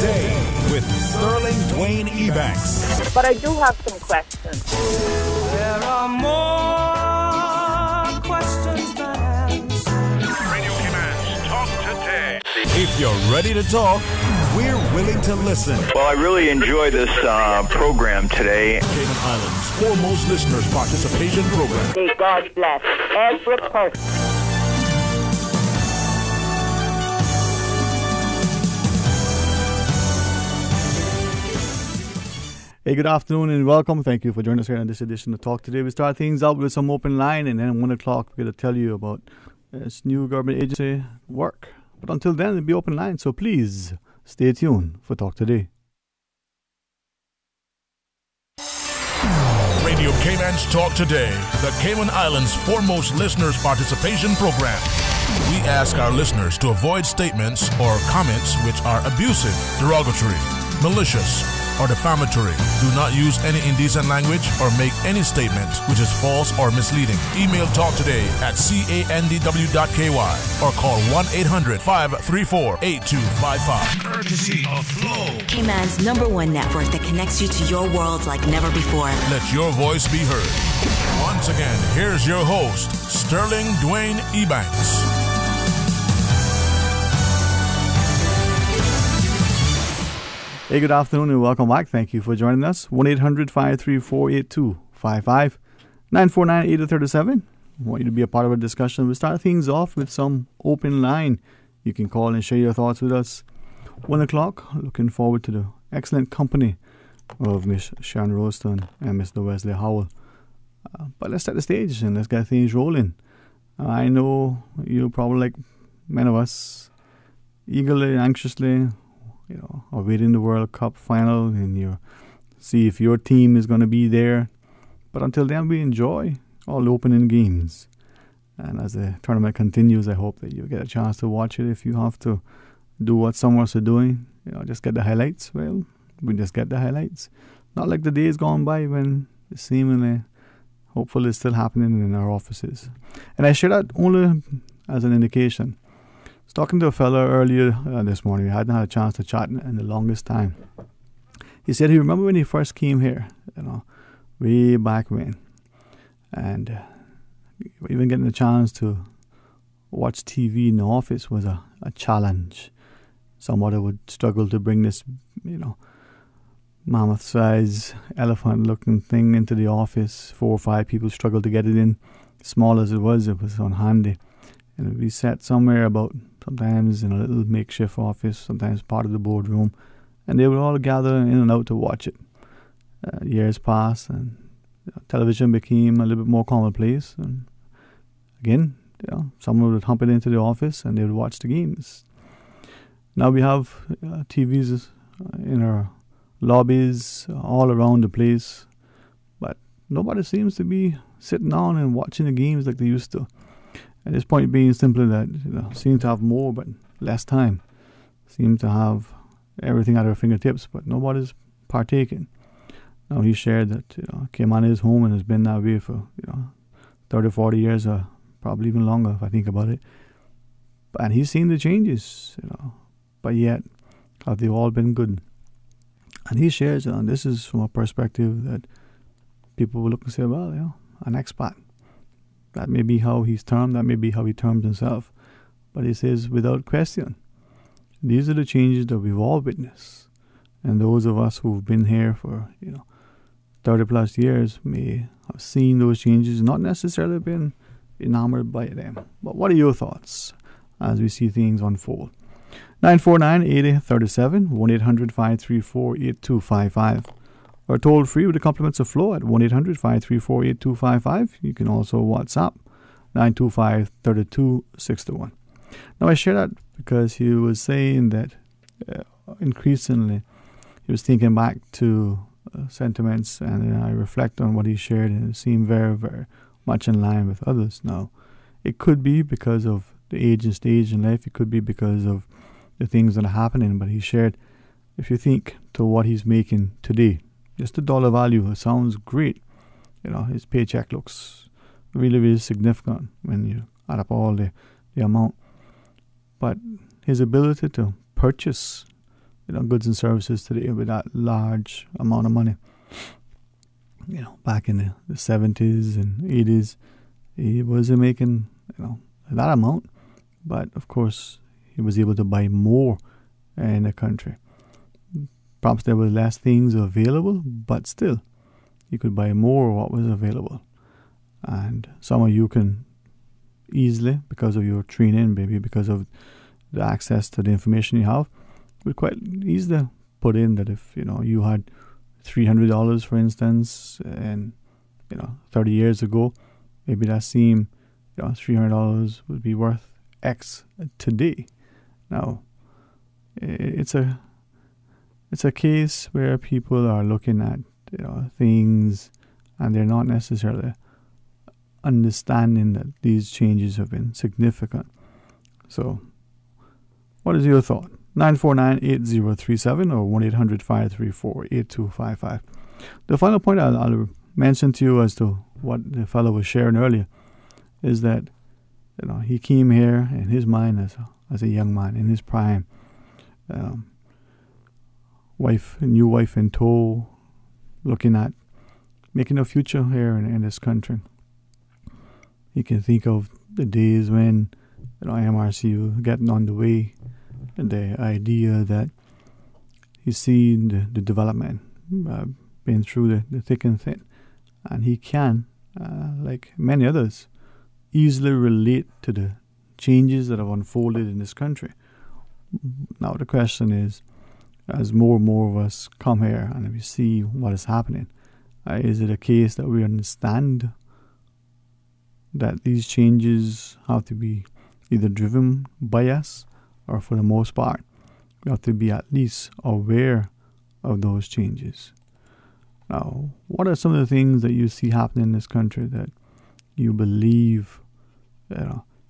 Today with Sterling Dwayne Ebanks. But I do have some questions. There are more questions than answers. Radio Cayman, talk today. If you're ready to talk, we're willing to listen. Well, I really enjoy this program today. Cayman Islands' foremost listeners participation program. May God bless every person. Hey, good afternoon and welcome. Thank you for joining us here on this edition of Talk Today. We start things out with some open line, and then at 1 o'clock we're going to tell you about this new government agency work. But until then, it'll be open line, so please stay tuned for Talk Today. Radio Cayman's Talk Today, the Cayman Islands' foremost listeners participation program. We ask our listeners to avoid statements or comments which are abusive, derogatory, malicious, or defamatory. Do not use any indecent language or make any statement which is false or misleading. Email talktoday@candw.ky or call 1-800-534-8255. Courtesy of Flow. Cayman's #1 network that connects you to your world like never before. Let your voice be heard. Once again, here's your host, Sterling Dwayne Ebanks. Hey, good afternoon and welcome back. Thank you for joining us. 1-800-534-8255, 949-8037. I want you to be a part of our discussion. We'll start things off with some open line. You can call and share your thoughts with us. 1 o'clock, looking forward to the excellent company of Miss Sharon Roston and Mr. Wesley Howell. But let's set the stage and let's get things rolling. I know you're probably like many of us, eagerly, anxiously, awaiting the World Cup final, and you see if your team is going to be there. But until then, we enjoy all the opening games. And as the tournament continues, I hope that you get a chance to watch it. If you have to do what some of us are doing, just get the highlights. Well, we just get the highlights. Not like the days gone by when seemingly, hopefully, it's still happening in our offices. And I share that only as an indication. I was talking to a fellow earlier this morning. I hadn't had a chance to chat in the longest time. He said he remember when he first came here, way back when. And even getting a chance to watch TV in the office was a challenge. Somebody would struggle to bring this, mammoth-sized, elephant-looking thing into the office. 4 or 5 people struggled to get it in. Small as it was unhandy. And we sat somewhere about, sometimes in a little makeshift office, sometimes part of the boardroom, and they would all gather in and out to watch it. Years passed, and television became a little bit more commonplace. And again, someone would hump it into the office, and they would watch the games. Now we have TVs in our lobbies all around the place, but nobody seems to be sitting down and watching the games like they used to. At this point being simply that seem to have more but less time, seem to have everything at their fingertips, but nobody's partaking. Now he shared that Cayman is home and has been that way for 30, 40 years, or probably even longer if I think about it. And he's seen the changes, but yet have they all been good? And he shares, and this is from a perspective that people will look and say, well, an expat. That may be how he's termed, that may be how he termed himself. But he says, without question, these are the changes that we've all witnessed. And those of us who've been here for, 30 plus years may have seen those changes, not necessarily been enamored by them. But what are your thoughts as we see things unfold? 949-8037, 1-800-534-8255. Or toll free with the compliments of Flow at 1-800-534-8255. You can also WhatsApp 925-3261. Now I share that because he was saying that increasingly he was thinking back to sentiments, and I reflect on what he shared, and it seemed very, very much in line with others. Now, it could be because of the age and stage in life. It could be because of the things that are happening. But he shared, if you think to what he's making today, just the dollar value, it sounds great. His paycheck looks really, really significant when you add up all the amount. But his ability to purchase goods and services today with that large amount of money. Back in the 70s and 80s, he wasn't making that amount, but of course he was able to buy more in the country. Perhaps there were less things available, but still you could buy more of what was available. And some of you can easily, because of your training, maybe because of the access to the information you have, would quite easily put in that if you had $300, for instance, and 30 years ago, maybe that seemed $300 would be worth X today. Now, it's a case where people are looking at things, and they're not necessarily understanding that these changes have been significant. So, what is your thought? 949-8037 or 1-800-534-8255. The final point I'll mention to you as to what the fellow was sharing earlier is that he came here in his mind as a young man in his prime, new wife in tow, looking at making a future here in this country. You can think of the days when MRC was getting on the way, and the idea that you see the development been through the thick and thin, and he can, like many others, easily relate to the changes that have unfolded in this country. Now the question is, as more and more of us come here and we see what is happening, is it a case that we understand that these changes have to be either driven by us, or for the most part, we have to be at least aware of those changes? Now, what are some of the things that you see happening in this country that you believe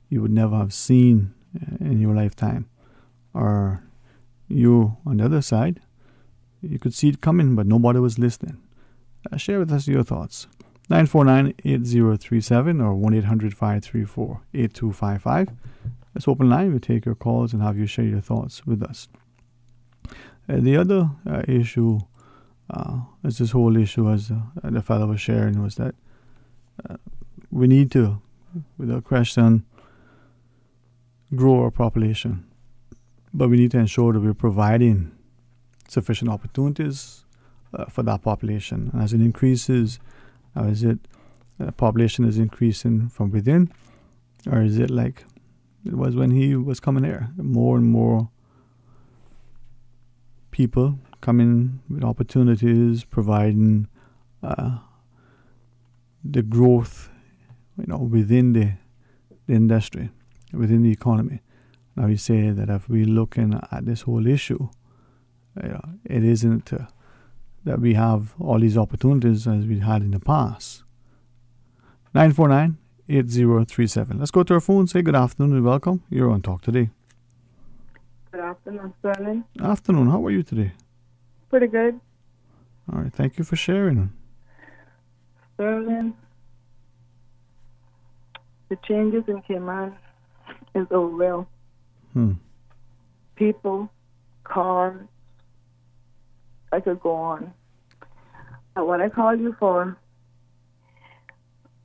you would never have seen in your lifetime? Or you, on the other side, you could see it coming, but nobody was listening? Share with us your thoughts. 949-8037 or 1-800-534-8255. Let's open line. We'll take your calls and have you share your thoughts with us. The other issue is this whole issue, as the fellow was sharing, was that we need to, without question, grow our population. But we need to ensure that we're providing sufficient opportunities for that population. And as it increases, is it the population is increasing from within, or is it like it was when he was coming here? More and more people coming with opportunities, providing the growth, within the industry, within the economy. Now we say that if we're looking at this whole issue, it isn't that we have all these opportunities as we had in the past. 949-8037. Let's go to our phone. Say good afternoon and welcome. You're on Talk Today. Good afternoon, Sterling. Afternoon. How are you today? Pretty good. All right. Thank you for sharing. Sterling, the changes in Cayman is overwhelming. People, cars, I could go on. But what I call you for,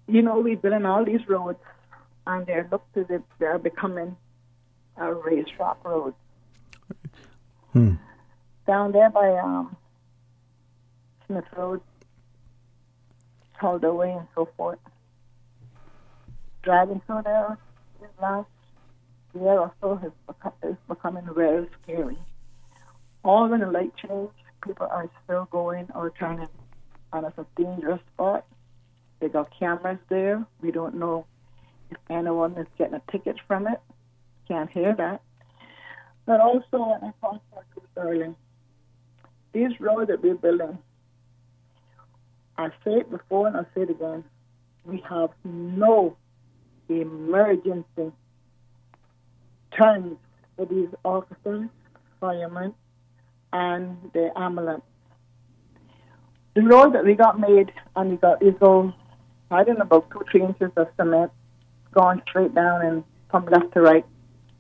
we're building all these roads, and they're becoming a racetrack road. Down there by Smith Road, Calderway, and so forth. Driving through there this last year or so is becoming very scary. All when the light change, people are still going or turning, and it's a dangerous spot. They got cameras there. We don't know if anyone is getting a ticket from it. Can't hear that. But also, when I talked about this earlier, these roads that we're building, I said it before and I'll say it again, we have no emergency turns for these officers, firemen, and the ambulance. The road that we got made, and it goes, I don't know, about 2-3 inches of cement going straight down and from left to right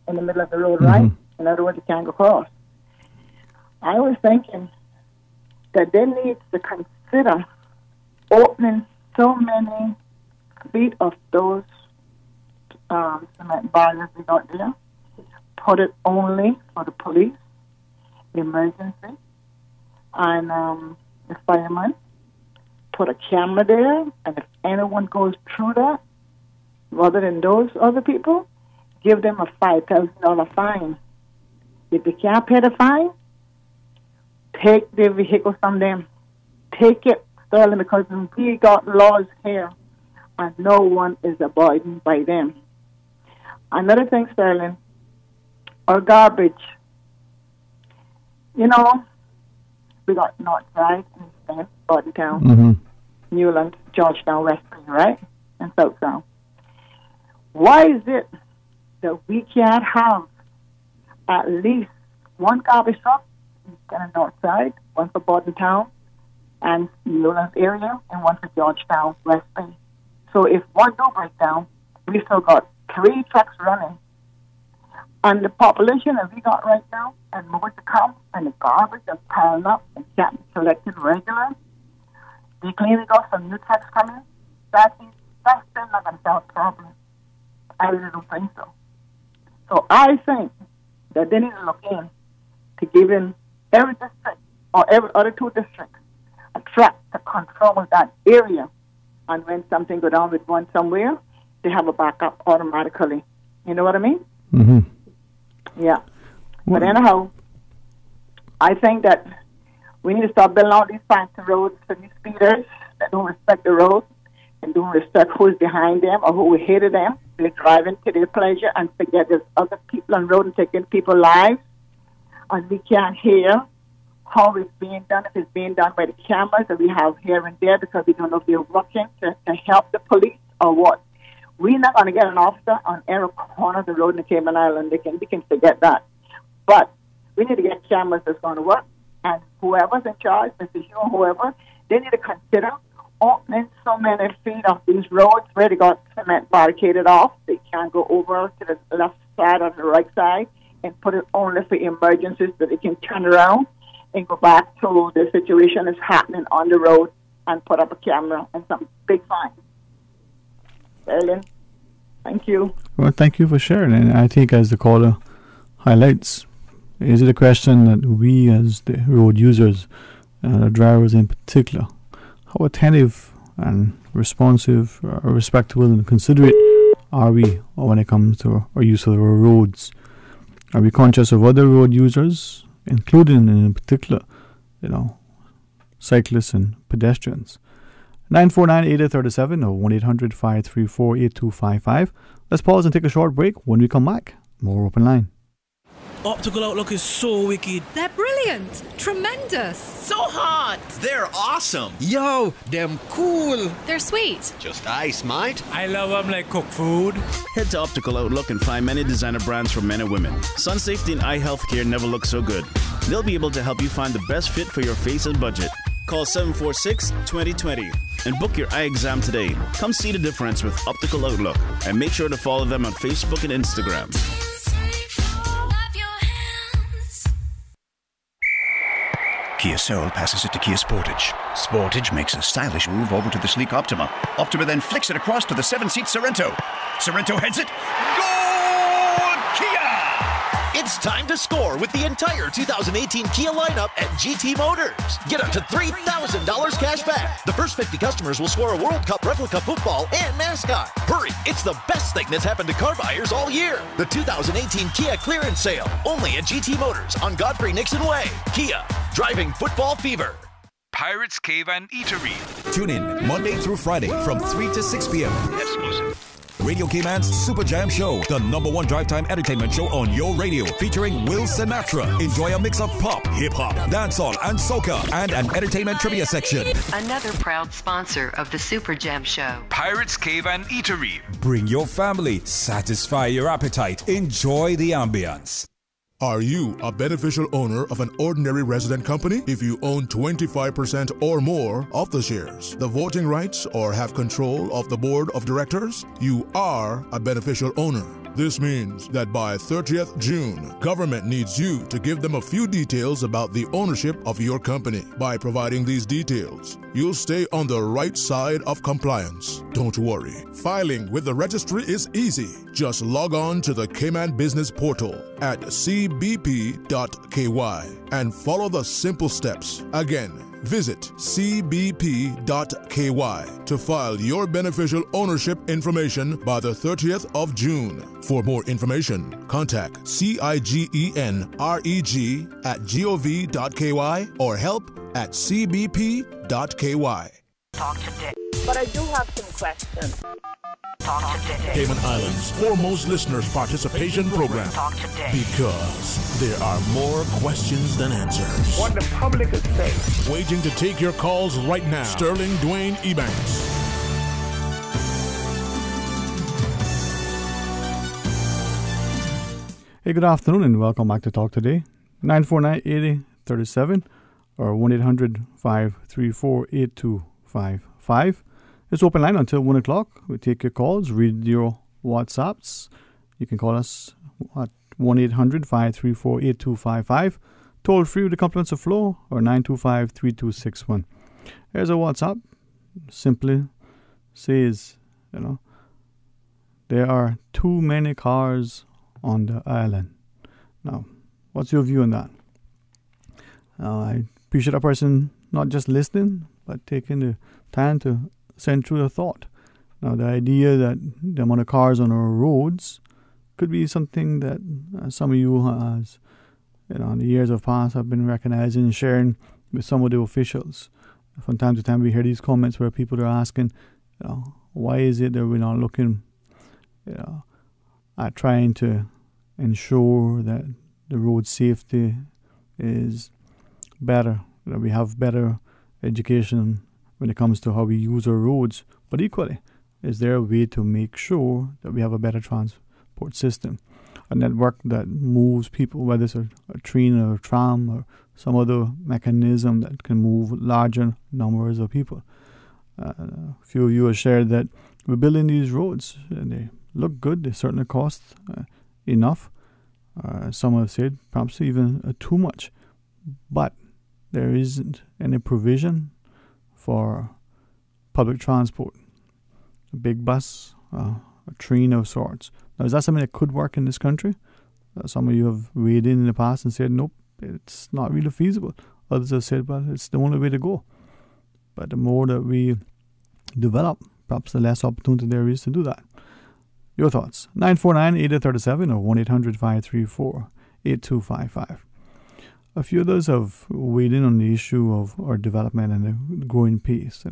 in the middle of the road, right? In other words, you can't go across. I was thinking that they need to consider opening so many feet of those cement barriers we got there. Put it only for the police, emergency, and the firemen. Put a camera there, and if anyone goes through that, rather than those other people, give them a $5,000 fine. If they can't pay the fine, take their vehicle from them. Take it, Sterling, because we got laws here, and no one is abiding by them. Another thing, Sterling, our garbage. You know, we got Northside, East End, Bordentown, Newland, Georgetown, West Point, right? And Southtown. Why is it that we can't have at least one garbage truck in the Northside, one for Bordentown and Newland area, and one for Georgetown, West Point? So if one do break down, we still got 3 trucks running. And the population that we got right now, and more to come, and the garbage that's piling up and can't be collected regular, they clearly got some new trucks coming. That's still not going to solve the problem. I really don't think so. So I think that they need to look in to giving every district or every other 2 districts a truck to control that area. And when something goes down with one somewhere, they have a backup automatically. You know what I mean? Mm-hmm. Yeah. But anyhow, I think that we need to start building all these fancy roads for these speeders that don't respect the road and don't respect who's behind them or who ahead of them. They're driving to their pleasure and forget there's other people on the road and taking people's lives. And we can't hear how it's being done, if it's being done by the cameras that we have here and there, because we don't know if they're working to help the police or what. We're not going to get an officer on every corner of the road in the Cayman Island. We can forget that. But we need to get cameras that's going to work. And whoever's in charge, Mr. Hugh or whoever, they need to consider opening so many feet of these roads where they got cement barricaded off. They can't go over to the left side or the right side, and put it only for emergencies that they can turn around and go back to the situation that's happening on the road and put up a camera and some big fines. Ellen, thank you. Well, thank you for sharing. And I think, as the caller highlights, is it a question that we, as the road users, drivers in particular, how attentive and responsive, or respectable and considerate are we when it comes to our use of our roads? Are we conscious of other road users, including in particular, cyclists and pedestrians? 949-8837 or 1-800-534-8255. Let's pause and take a short break. When we come back, more Open Line. Optical Outlook is so wicked. They're brilliant. Tremendous. So hot. They're awesome. Yo, them cool. They're sweet. Just ice, mate. I love them like cooked food. Head to Optical Outlook and find many designer brands for men and women. Sun safety and eye health care never look so good. They'll be able to help you find the best fit for your face and budget. Call 746-2020 and book your eye exam today. Come see the difference with Optical Outlook and make sure to follow them on Facebook and Instagram. Kia Soul passes it to Kia Sportage. Sportage makes a stylish move over to the sleek Optima. Optima then flicks it across to the 7-seat Sorento. Sorento heads it. Goal! Kia! It's time to score with the entire 2018 Kia lineup at GT Motors. Get up to $3,000 cash back. The first 50 customers will score a World Cup replica football and mascot. Hurry, it's the best thing that's happened to car buyers all year. The 2018 Kia clearance sale, only at GT Motors on Godfrey Nixon Way. Kia, driving football fever. Pirates Cayman Eatery. Tune in Monday through Friday from 3 to 6 p.m. Exclusive. Radio Cayman's Super Jam Show, the #1 drive time entertainment show on your radio, featuring Will Sinatra. Enjoy a mix of pop, hip-hop, dancehall, and soca, and an entertainment trivia section. Another proud sponsor of the Super Jam Show. Pirates Cayman Eatery. Bring your family, satisfy your appetite, enjoy the ambience. Are you a beneficial owner of an ordinary resident company? If you own 25% or more of the shares, the voting rights, or have control of the board of directors, you are a beneficial owner. This means that by 30th June, government needs you to give them a few details about the ownership of your company. By providing these details, you'll stay on the right side of compliance. Don't worry. Filing with the registry is easy. Just log on to the Cayman Business Portal at cbp.ky and follow the simple steps. Again, visit cbp.ky to file your beneficial ownership information by the 30th of June. For more information, contact cigenreg@gov.ky or help@cbp.ky. Talk today. But I do have some questions. Talk today. Cayman Islands' foremost listeners participation program. Talk today. Because there are more questions than answers. What the public is saying. Waiting to take your calls right now. Sterling Dwayne Ebanks. Hey, good afternoon and welcome back to Talk Today. 949-8037 or 1-800-534-8255. It's open line until 1 o'clock. We take your calls, read your WhatsApps. You can call us at 1-800-534-8255. Toll free with the compliments of Flow or 925-3261. Here's a WhatsApp. Simply says, there are too many cars on the island. Now, what's your view on that? I appreciate a person not just listening, but taking the time to send through a thought. Now, the idea that the amount of cars on our roads could be something that some of you, as in the years of past, have been recognizing and sharing with some of the officials. From time to time, we hear these comments where people are asking, why is it that we're not looking, at trying to ensure that the road safety is better, that we have better education when it comes to how we use our roads, but equally, is there a way to make sure that we have a better transport system, a network that moves people, whether it's a train or a tram or some other mechanism that can move larger numbers of people. A few of you have shared that we're building these roads and they look good, they certainly cost enough. Some have said perhaps even too much, but there isn't any provision for public transport, a big bus, a train of sorts. Now, is that something that could work in this country? Some of you have weighed in the past and said, nope, it's not really feasible. Others have said, well, it's the only way to go. But the more that we develop, perhaps the less opportunity there is to do that. Your thoughts? 949-8037 or 1-800-534-8255. A few others have weighed in on the issue of our development and the growing pace.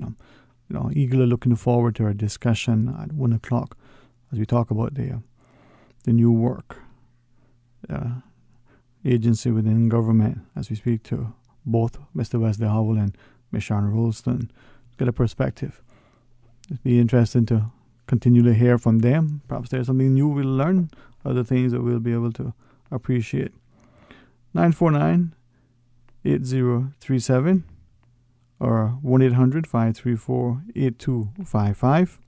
Eagerly looking forward to our discussion at 1 o'clock as we talk about the new work agency within government, as we speak to both Mr. Wesley Howell and Ms. Sharon Rolston. Get a perspective. It'd be interesting to continue to hear from them. Perhaps there's something new we'll learn, other things that we'll be able to appreciate. 949-8037 or 1-800-534-8255.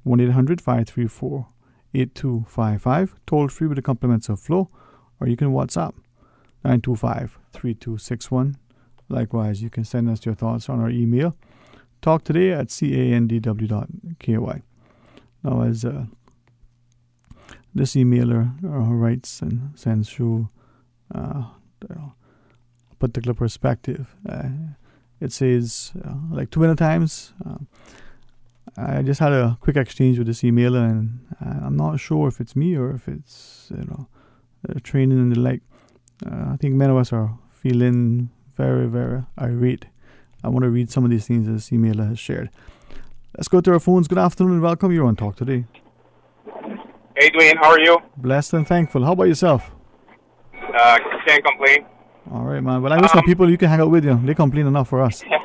1-800-534-8255. Toll free with the compliments of Flow, or you can WhatsApp 925-3261. Likewise, you can send us your thoughts on our email, talktoday@candw.ky. Now, as this emailer writes and sends through a particular perspective, it says, like too many times, I just had a quick exchange with this emailer, and I'm not sure if it's me or if it's training and the like. I think many of us are feeling very, very irate. I want to read some of these things this emailer has shared. Let's go to our phones. Good afternoon and welcome. You're on Talk Today. Hey, Dwayne, how are you? Blessed and thankful. How about yourself? Can't complain. All right, man. Well, I know some people you can hang out with you. They complain enough for us. Yeah,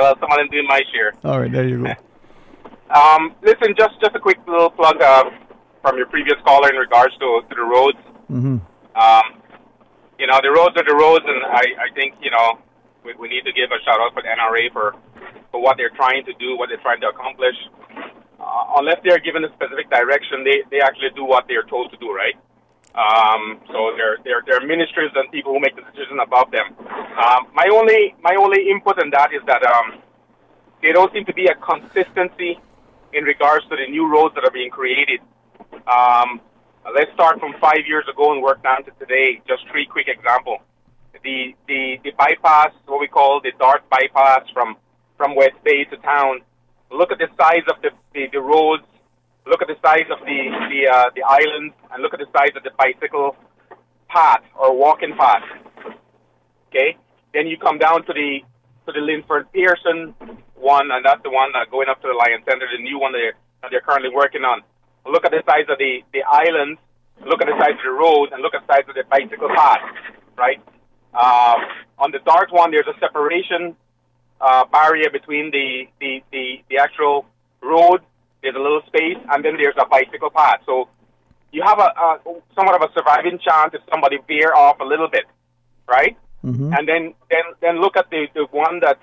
well, some of them doing my share. All right, there you go. Listen, just a quick little plug from your previous caller in regards to the roads. Mm-hmm. The roads are the roads, and I think, we need to give a shout out for the NRA for what they're trying to do, what they're trying to accomplish. unless they're given a specific direction, they actually do what they're told to do, right? So they're ministers and people who make the decision above them. My only input in that is that there don't seem to be a consistency in regards to the new roads that are being created. Let's start from 5 years ago and work down to today. Just 3 quick examples. The bypass, what we call the Dart bypass from West Bay to town. Look at the size of the roads. Look at the size of the islands, and look at the size of the bicycle path or walking path. Okay. Then you come down to the Linford Pearson one, and that's the one going up to the Lion Center, the new one that they're currently working on. Look at the size of the islands. Look at the size of the road, and look at the size of the bicycle path. Right. On the Dart one, there's a separation barrier between the actual road. There's a little space, and then there's a bicycle path. So you have a somewhat of a surviving chance if somebody veer off a little bit, right? Mm-hmm. And then look at the one that's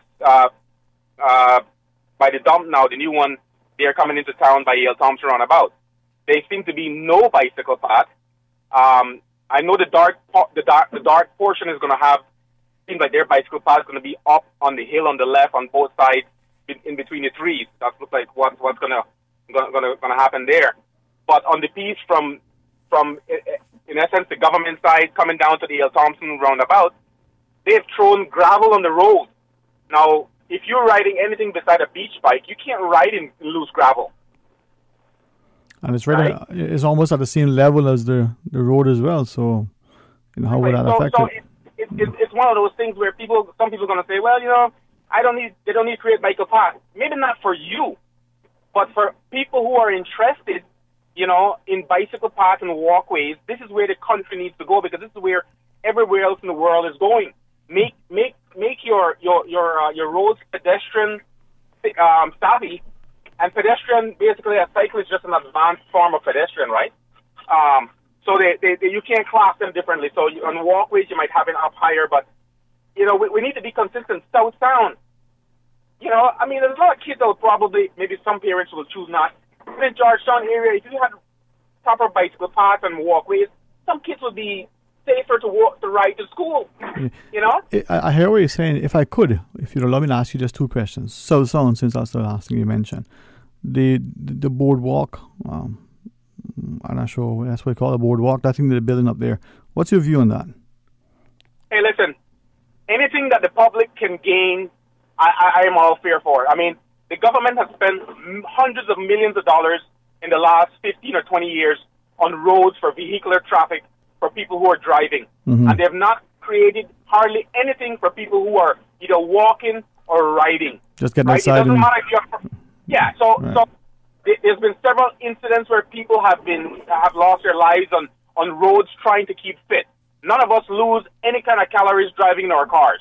by the dump now, the new one. They're coming into town by Yale Thompson roundabout. There seem to be no bicycle path. I know the Dart portion is going to have, seems like their bicycle path is going to be up on the hill on the left on both sides in between the trees. That looks like what's going to happen there. But on the piece from in essence the government side coming down to the Yale Thompson roundabout, they've thrown gravel on the road. Now, if you're riding anything beside a beach bike, you can't ride in loose gravel. And it's it's almost at the same level as the road as well. So, how would that affect it? It's one of those things where some people are going to say, well, they don't need to create bicycle paths. Maybe not for you, but for people who are interested, in bicycle paths and walkways, this is where the country needs to go, because this is where everywhere else in the world is going. Make your roads pedestrian savvy, and pedestrian, basically a cycle is just an advanced form of pedestrian, right? So you can't class them differently. So on walkways you might have it up higher, but we need to be consistent. South Sound, there's a lot of kids that will probably, maybe some parents will choose not. In the Georgetown area, if you had proper bicycle paths and walkways, some kids would be safer to ride to school. I hear what you're saying. If you'd allow me to ask you just 2 questions. South Sound, since that's the last thing you mentioned, the boardwalk. I'm not sure that's what we call a boardwalk. That thing that they're building up there. What's your view on that? Hey, listen. Anything that the public can gain, I am all fair for. The government has spent hundreds of millions of dollars in the last 15 or 20 years on roads for vehicular traffic for people who are driving. Mm-hmm. And they have not created hardly anything for people who are either walking or riding. Just getting outside. It doesn't matter if you're... So there's been several incidents where people have lost their lives on roads trying to keep fit. None of us lose any kind of calories driving in our cars.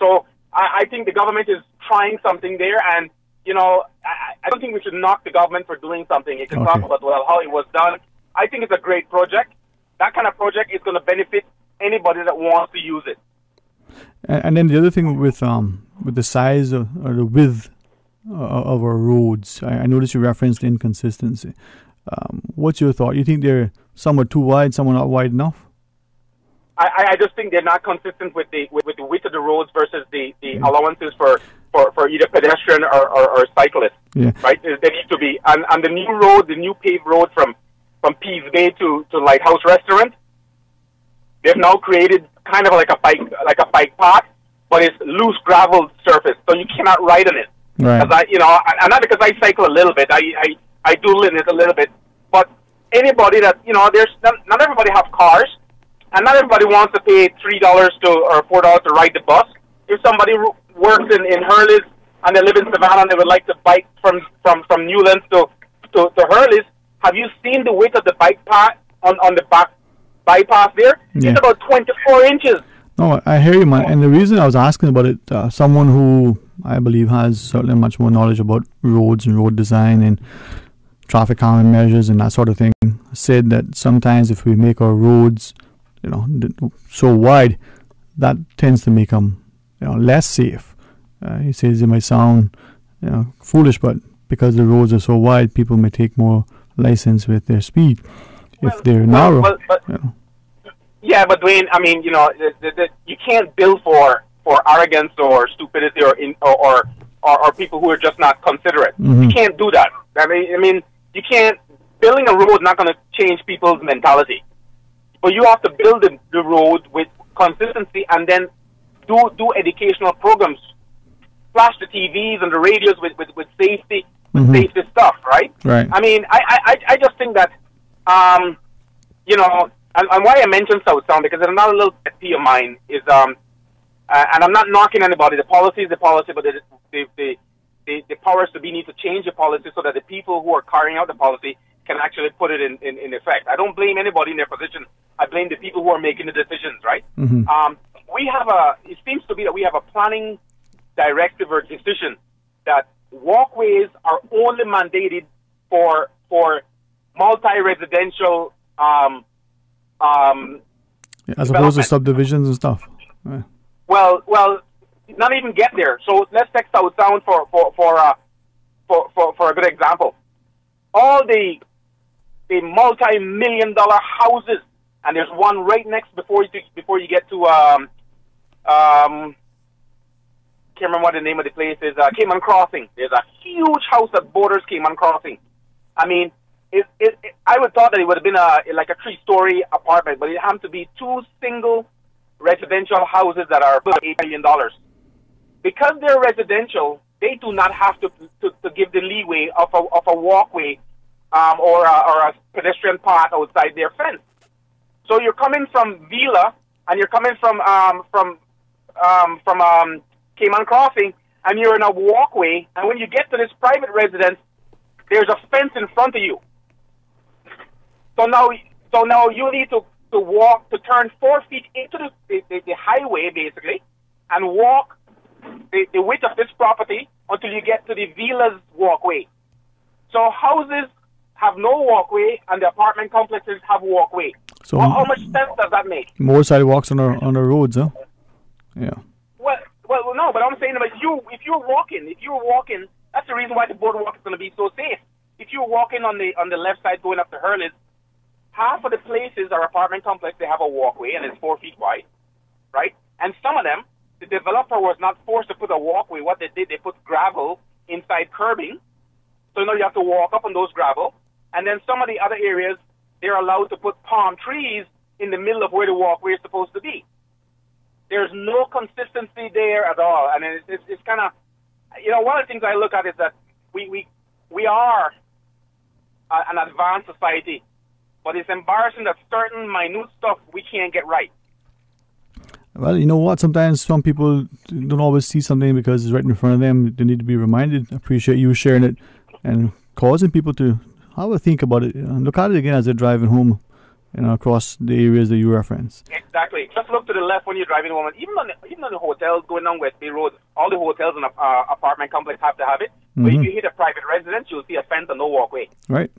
So I think the government is trying something there, and I don't think we should knock the government for doing something. It can talk about how it was done. I think it's a great project. That kind of project is going to benefit anybody that wants to use it. And then the other thing with the size or the width of our roads, I noticed you referenced inconsistency. What's your thought? You think they're somewhat too wide, somewhat not wide enough? I just think they're not consistent with the width of the roads versus the allowances for either pedestrian or cyclists. Yeah. Right? They need to be. And the new road, the new paved road from Peace Bay to Lighthouse Restaurant, they've now created kind of like a bike path, but it's loose gravel surface, so you cannot ride on it. Right. And not because I cycle a little bit. I do live in it a little bit, but anybody that there's not everybody have cars, and not everybody wants to pay $3 or $4 to ride the bus. If somebody works in Hurley's and they live in Savannah and they would like to bike from Newlands to Hurley's, have you seen the width of the bike path on the back bypass there? Yeah. It's about 24 inches. No, I hear you, man. And the reason I was asking about it, someone who I believe has certainly much more knowledge about roads and road design and traffic calming measures and that sort of thing, said that sometimes if we make our roads, so wide, that tends to make them, less safe. He says it might sound, foolish, but because the roads are so wide, people may take more license with their speed if they're narrow. Yeah, but Dwayne, I mean, you know, you can't bill for arrogance or stupidity or people who are just not considerate. You can't do that. I mean, you can't. Building a road is not going to change people's mentality, but you have to build the road with consistency and then do educational programs. Flash the TVs and the radios with safety safety stuff, right? Right. I mean, I just think that you know, and why I mentioned South Sound, because it's another little pet peeve of mine is and I'm not knocking anybody. The policy is the policy, but the powers to be need to change the policy so that the people who are carrying out the policy can actually put it in effect. I don't blame anybody in their position. I blame the people who are making the decisions, right? It seems to be that we have a planning directive or decision that walkways are only mandated for multi-residential as opposed to subdivisions and stuff. Right. Well, not even get there. So let's take South Sound for a good example. All the multi-million-dollar houses, and there's one right next before you get to can't remember what the name of the place is. Cayman Crossing. There's a huge house that borders Cayman Crossing. I mean, I would thought that it would have been like a 3-story apartment, but it happened to be 2 single residential houses that are about $8 million. Because they're residential, they do not have to give the leeway of a walkway or a pedestrian path outside their fence. So you're coming from Vila and you're coming from Cayman Crossing, and you're in a walkway, and when you get to this private residence, there's a fence in front of you. So now you need to turn 4 feet into the highway, basically, and walk the width of this property until you get to the Vila's walkway. So houses have no walkway, and the apartment complexes have walkway. So how much sense does that make? More sidewalks on the roads, huh? Yeah. Well, no, but I'm saying that if you're walking, that's the reason why the boardwalk is going to be so safe. If you're walking on the left side going up to Hurley's, half of the places are apartment complex, they have a walkway and it's 4 feet wide, right? And some of them, the developer was not forced to put a walkway. What they did, they put gravel inside curbing. So now you have to walk up on those gravel. And then some of the other areas, they're allowed to put palm trees in the middle of where the walkway is supposed to be. There's no consistency there at all. And it's kind of, you know, one of the things I look at is that we are an advanced society, but it's embarrassing that certain minute stuff we can't get right. Well, you know what? Sometimes some people don't always see something because it's right in front of them. They need to be reminded. I appreciate you sharing it and causing people to have a think about it and look at it again as they're driving home, you know, across the areas that you reference. Exactly. Just look to the left when you're driving home. Even on the hotels going down West Bay Road, all the hotels and apartment complex have to have it. But if you hit a private residence, you'll see a fence and no walkway. Right.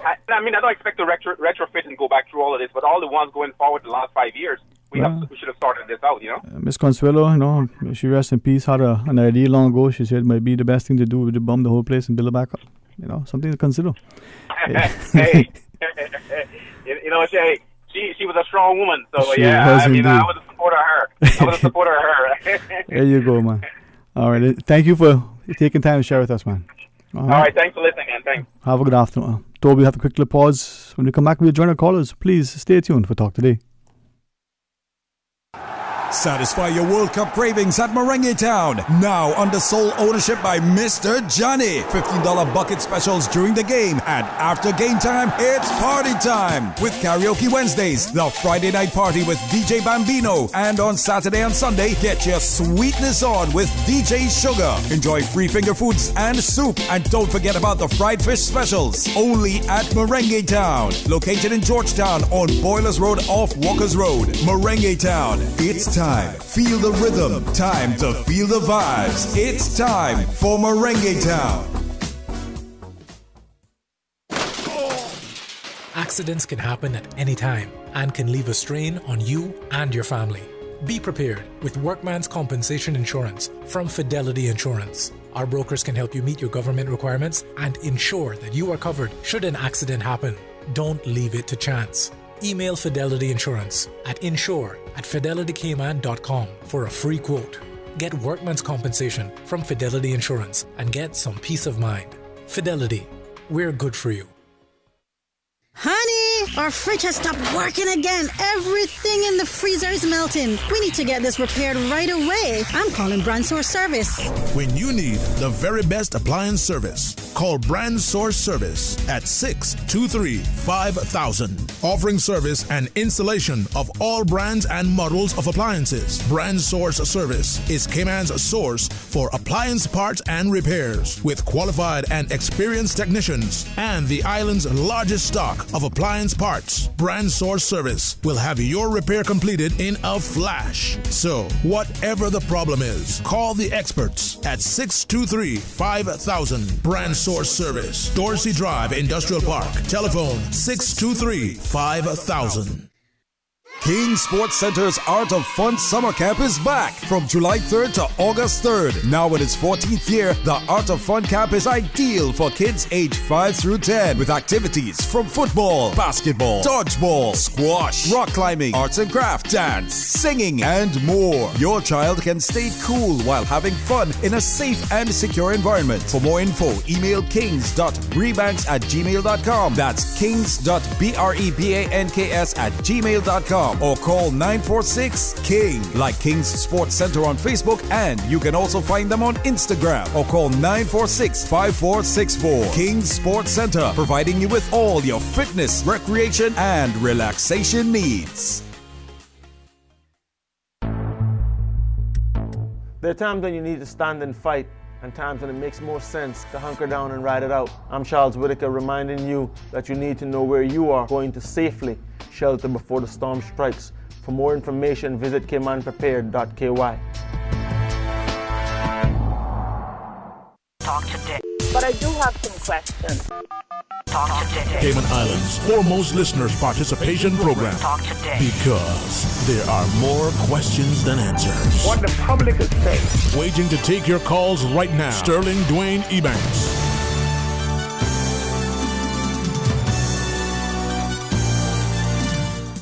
I mean, I don't expect to retrofit and go back through all of this, but all the ones going forward the last 5 years, we should have started this out, you know. Miss Consuelo, you know, she rests in peace, had an idea long ago. She said it might be the best thing to do, to bomb the whole place and build it back up. You know, something to consider. Hey, you know, she was a strong woman, so I would have supported her. There you go, man. All right, thank you for taking time to share with us, man. All right, thanks for listening, and thanks. Have a good afternoon. Toby, we'll have a quick little pause. When we come back, we'll join our callers. Please stay tuned for Talk Today. Satisfy your World Cup cravings at Merengue Town. Now under sole ownership by Mr. Johnny. $15 bucket specials during the game. And after game time, it's party time. With Karaoke Wednesdays, the Friday night party with DJ Bambino. And on Saturday and Sunday, get your sweetness on with DJ Sugar. Enjoy free finger foods and soup. And don't forget about the fried fish specials. Only at Merengue Town. Located in Georgetown on Boilers Road off Walkers Road. Merengue Town. It's time. Feel the rhythm. Time to feel the vibes. It's time for Merengue Town. Accidents can happen at any time and can leave a strain on you and your family. Be prepared with Workman's Compensation Insurance from Fidelity Insurance. Our brokers can help you meet your government requirements and ensure that you are covered should an accident happen. Don't leave it to chance. Email Fidelity Insurance at insure@fidelitykman.com for a free quote. Get workman's compensation from Fidelity Insurance and get some peace of mind. Fidelity, we're good for you. Honey, our fridge has stopped working again. Everything in the freezer is melting. We need to get this repaired right away. I'm calling Brand Source Service. When you need the very best appliance service, call Brand Source Service at 623-5000. Offering service and installation of all brands and models of appliances. Brand Source Service is Cayman's source for appliance parts and repairs with qualified and experienced technicians and the island's largest stock of appliance parts. Brand Source Service will have your repair completed in a flash. So, whatever the problem is, call the experts at 623-5000. Brand Source Service, Dorsey Drive, Industrial Park. Telephone 623-5000. King Sports Center's Art of Fun Summer Camp is back from July 3rd to August 3rd. Now in its 14th year, the Art of Fun Camp is ideal for kids aged 5 through 10 with activities from football, basketball, dodgeball, squash, rock climbing, arts and craft, dance, singing, and more. Your child can stay cool while having fun in a safe and secure environment. For more info, email kings.brebanks@gmail.com. That's kings.brebanks@gmail.com. or call 946-KING, like King's Sports Center on Facebook, and you can also find them on Instagram or call 946-5464. King's Sports Center, providing you with all your fitness, recreation, and relaxation needs. There are times when you need to stand and fight, and times when it makes more sense to hunker down and ride it out. I'm Charles Whitaker, reminding you that you need to know where you are going to safely shelter before the storm strikes. For more information, visit caymanprepared.ky. Talk today. But I do have some questions. Talk today. Cayman Islands' foremost listeners participation program. Talk today. Because there are more questions than answers. What the public is saying. Waiting to take your calls right now. Sterling Dwayne Ebanks.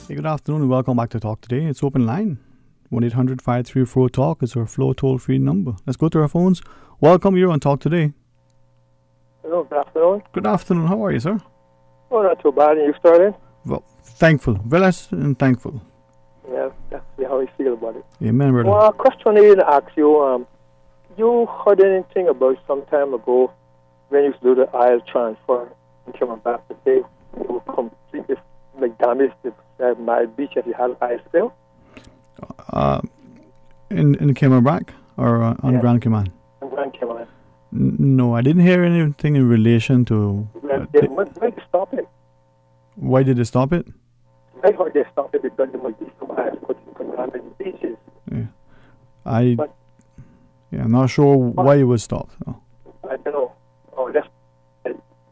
Hey, good afternoon and welcome back to Talk Today. It's open line. 1-800-534-TALK is our flow toll-free number. Let's go to our phones. Welcome, you're on Talk Today. Hello, good afternoon. Good afternoon. How are you, sir? Oh, not too bad. And you started? Well, thankful. Blessed and thankful. Yeah, that's how I feel about it. Amen, brother. Well, a question I didn't ask you. You heard anything about some time ago when you used to do the oil transfer and coming back to say it would completely damage the my beach if you had oil spill? In Cayman back or on Grand Cayman? On Grand Cayman. No, I didn't hear anything in relation to... Why did they stop it? Why did they stop it? I heard they stopped it because there might be some oil put on the beaches. Yeah. I'm not sure why it was stopped. No. I don't know. Oh, that's...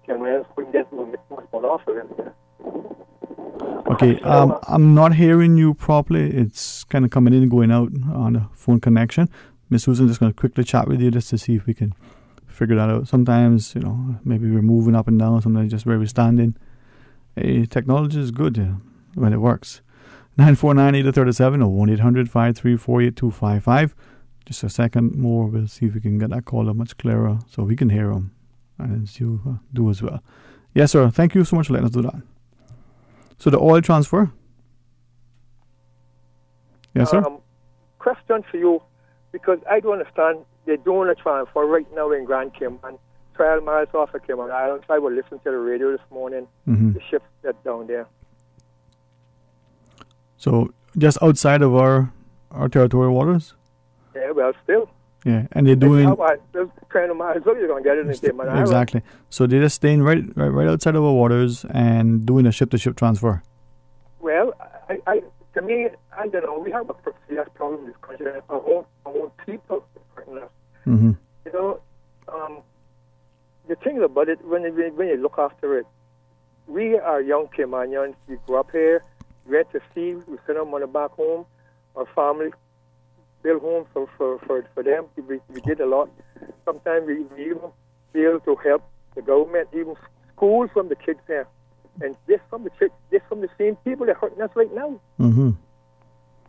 Cayman couldn't get much more off of it. Okay, I'm not hearing you properly. It's kind of coming in and going out on the phone connection. Miss Susan, just going to quickly chat with you just to see if we can figure that out. Sometimes, maybe we're moving up and down. Sometimes just where we're standing. Hey, technology is good when it works. 949-837 or 1-800-534-8255. Just a second more. We'll see if we can get that caller much clearer so we can hear him. And as you do as well. Yes, sir. Thank you so much for letting us do that. So the oil transfer? Yes, sir? Question for you, because I don't understand. They're doing a transfer right now in Grand Cayman, 12 miles off of Cayman Islands. I was listening to the radio this morning. The ship that's down there. So just outside of our territorial waters? Yeah, well, still. Yeah, and they're doing... There's kind of miles up, you're going to get it in Cayman Islands. Exactly. So they're just staying right outside of our waters and doing a ship-to-ship transfer. Well, to me, I don't know. We have a serious problem in this country. Our own people hurting us. The thing about it, when you look after it, we are young Caymanians. We grew up here. We went to sea. We sent our money back home. Our family build homes for them. We did a lot. Sometimes we even fail to help the government, even schools from the kids there. And this from the same people that are hurting us right now. Mm-hmm.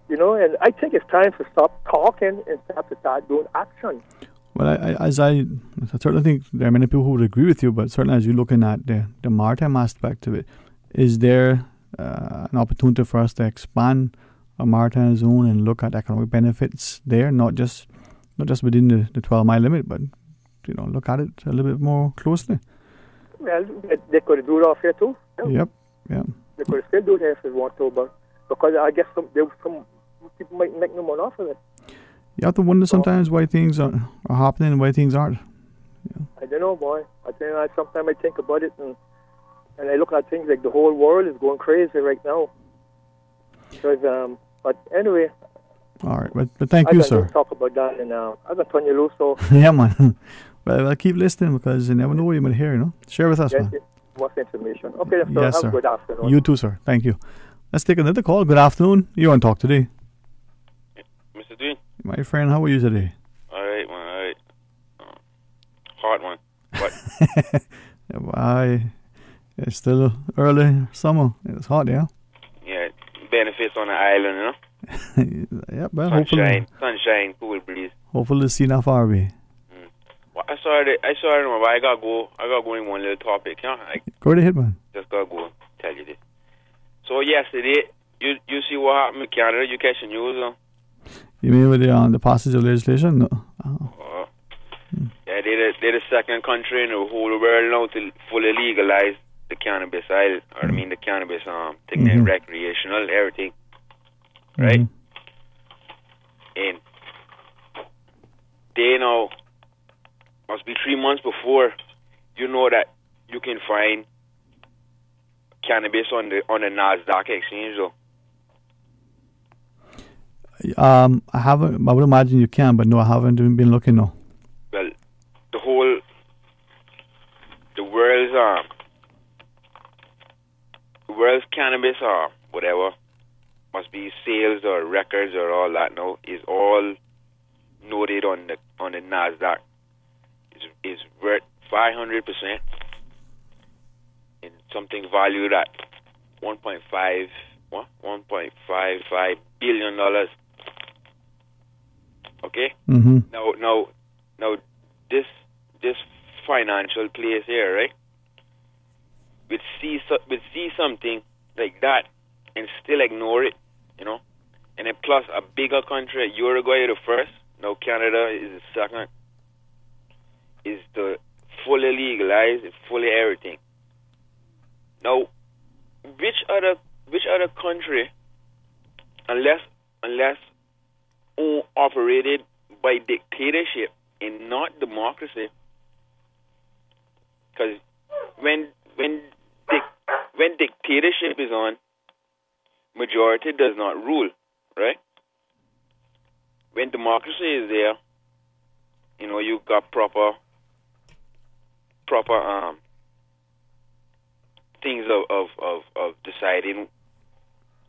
You know, and I think it's time to stop talking and start doing action. Well, I certainly think there are many people who would agree with you, but certainly as you're looking at the maritime aspect of it, is there an opportunity for us to expand our maritime zone and look at economic benefits there, not just within the 12-mile limit, but look at it a little bit more closely? Well, they could do it off here too. Yep. Yeah. They could still do it here if they want to, but because I guess some people might make no money off of it. You have to wonder sometimes why things are happening and why things aren't. Yeah. I don't know, boy. Sometimes I think about it and I look at things like the whole world is going crazy right now. Because, but anyway. All right, but thank you, sir. I'm going to talk about that, and I'm going to turn you loose. So. Yeah, man. Well, I'll keep listening because you never know what you might hear, Share with us, man. What's information? Okay, sir. Yes, have sir. a good afternoon. You too, sir. Thank you. Let's take another call. Good afternoon. You're on Talk Today. Mr. Dwayne. My friend, how are you today? All right, man. All right. Hard one. What? It's still early summer. It's hot, yeah? Yeah. Benefits on the island, Yeah, well, sunshine, cool breeze. Hopefully to see not far away. Well, I saw it, but I gotta go in one little topic, Go right ahead, man. Just gotta go tell you this. So yesterday, you see what happened in Canada? You catch the news, You mean with the passage of legislation? No. Yeah, they're the second country in the whole world now to fully legalize the cannabis the cannabis thing, recreational, everything. Right? And they now must be 3 months before that you can find cannabis on the NASDAQ exchange though. I haven't. I would imagine you can, but no, I haven't been looking. No. Well, the world's cannabis or whatever must be sales or records or all that. Now is all noted on the NASDAQ. Is worth 500% in something valued at $1.55 billion. Okay. Mm-hmm. Now, this financial place here, right? We'd see something like that and still ignore it, and then plus a bigger country, Uruguay the first. Now Canada is the second. Is to fully legalize and fully everything. Now, which other country, unless operated by dictatorship and not democracy, because when dictatorship is on, majority does not rule, right? When democracy is there, you got proper things of deciding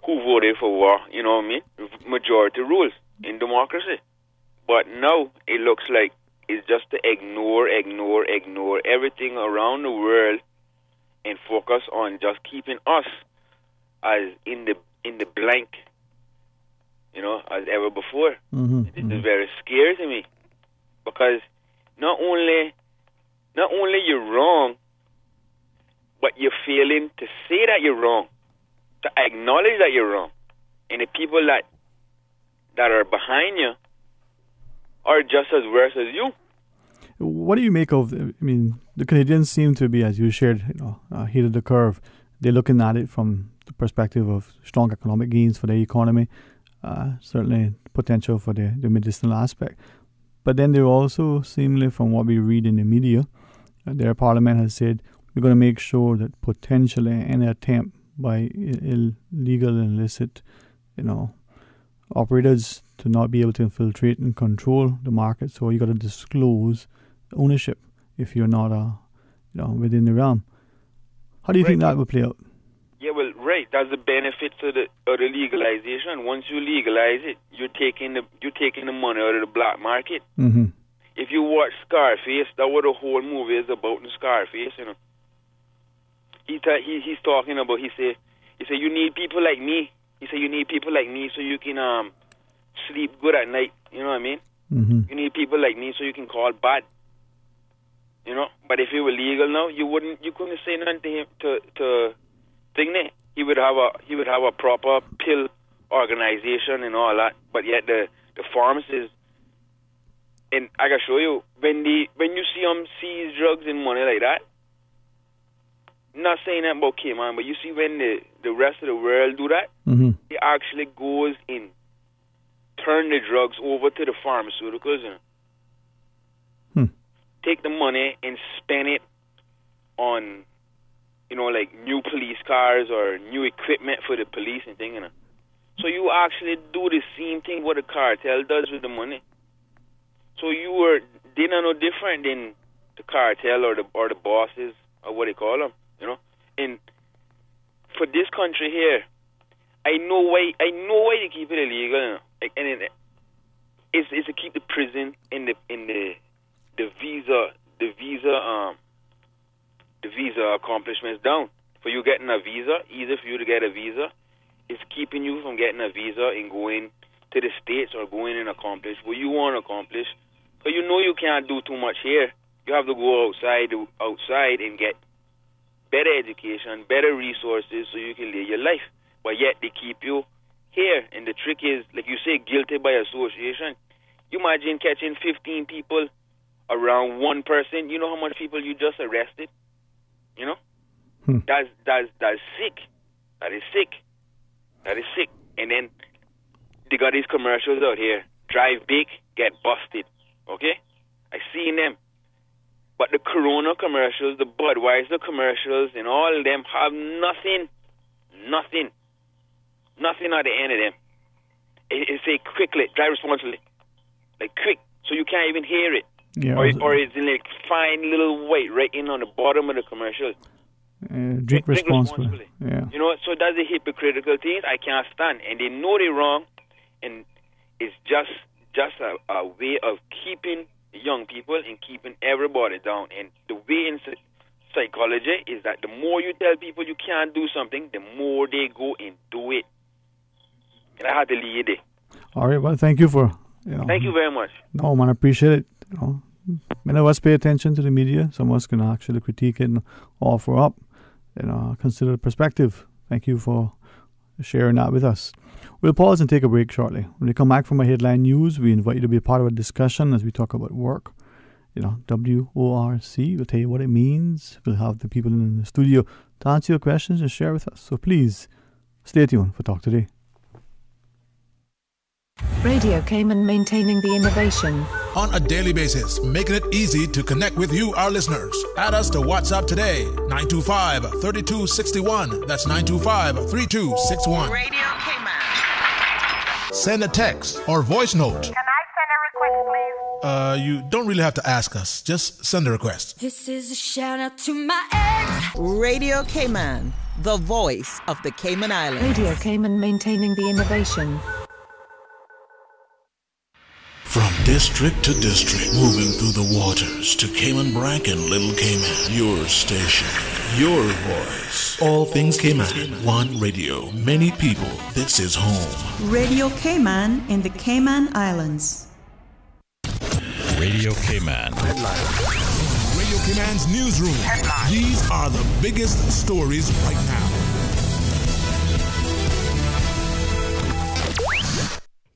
who voted for what, you know what I mean? Majority rules in democracy. But now it looks like it's just to ignore everything around the world and focus on just keeping us as in the blank, as ever before. This is very scary to me because not only you're wrong, but you're failing to say that you're wrong, to acknowledge that you're wrong. And the people that are behind you are just as worse as you. What do you make of, the Canadians seem to be, as you shared, ahead of the curve. They're looking at it from the perspective of strong economic gains for their economy, certainly potential for the medicinal aspect. But then they're also, seemingly from what we read in the media, their parliament has said, we're going to make sure that potentially any attempt by illegal and illicit, operators to not be able to infiltrate and control the market. So you got to disclose ownership if you're not, within the realm. How do you think that would play out? Yeah, well, Right, that's the benefits of the legalization. Once you legalize it, you're taking the money out of the black market. Mm-hmm. If you watch Scarface, that's what the whole movie is about in Scarface, you know. He's talking about, he say you need people like me. He said you need people like me so you can sleep good at night. You know what I mean? Mm-hmm. You need people like me so you can call bad. You know, but if it were legal now, you couldn't say nothing to him to thing there. He would have a proper pill organization and all that. But yet the pharmacists, and I can show you when you see them seize drugs and money like that. Not saying that about Cayman, but you see when the rest of the world do that, mm-hmm. it actually goes in, turn the drugs over to the pharmaceuticals, you know. Take the money and spend it on, you know, like new police cars or new equipment for the police and things, you know. So you actually do the same thing what the cartel does with the money. So they're no different than the cartel or the bosses or what they call them, you know. And for this country here, I know why they keep it illegal, you know. And it's to keep the prison in the visa accomplishments down. For you getting a visa, easy for you to get a visa. It's keeping you from getting a visa and going to the States or going and accomplish what you want to accomplish. But you know you can't do too much here. You have to go outside and get better education, better resources so you can live your life. But yet they keep you here. And the trick is, like you say, guilty by association. You imagine catching 15 people around one person. You know how much people you just arrested? You know? That's sick. That is sick. That is sick. And then they got these commercials out here. Drive big, get busted. Okay? I seen them. But the Corona commercials, the Budweiser commercials, and all of them have nothing at the end of them. It say quickly, drive responsibly. Like quick, so you can't even hear it. Yeah, or it's in like fine little white writing on the bottom of the commercial. Drink responsibly. Yeah. You know, so that's the hypocritical things I can't stand. And they know they're wrong, and it's just a way of keeping young people and keeping everybody down. And the way in psychology is that the more you tell people you can't do something, the more they go and do it. And I had to leave it there. All right, well, thank you for... Thank you very much. No, man, I appreciate it. You know, many of us pay attention to the media. Some of us can actually critique it and offer up, consider the perspective. Thank you for sharing that with us. We'll pause and take a break shortly. When we come back from our headline news, we invite you to be a part of a discussion as we talk about work. WORC. We'll tell you what it means. We'll have the people in the studio to answer your questions and share with us. So please, stay tuned for Talk Today. Radio Cayman, maintaining the innovation. On a daily basis, making it easy to connect with you, our listeners. Add us to WhatsApp today, 925-3261. That's 925-3261. Radio Cayman. Send a text or voice note. Can I send a request, please? You don't really have to ask us. Just send a request. This is a shout out to my ex. Radio Cayman, the voice of the Cayman Islands. Radio Cayman, maintaining the innovation. From district to district, moving through the waters to Cayman Brac and Little Cayman. Your station, your voice. All things Cayman. One radio, many people. This is home. Radio Cayman in the Cayman Islands. Radio Cayman. Headline. Radio Cayman's newsroom. Headline. These are the biggest stories right now.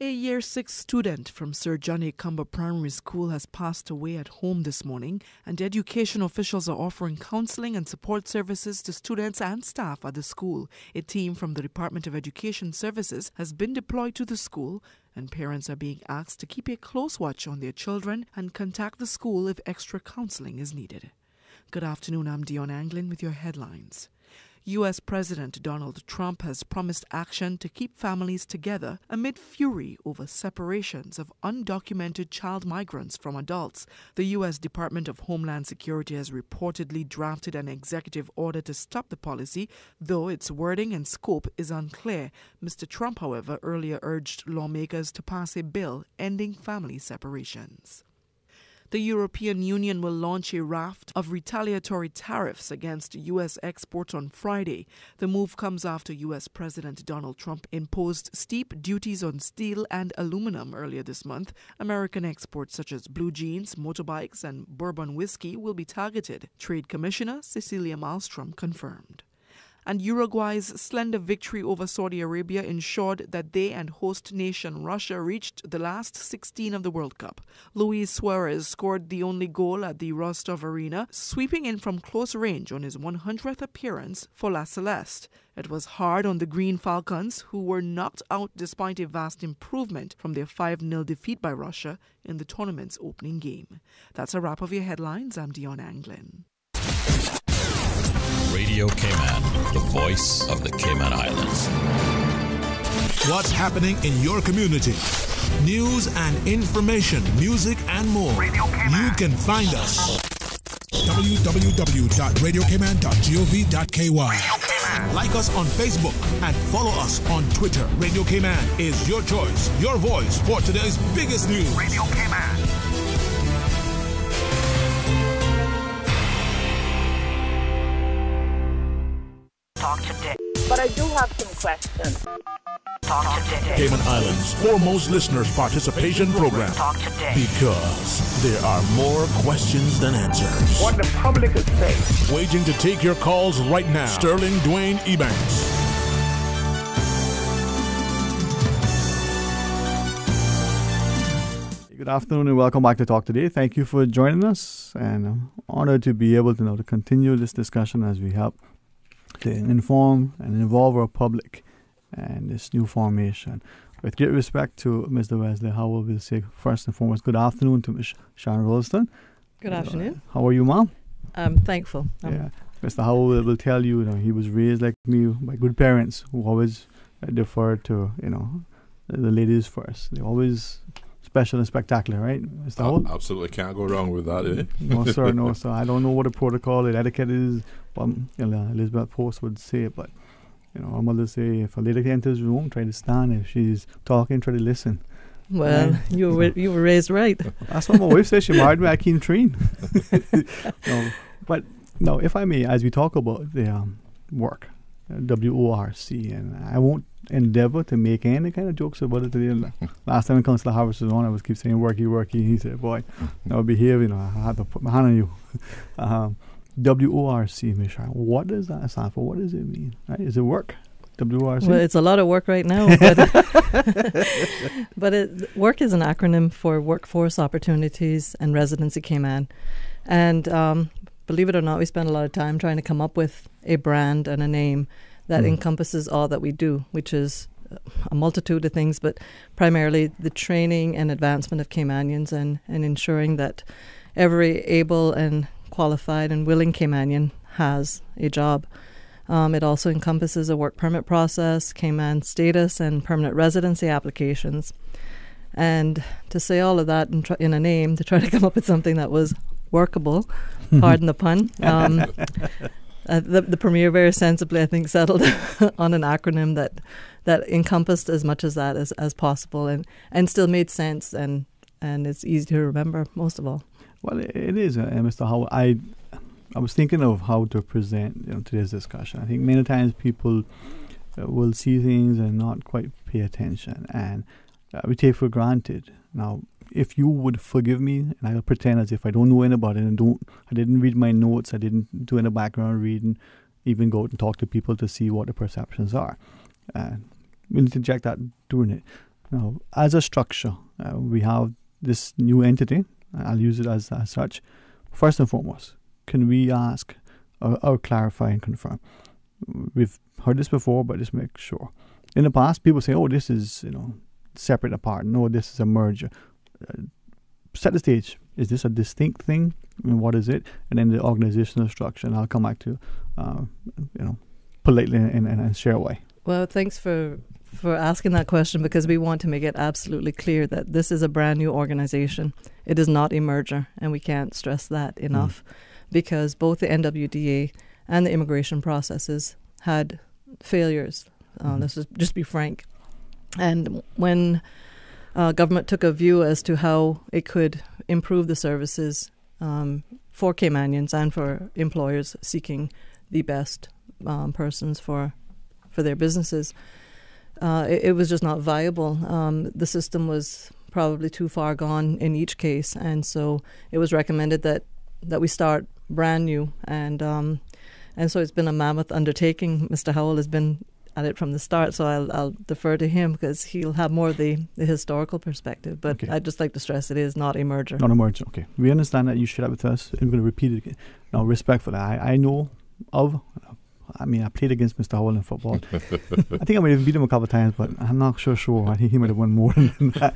A Year 6 student from Sir John A. Cumber Primary School has passed away at home this morning, and education officials are offering counseling and support services to students and staff at the school. A team from the Department of Education Services has been deployed to the school, and parents are being asked to keep a close watch on their children and contact the school if extra counseling is needed. Good afternoon, I'm Dion Anglin with your headlines. U.S. President Donald Trump has promised action to keep families together amid fury over separations of undocumented child migrants from adults. The U.S. Department of Homeland Security has reportedly drafted an executive order to stop the policy, though its wording and scope is unclear. Mr. Trump, however, earlier urged lawmakers to pass a bill ending family separations. The European Union will launch a raft of retaliatory tariffs against U.S. exports on Friday. The move comes after U.S. President Donald Trump imposed steep duties on steel and aluminum earlier this month. American exports such as blue jeans, motorbikes, and bourbon whiskey will be targeted, Trade Commissioner Cecilia Malmstrom confirmed. And Uruguay's slender victory over Saudi Arabia ensured that they and host nation Russia reached the last 16 of the World Cup. Luis Suarez scored the only goal at the Rostov Arena, sweeping in from close range on his 100th appearance for La Celeste. It was hard on the Green Falcons, who were knocked out despite a vast improvement from their 5-0 defeat by Russia in the tournament's opening game. That's a wrap of your headlines. I'm Dion Anglin. Radio Cayman, the voice of the Cayman Islands. What's happening in your community? News and information, music and more. You can find us. www.radiocayman.gov.ky. Like us on Facebook and follow us on Twitter. Radio Cayman is your choice, your voice for today's biggest news. Radio Cayman. Talk today. But I do have some questions. Talk today. Cayman Islands' foremost listeners' participation program. Talk today. Because there are more questions than answers. What the public is saying. Waging to take your calls right now. Sterling Dwayne Ebanks. Good afternoon and welcome back to Talk Today. Thank you for joining us, and I'm honored to be able to continue this discussion as we help to inform and involve our public and this new formation. With great respect to Mr. Wesley Howell, we'll say first and foremost good afternoon to Ms. Sharon Rolston. Good afternoon. How are you, ma'am? I'm thankful. Mr. Howell will tell you, he was raised like me by good parents who always deferred to, the ladies first. They always special and spectacular, right, Mr. Howell? Absolutely, can't go wrong with that, eh? No, sir, no, sir. I don't know what the protocol and etiquette is, but Elizabeth Post would say it, but, our mother say, if a lady enters the room, try to stand. If she's talking, try to listen. Well, you were raised right. That's what my wife says. She married me at Keene Treen. But, if I may, as we talk about the work, WORC, and I won't endeavor to make any kind of jokes about it today. Last time when Councillor Harvest was on, I was keep saying worky. He said, boy, now behave, I had to put my hand on you. WORC, Ms. Sharon, what does that stand for? What does it mean? Right? Is it work? WORC? Well, it's a lot of work right now. But work is an acronym for Workforce Opportunities and Residency Cayman. And believe it or not, we spend a lot of time trying to come up with a brand and a name that encompasses all that we do, which is a multitude of things, but primarily the training and advancement of Caymanians and ensuring that every able and qualified and willing Caymanian has a job. It also encompasses a work permit process, Cayman status, and permanent residency applications. And to say all of that in a name, to try to come up with something that was workable, pardon the pun, the Premier very sensibly, I think, settled on an acronym that encompassed as much as that as possible and still made sense and it's easy to remember, most of all. Well, it is, Mr. Howell. I was thinking of how to present today's discussion. I think many times people will see things and not quite pay attention, and we take for granted. Now, if you would forgive me, and I'll pretend as if I don't know anything about it and I didn't read my notes, I didn't do any background reading, even go out and talk to people to see what the perceptions are. We'll interject that during it. Now, as a structure, we have this new entity. I'll use it as such. First and foremost, can we ask or clarify and confirm? We've heard this before, but just make sure. In the past, people say, oh, this is, separate apart. No, this is a merger. Set the stage. Is this a distinct thing? What is it? And then the organizational structure. And I'll come back to, politely and share why. Well, thanks for asking that question, because we want to make it absolutely clear that this is a brand new organization. It is not a merger, and we can't stress that enough, because both the NWDA and the immigration processes had failures. Let's just be frank. And when government took a view as to how it could improve the services for Caymanians and for employers seeking the best persons for their businesses, it was just not viable. The system was probably too far gone in each case, and so it was recommended that we start brand new. And so it's been a mammoth undertaking. Mr. Howell has been at it from the start, so I'll defer to him because he'll have more of the historical perspective. But I'd just like to stress it is not a merger. Not a merger, okay. We understand that you shared that with us, and we're going to repeat it again. Now, respect for that. I know of... I played against Mr. Howell in football. I think I might have beat him a couple of times, but I'm not sure. I think he might have won more than that.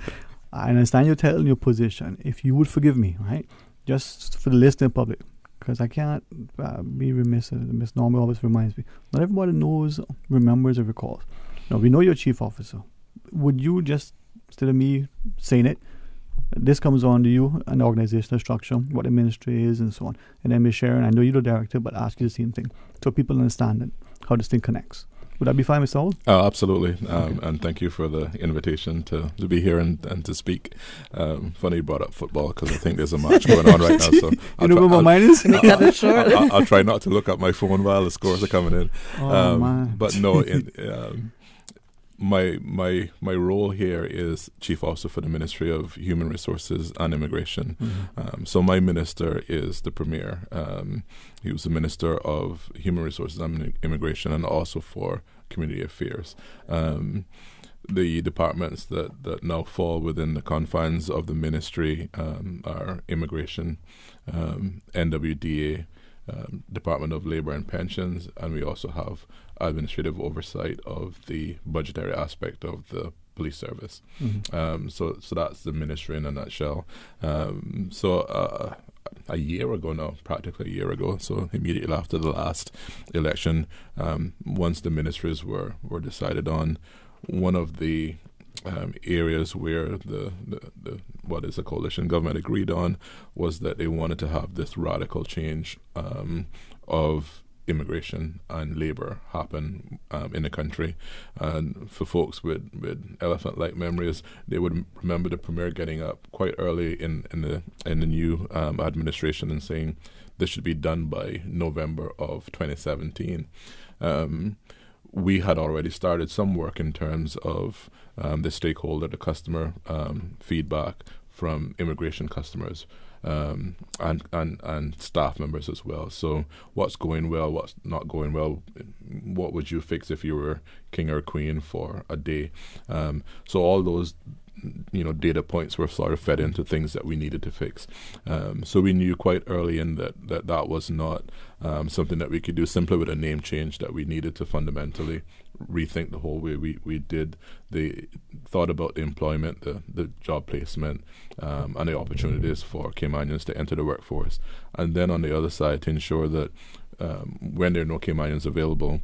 I understand your title and your position. If you would forgive me, right, just for the listening public, because I can't be remiss. Miss Norma always reminds me, not everybody knows, remembers, or recalls. Now, we know you're chief officer. Would you just, instead of me saying it, this comes on to you, an organizational structure, what the ministry is, and so on. And then Ms. Sharon, I know you're the director, but ask you the same thing, so people understand how this thing connects. Would that be fine, Mr. Howell? Oh, absolutely. And thank you for the invitation to be here and to speak. Funny you brought up football, because I think there's a match going on right now. So you know what my mind is? I'll try not to look at my phone while the scores are coming in. But no, my role here is Chief Officer for the Ministry of Human Resources and Immigration. So my minister is the Premier. He was the Minister of Human Resources and Immigration, and also for Community Affairs. The departments that now fall within the confines of the ministry are Immigration, NWDA, Department of Labour and Pensions, and we also have administrative oversight of the budgetary aspect of the police service. So that's the ministry in a nutshell. A year ago now, practically a year ago, so immediately after the last election, once the ministries were decided on, one of the areas where the what is the coalition government agreed on was that they wanted to have this radical change of immigration and labour happen in the country. And for folks with elephant-like memories, they would remember the Premier getting up quite early in the new administration and saying this should be done by November of 2017. We had already started some work in terms of the stakeholder, the customer feedback from immigration customers and staff members as well. So what's going well, what's not going well, what would you fix if you were king or queen for a day? So all those data points were sort of fed into things that we needed to fix. So we knew quite early in that was not something that we could do simply with a name change, that we needed to fundamentally rethink the whole way we did thought about the employment, the job placement, and the opportunities for Caymanians to enter the workforce. And then on the other side, to ensure that when there are no Caymanians available,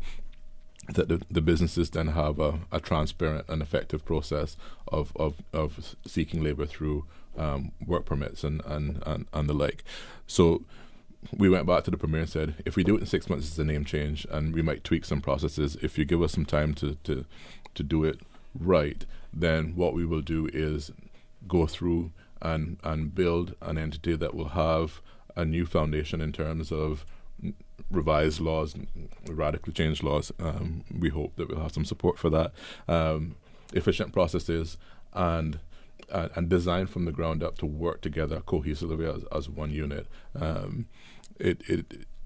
that the businesses then have a transparent and effective process of seeking labour through work permits and the like. So we went back to the Premier and said, if we do it in 6 months, it's a name change, and we might tweak some processes. If you give us some time to do it right, then what we will do is go through and build an entity that will have a new foundation in terms of revised laws, radically changed laws. We hope that we'll have some support for that. Efficient processes and design from the ground up to work together cohesively as one unit.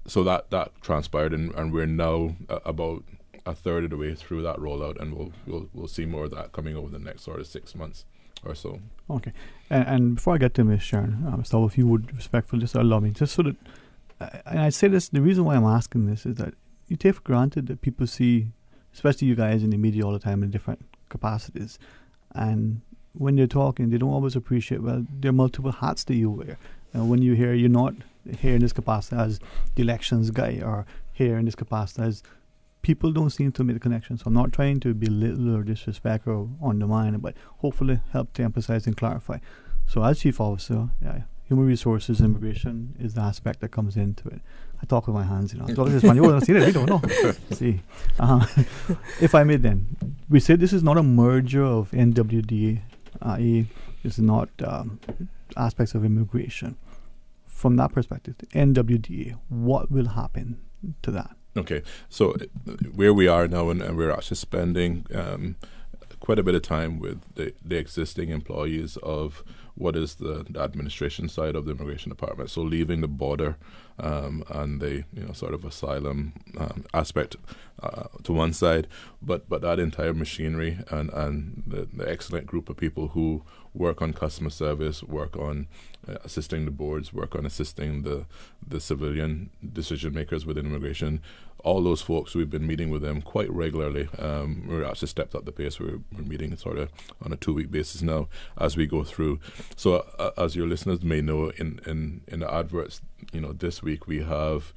So that transpired, and we're now about a third of the way through that rollout, and we'll see more of that coming over the next sort of 6 months or so. Okay, and before I get to Ms. Sharon, so if you would respectfully just allow me, just so that, and I say this, the reason why I'm asking this is that you take for granted that people see, especially you guys in the media all the time in different capacities, and when they're talking, they don't always appreciate, well, there are multiple hats that you wear. When you hear, you're not here in this capacity as the elections guy, or here in this capacity as people don't seem to make the connection. So I'm not trying to belittle or disrespect or undermine it, but hopefully help to emphasize and clarify. So as Chief Officer, human resources, immigration is the aspect that comes into it. I talk with my hands, I talk with Espanol, we don't know. See, if I may then, we say this is not a merger of NWDA, this is not aspects of immigration. From that perspective, the NWDA, what will happen to that? Okay, so where we are now, and we're actually spending quite a bit of time with the existing employees of what is the administration side of the immigration department. So leaving the border and the sort of asylum aspect to one side, but that entire machinery and the excellent group of people who work on customer service, work on assisting the boards, work on assisting the civilian decision makers within immigration. All those folks, we've been meeting with them quite regularly. We're actually stepped up the pace. We're meeting sort of on a 2-week basis now as we go through. So as your listeners may know, in the adverts, this week we have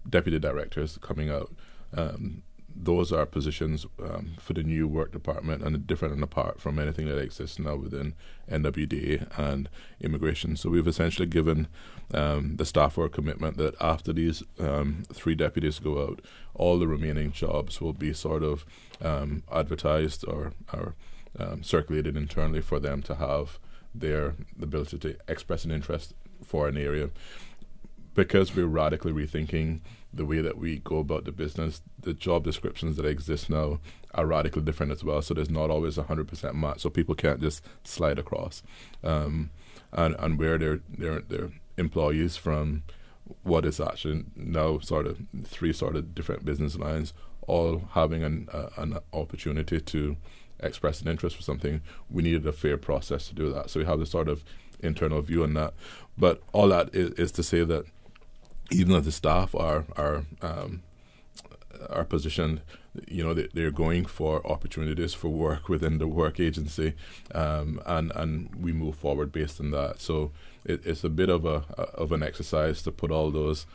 deputy directors coming out. Those are positions for the new work department and different and apart from anything that exists now within NWDA and immigration. So we've essentially given the staff our commitment that after these 3 deputies go out, all the remaining jobs will be sort of advertised or circulated internally for them to have the ability to express an interest for an area. Because we're radically rethinking the way that we go about the business, the job descriptions that exist now are radically different as well. So there's not always 100% match. So people can't just slide across, and where they're employees from what is actually now sort of 3 sort of different business lines, all having an opportunity to express an interest for something. We needed a fair process to do that. So we have this sort of internal view on that. But all that is to say that even though the staff are positioned, they're going for opportunities for work within the work agency, and we move forward based on that. So it's a bit of an exercise to put all those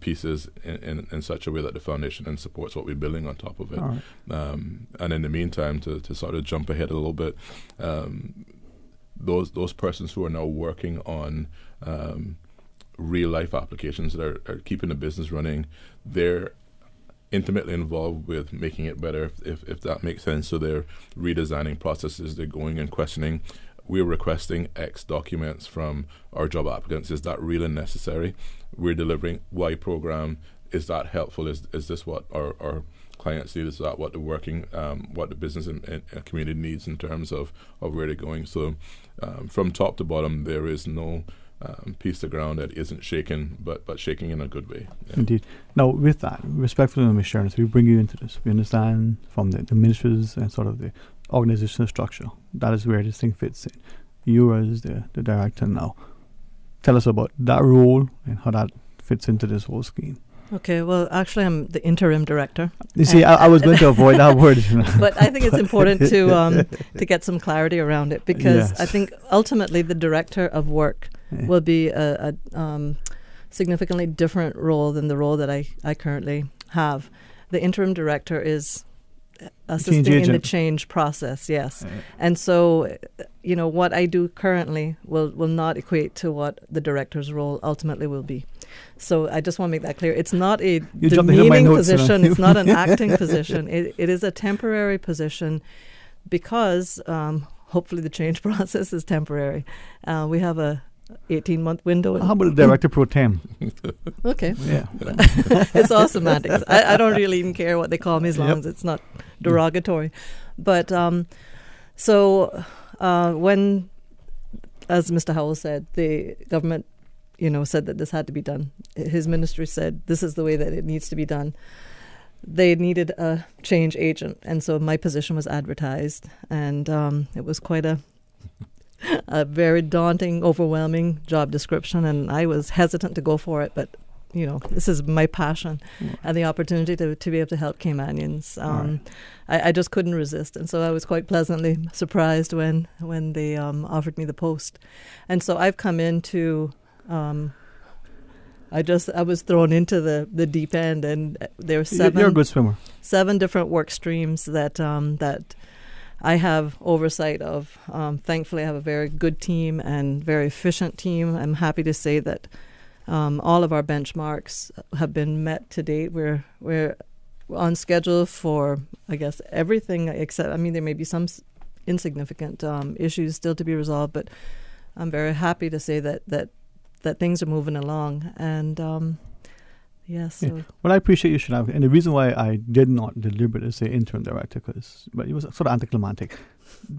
pieces in such a way that the foundation then supports what we're building on top of it. Right. And in the meantime, to sort of jump ahead a little bit, those persons who are now working on real life applications that are keeping the business running, they're intimately involved with making it better, if that makes sense. So they're redesigning processes, they're going and questioning, we're requesting X documents from our job applicants, is that really necessary? We're delivering Y program, is that helpful? Is this what our clients need? Is that what what the business and community needs in terms of where they're going? So from top to bottom, there is no piece of ground that isn't shaken, but shaking in a good way. Yeah. Indeed. Now, with that, respectfully, Ms. Sharon, so we bring you into this. We understand from the ministries and sort of the organizational structure, that is where this thing fits in. You as the director now, tell us about that role and how that fits into this whole scheme. Okay, well, actually, I'm the interim director. You see, I was going to avoid that word. But I think it's important to get some clarity around it, because I think ultimately the director of work will be a significantly different role than the role that I currently have. The interim director is assisting in the change process, yes. And so, what I do currently will not equate to what the director's role ultimately will be. So I just want to make that clear. It's not a demeaning position. It's not an acting position. It is a temporary position because hopefully the change process is temporary. We have a 18-month window. How about the director pro tem? Okay. Yeah. It's all semantics. I don't really even care what they call me as long as it's not derogatory. But so when, as Mr. Howell said, the government said that this had to be done. His ministry said this is the way that it needs to be done. They needed a change agent, and so my position was advertised, and it was quite a very daunting, overwhelming job description, and I was hesitant to go for it, but this is my passion and the opportunity to be able to help Caymanians. I just couldn't resist, and so I was quite pleasantly surprised when they offered me the post. And so I've come into a I was thrown into the deep end, and there were You're a good swimmer. 7 different work streams that I have oversight of. Thankfully, I have a very good team and very efficient team. I'm happy to say that all of our benchmarks have been met to date. We're on schedule for, I guess, everything except, there may be some insignificant issues still to be resolved, but I'm very happy to say that things are moving along. And yes. Yeah. Well, I appreciate you should have, and the reason why I did not deliberately say interim director, but it was sort of anticlimactic.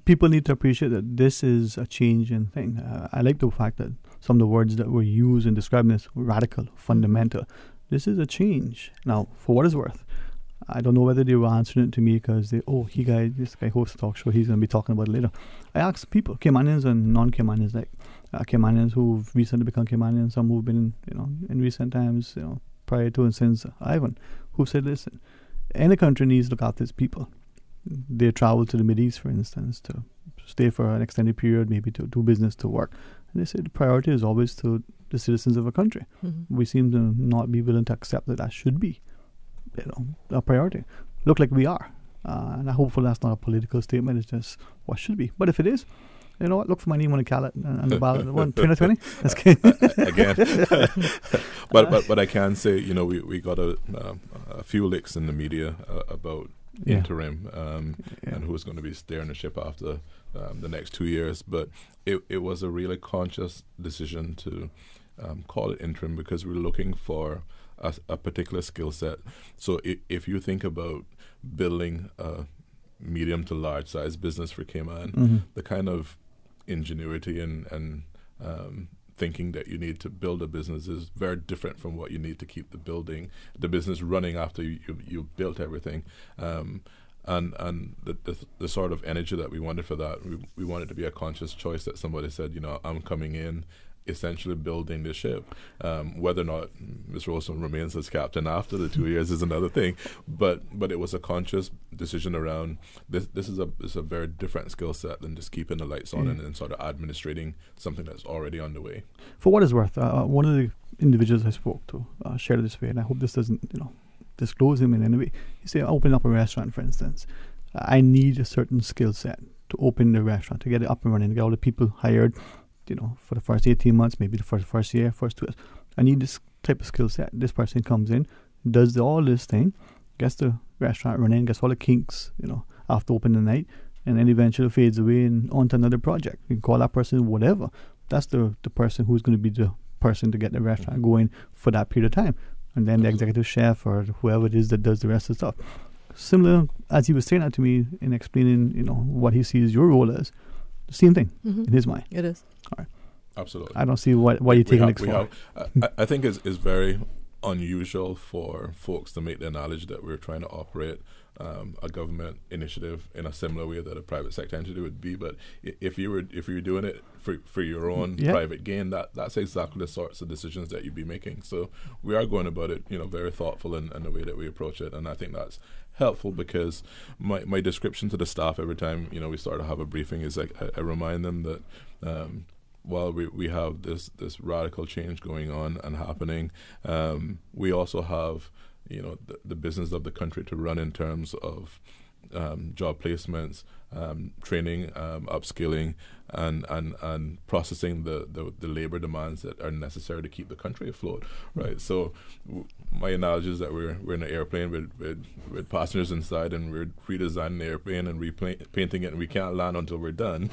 People need to appreciate that this is a changing thing. I like the fact that some of the words that were used in describing this were radical, fundamental. This is a change. Now, for what it's worth, I don't know whether they were answering it to me because this guy hosts a talk show, he's going to be talking about it later. I asked people, Caymanians and non-Caymanians, like Caymanians who've recently become Caymanians, some who've been in recent times, prior to and since Ivan, who said, listen, any country needs to look after its people. They travel to the Mideast, for instance, to stay for an extended period, maybe to do business, to work. And they said the priority is always to the citizens of a country. We seem to not be willing to accept that should be a priority. Look like we are. And I hopefully that's not a political statement, it's just what should be. But if it is, you know what, look for my name on the ballot and the ballot. 2020? That's good. Again. but I can say, we got a few licks in the media about interim and who's going to be steering the ship after the next 2 years. But it was a really conscious decision to call it interim because we're looking for a particular skill set. So if you think about building a medium to large size business for Cayman, the kind of ingenuity and thinking that you need to build a business is very different from what you need to keep the business running after you built everything. And the sort of energy that we wanted for that, we wanted to be a conscious choice that somebody said, I'm coming in essentially building the ship. Whether or not Mr. Olson remains as captain after the 2 years is another thing, but it was a conscious decision around this. This is a very different skill set than just keeping the lights on and sort of administrating something that's already underway. For what it's worth, one of the individuals I spoke to shared this way, and I hope this doesn't disclose him in any way. He said, open up a restaurant, for instance. I need a certain skill set to open the restaurant, to get it up and running, to get all the people hired, for the first 18 months, maybe for the first year, first 2 years. I need this type of skill set. This person comes in, does all this thing, gets the restaurant running, gets all the kinks, after opening the night, and then eventually fades away and on to another project. You can call that person whatever. That's the person who's going to be the person to get the restaurant going for that period of time. And then the executive chef or whoever it is that does the rest of the stuff. Similar, as he was saying that to me in explaining, what he sees your role as, the same thing in his mind. It is. All right. Absolutely. I don't see why you're taking it for. I think it's very unusual for folks to make the analogy that we're trying to operate a government initiative in a similar way that a private sector entity would be. But if you were doing it for your own private gain, that's exactly the sorts of decisions that you'd be making. So we are going about it, very thoughtful in the way that we approach it, and I think that's helpful because my description to the staff every time we start to have a briefing is like I remind them that while we have this radical change going on and happening, we also have the business of the country to run in terms of job placements, training, upskilling, and processing the labor demands that are necessary to keep the country afloat, right? So my analogy is that we're in an airplane with passengers inside, and we're redesigning the airplane and repainting it, and we can't land until we're done.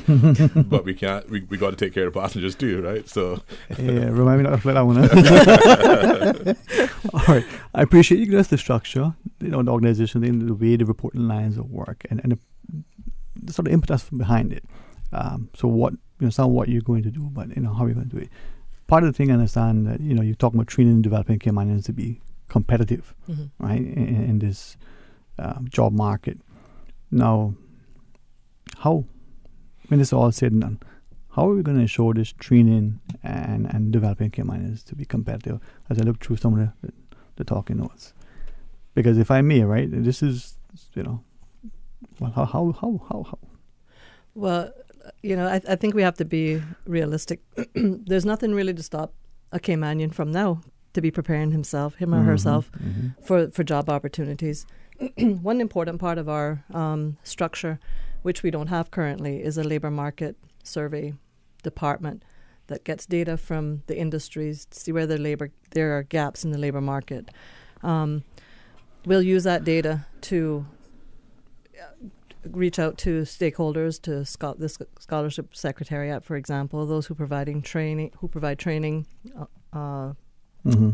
But we got to take care of the passengers too, right? So remind me not to play that one. All right, I appreciate you giving us the structure, the organization, the way the reporting lines of work, and the sort of impetus behind it. So what it's not what you're going to do, but how you're going to do it. Part of the thing I understand that you're talking about training and developing Caymanians to be competitive, right, in this job market. Now, how, when it's all said and done, how are we going to ensure this training and developing Caymanians to be competitive? As I look through some of the talking notes, because if I may, right, this is well, how? Well, I think we have to be realistic. There's nothing really to stop a Caymanian from now to be preparing him or herself for job opportunities. One important part of our structure, which we don't have currently, is a labor market survey department that gets data from the industries to see where there are gaps in the labor market. We'll use that data to reach out to stakeholders, to the scholarship secretariat, for example, those who provide training,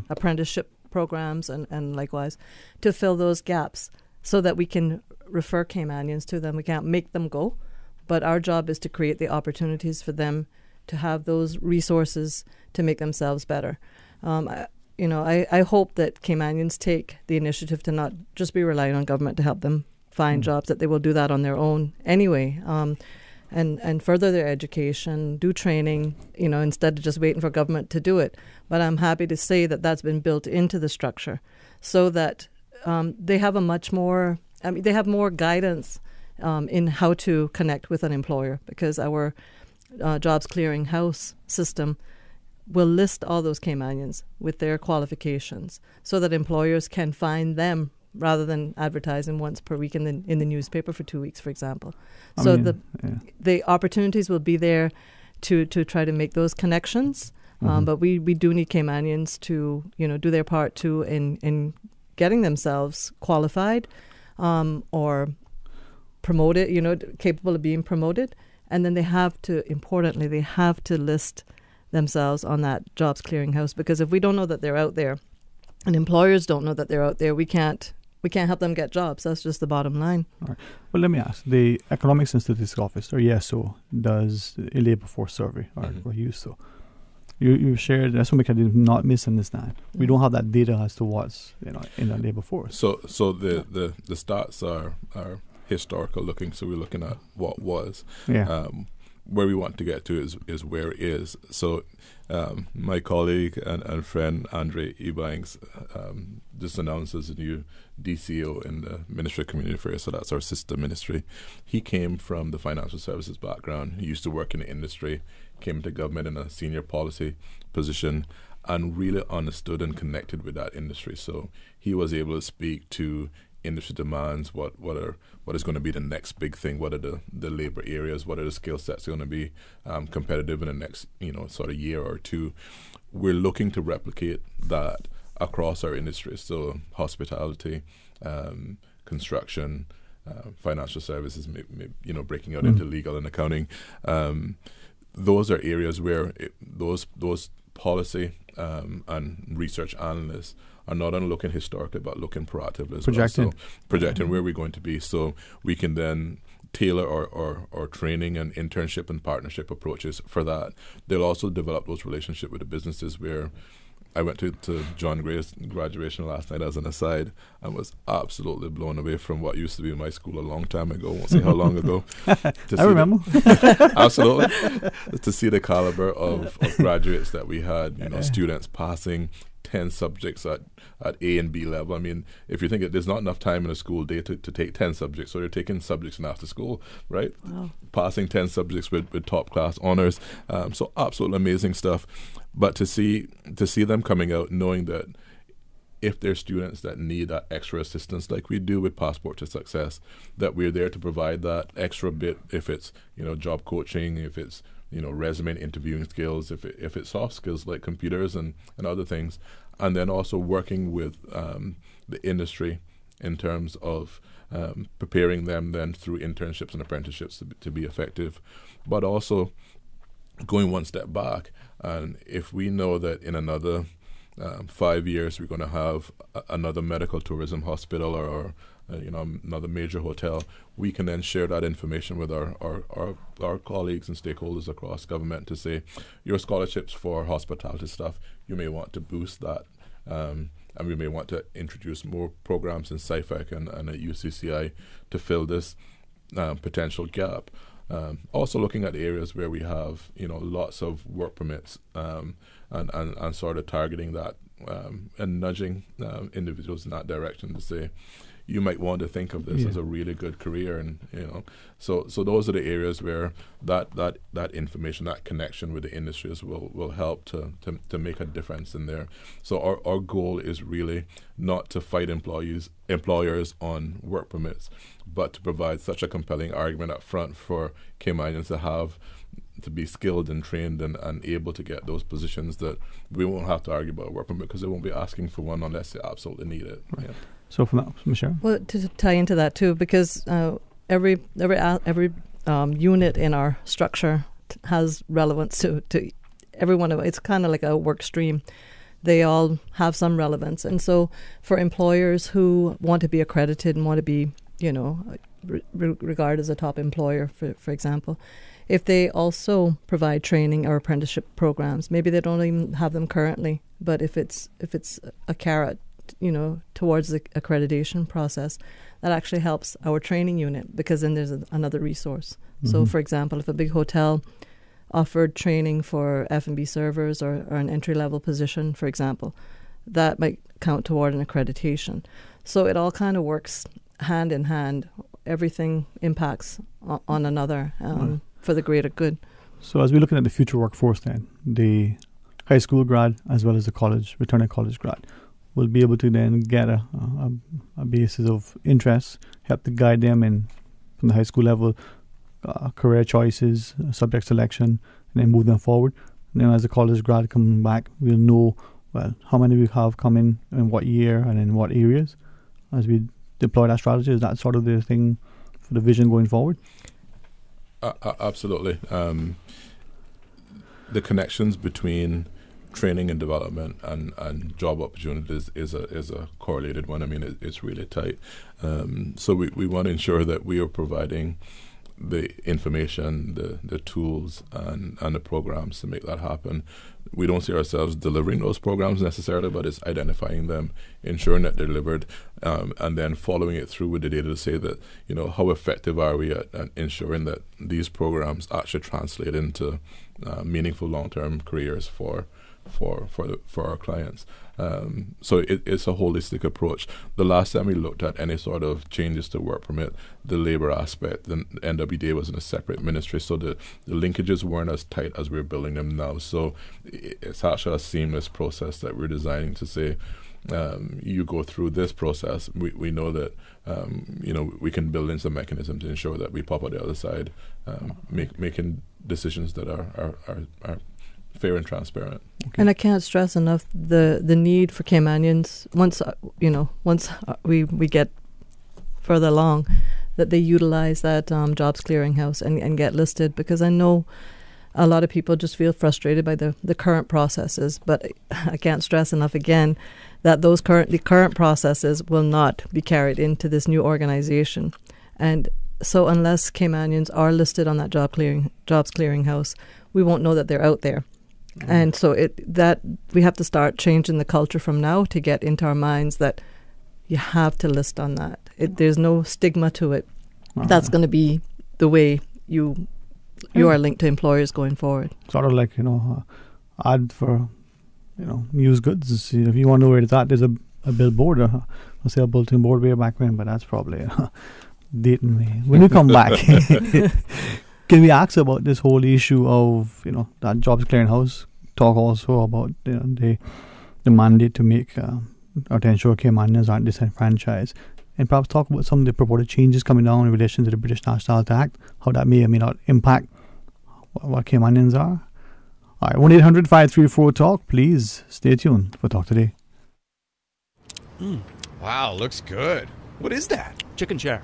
apprenticeship programs, and likewise, to fill those gaps so that we can refer Caymanians to them. We can't make them go, but our job is to create the opportunities for them to have those resources to make themselves better. I hope that Caymanians take the initiative to not just be relying on government to help them find jobs, that they will do that on their own anyway, and further their education, do training, instead of just waiting for government to do it. But I'm happy to say that that's been built into the structure so that they have they have more guidance in how to connect with an employer, because our jobs clearinghouse system will list all those Caymanians with their qualifications so that employers can find them rather than advertising once per week in the newspaper for 2 weeks, for example. The opportunities will be there to try to make those connections, but we do need Caymanians to do their part too in getting themselves qualified or promoted, capable of being promoted. And then they have to list themselves on that jobs clearinghouse, because if we don't know that they're out there and employers don't know that they're out there, we can't help them get jobs. That's just the bottom line. All right. Well, let me ask. The Economics and Statistics Office, or ESO, does a labor force survey, or used to. You shared, that's what I did not misunderstand. We don't have that data as to what's in the labor force. So the stats are historical looking, so we're looking at what was. Yeah. Where we want to get to is where it is. So my colleague and friend Andre Ebanks just announced as a new DCO in the Ministry of Community Affairs, so that's our sister ministry. He came from the financial services background. He used to work in the industry, came into government in a senior policy position, and really understood and connected with that industry. So he was able to speak to industry demands, what is going to be the next big thing, what are the labor areas, what are the skill sets going to be competitive in the next sort of year or two. We're looking to replicate that across our industries, so hospitality, construction, financial services, breaking out into legal and accounting. Those are areas where those policy and research analysts are not only looking historically but looking proactively as well. So projecting where we're going to be, so we can then tailor our training and internship and partnership approaches for that. They'll also develop those relationships with the businesses. Where I went to John Gray's graduation last night as an aside and was absolutely blown away from what used to be in my school a long time ago. I won't say how long ago. I remember. Absolutely. To see the caliber of graduates that we had, students passing 10 subjects at A and B level. I mean, if you think there's not enough time in a school day to take 10 subjects, so they're taking subjects in after school, right? Wow. Passing 10 subjects with top class honors. So absolutely amazing stuff. But to see them coming out knowing that if there's students that need that extra assistance, like we do with Passport to Success, that we're there to provide that extra bit, if it's job coaching, if it's resume and interviewing skills, if it's soft skills like computers and other things, and then also working with the industry in terms of preparing them then through internships and apprenticeships to be effective, but also going one step back. And if we know that in another 5 years we're going to have another medical tourism hospital or another major hotel, we can then share that information with our colleagues and stakeholders across government to say, your scholarships for hospitality stuff, you may want to boost that, and we may want to introduce more programs in SciFec and at UCCI to fill this potential gap. Also looking at areas where we have lots of work permits and sort of targeting that and nudging individuals in that direction to say, you might want to think of this as a really good career. And so those are the areas where that information, that connection with the industries will help to make a difference in there. So our goal is really not to fight employers on work permits, but to provide such a compelling argument up front for Caymanians to be skilled and trained and able to get those positions that we won't have to argue about a work permit, because they won't be asking for one unless they absolutely need it. Right. Yeah. So from that, Michelle? Well, to tie into that too, because every unit in our structure has relevance to every one of it. It's kind of like a work stream. They all have some relevance. And so for employers who want to be accredited and want to be, regarded as a top employer, for example, if they also provide training or apprenticeship programs, maybe they don't even have them currently, but if it's a carrot, towards the accreditation process, that actually helps our training unit, because then there's another resource. Mm-hmm. So, for example, if a big hotel offered training for F&B servers or an entry-level position, for example, that might count toward an accreditation. So it all kind of works hand in hand. Everything impacts on another. For the greater good. So as we're looking at the future workforce then, the high school grad as well as the returning college grad will be able to then get a basis of interest, help to guide them from the high school level, career choices, subject selection, and then move them forward. And then as a college grad coming back, we'll know, how many we have coming in what year and in what areas as we deploy that strategy. Is that sort of the thing for the vision going forward? Absolutely. The connections between training and development and job opportunities is a correlated one. I mean, it's really tight. So we want to ensure that we are providing the information, the tools, and the programs to make that happen. We don't see ourselves delivering those programs necessarily, but it's identifying them, ensuring that they're delivered, and then following it through with the data to say that, how effective are we at ensuring that these programs actually translate into meaningful long-term careers for our clients. So it's a holistic approach. The last time we looked at any sort of changes to work permit, the labor aspect, the NWDA was in a separate ministry, so the linkages weren't as tight as we're building them now. So it's actually a seamless process that we're designing to say, you go through this process. We know that we can build in some mechanism to ensure that we pop out the other side, making decisions that are fair and transparent. Okay. And I can't stress enough the need for Caymanians, once we get further along, that they utilize that jobs clearinghouse and get listed, because I know a lot of people just feel frustrated by the current processes, but I can't stress enough again that the current processes will not be carried into this new organization. And so unless Caymanians are listed on that jobs clearinghouse, we won't know that they're out there. And so that we have to start changing the culture from now to get into our minds that you have to list on that. There's no stigma to it. That's going to be the way you are linked to employers going forward. Sort of like, ad for, used goods. If you want to know where it's at, there's a billboard, I'll say a bulletin board way back when, but that's probably dating me. When we come back, can we ask about this whole issue of, that jobs clearinghouse? Talk also about the mandate to make or to ensure Caymanians aren't disenfranchised, and perhaps talk about some of the purported changes coming down in relation to the British Nationality Act, how that may or may not impact what Caymanians are. All right, 1-800-534-TALK. Please stay tuned for Talk Today. Wow, looks good. What is that? Chicken share.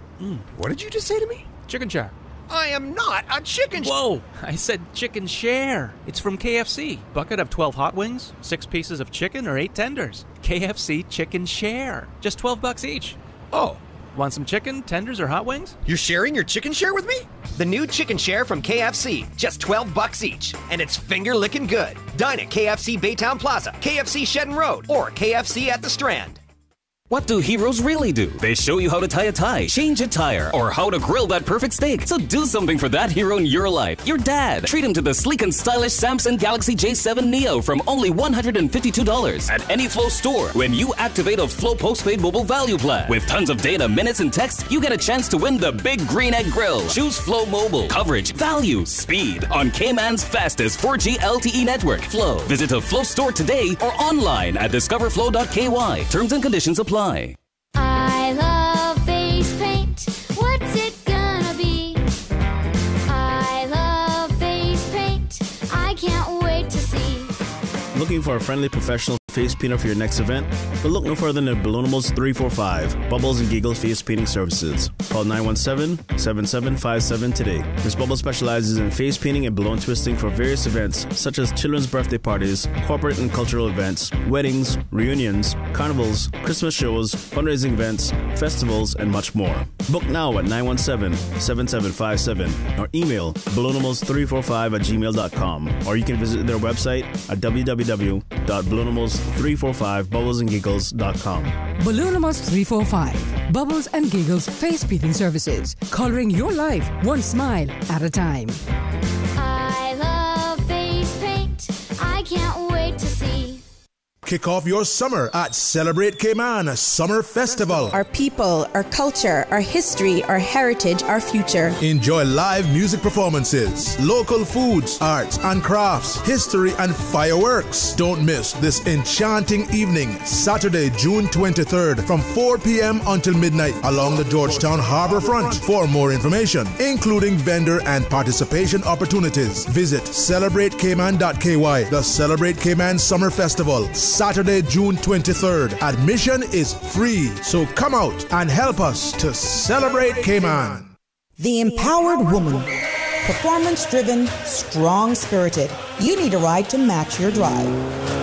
What did you just say to me? Chicken share. I am not a chicken share. Whoa, I said chicken share. It's from KFC. Bucket of 12 hot wings, 6 pieces of chicken, or 8 tenders. KFC chicken share. Just $12 each. Oh. Want some chicken, tenders, or hot wings? You're sharing your chicken share with me? The new chicken share from KFC. Just $12 each. And it's finger-licking good. Dine at KFC Baytown Plaza, KFC Shedden Road, or KFC at the Strand. What do heroes really do? They show you how to tie a tie, change a tire, or how to grill that perfect steak. So do something for that hero in your life, your dad. Treat him to the sleek and stylish Samsung Galaxy J7 Neo from only $152 at any Flow store when you activate a Flow postpaid mobile value plan. With tons of data, minutes, and text, you get a chance to win the Big Green Egg Grill. Choose Flow Mobile. Coverage, value, speed on Cayman's fastest 4G LTE network, Flow. Visit a Flow store today or online at discoverflow.ky. Terms and conditions apply. I love face paint. What's it gonna be? I love face paint. I can't wait to see. Looking for a friendly professional face painter for your next event? But look no further than Balloonimals 345, Bubbles and Giggles Face Painting Services. Call 917-7757 today. Miss Bubble specializes in face painting and balloon twisting for various events such as children's birthday parties, corporate and cultural events, weddings, reunions, carnivals, Christmas shows, fundraising events, festivals, and much more. Book now at 917-7757 or email balloonimals345@gmail.com, or you can visit their website at www.balloonimals345bubblesandgiggles.com. Balloonimals 345, Bubbles and Giggles Face Painting Services, coloring your life one smile at a time. I love face paint. I can't wait to see. Kick off your summer at Celebrate Cayman Summer Festival. Our people, our culture, our history, our heritage, our future. Enjoy live music performances, local foods, arts and crafts, history and fireworks. Don't miss this enchanting evening, Saturday, June 23rd from 4 p.m. until midnight along the Georgetown Harbor Front. For more information, including vendor and participation opportunities, visit celebratecayman.ky. The Celebrate Cayman Summer Festival, Saturday, June 23rd. Admission is free, so come out and help us to celebrate Cayman. The Empowered Woman. Performance-driven, strong-spirited. You need a ride to match your drive.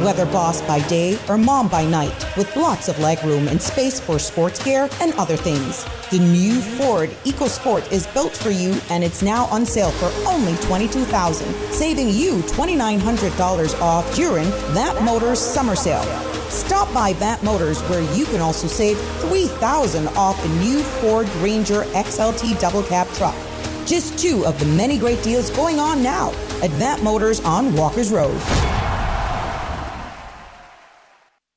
Whether boss by day or mom by night, with lots of legroom and space for sports gear and other things. The new Ford EcoSport is built for you, and it's now on sale for only $22,000, saving you $2,900 off during That Motors summer sale. Stop by That Motors, where you can also save $3,000 off a new Ford Ranger XLT double cab truck. Just two of the many great deals going on now at That Motors on Walker's Road.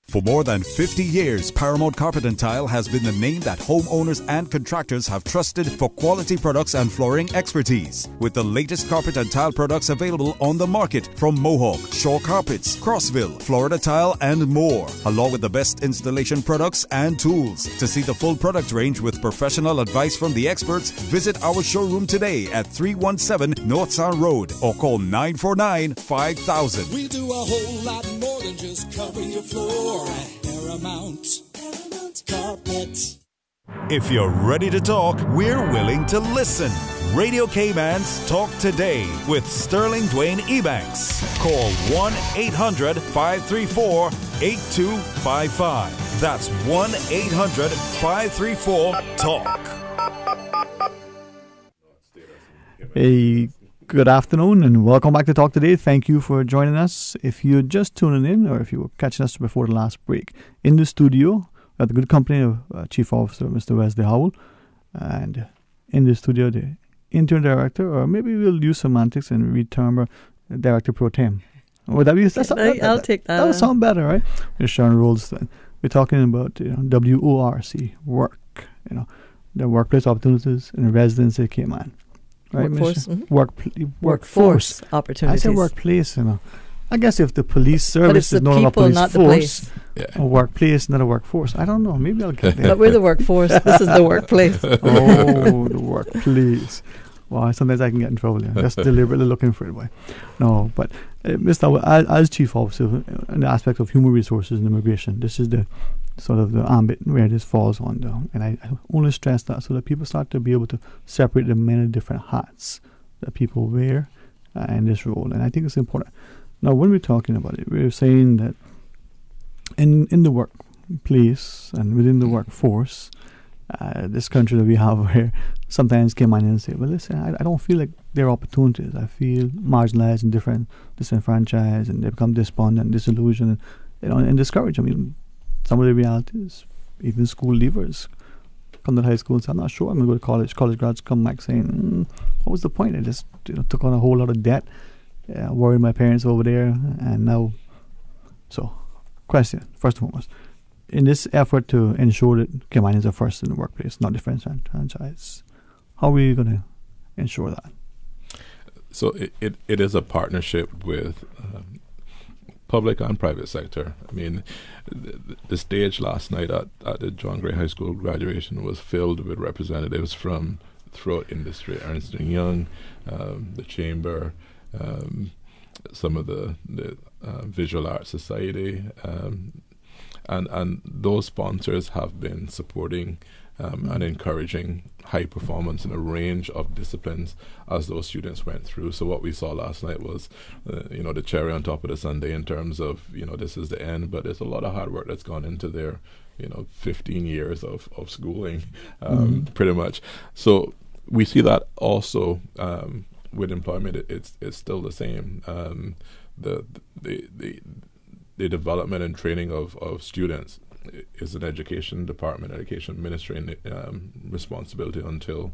For more than 50 years, Paramount Carpet and Tile has been the name that homeowners and contractors have trusted for quality products and flooring expertise. With the latest carpet and tile products available on the market from Mohawk, Shore Carpets, Crossville, Florida Tile, and more, along with the best installation products and tools. To see the full product range with professional advice from the experts, visit our showroom today at 317 North Sound Road or call 949-5000. We do a whole lot more than just cover your floor. Paramount Carpet. If you're ready to talk, we're willing to listen. Radio Cayman's Talk Today with Sterling Dwayne Ebanks. Call 1-800-534-8255. That's 1-800-534-TALK. Hey, good afternoon and welcome back to Talk Today. Thank you for joining us. If you're just tuning in or if you were catching us before the last break, in the studio, we have the good company of Chief Officer Mr. Wesley Howell, and in the studio, the interim director, or maybe we'll use semantics and reterm her Director Pro Tem. Would that be? I'll take that. That would sound better, right? We're Sharon Rolston. We're talking about WORC, work, the workplace opportunities in residency Cayman. Right, Workforce. Workforce opportunities. I say workplace, I guess if the police service is not a police force, a workplace, not a workforce. I don't know. Maybe I'll get there. But we're the workforce. This is the workplace. Oh, the workplace. Well, sometimes I can get in trouble. Just deliberately looking for it. Boy. No, but Mr. As Chief Officer in the aspect of human resources and immigration, this is the sort of the ambit where this falls under. And I only stress that so that people start to be able to separate the many different hats that people wear in this role. And I think it's important. Now, when we're talking about it, we're saying that in the workplace and within the workforce, this country that we have where sometimes Caymanians say, well, listen, I don't feel like there are opportunities. I feel marginalized and disenfranchised, and they become despondent, disillusioned, and discouraged. I mean, some of the realities, even school leavers come to high school and say, I'm not sure I'm going to go to college. College grads come back saying, what was the point? I just took on a whole lot of debt, worried my parents over there, and now. So, question, first and foremost. In this effort to ensure that Caymanians are first in the workplace, not disenfranchised, how are we going to ensure that? So it is a partnership with public and private sector. I mean, the stage last night at the John Gray High School graduation was filled with representatives from throughout industry, Ernst & Young, the Chamber, some of the Visual Arts Society, and those sponsors have been supporting and encouraging high performance in a range of disciplines as those students went through. So what we saw last night was, the cherry on top of the sundae in terms of, this is the end, but there's a lot of hard work that's gone into their, 15 years of schooling, pretty much. So we see that also with employment. It's still the same. The development and training of students is an education department, education ministry responsibility until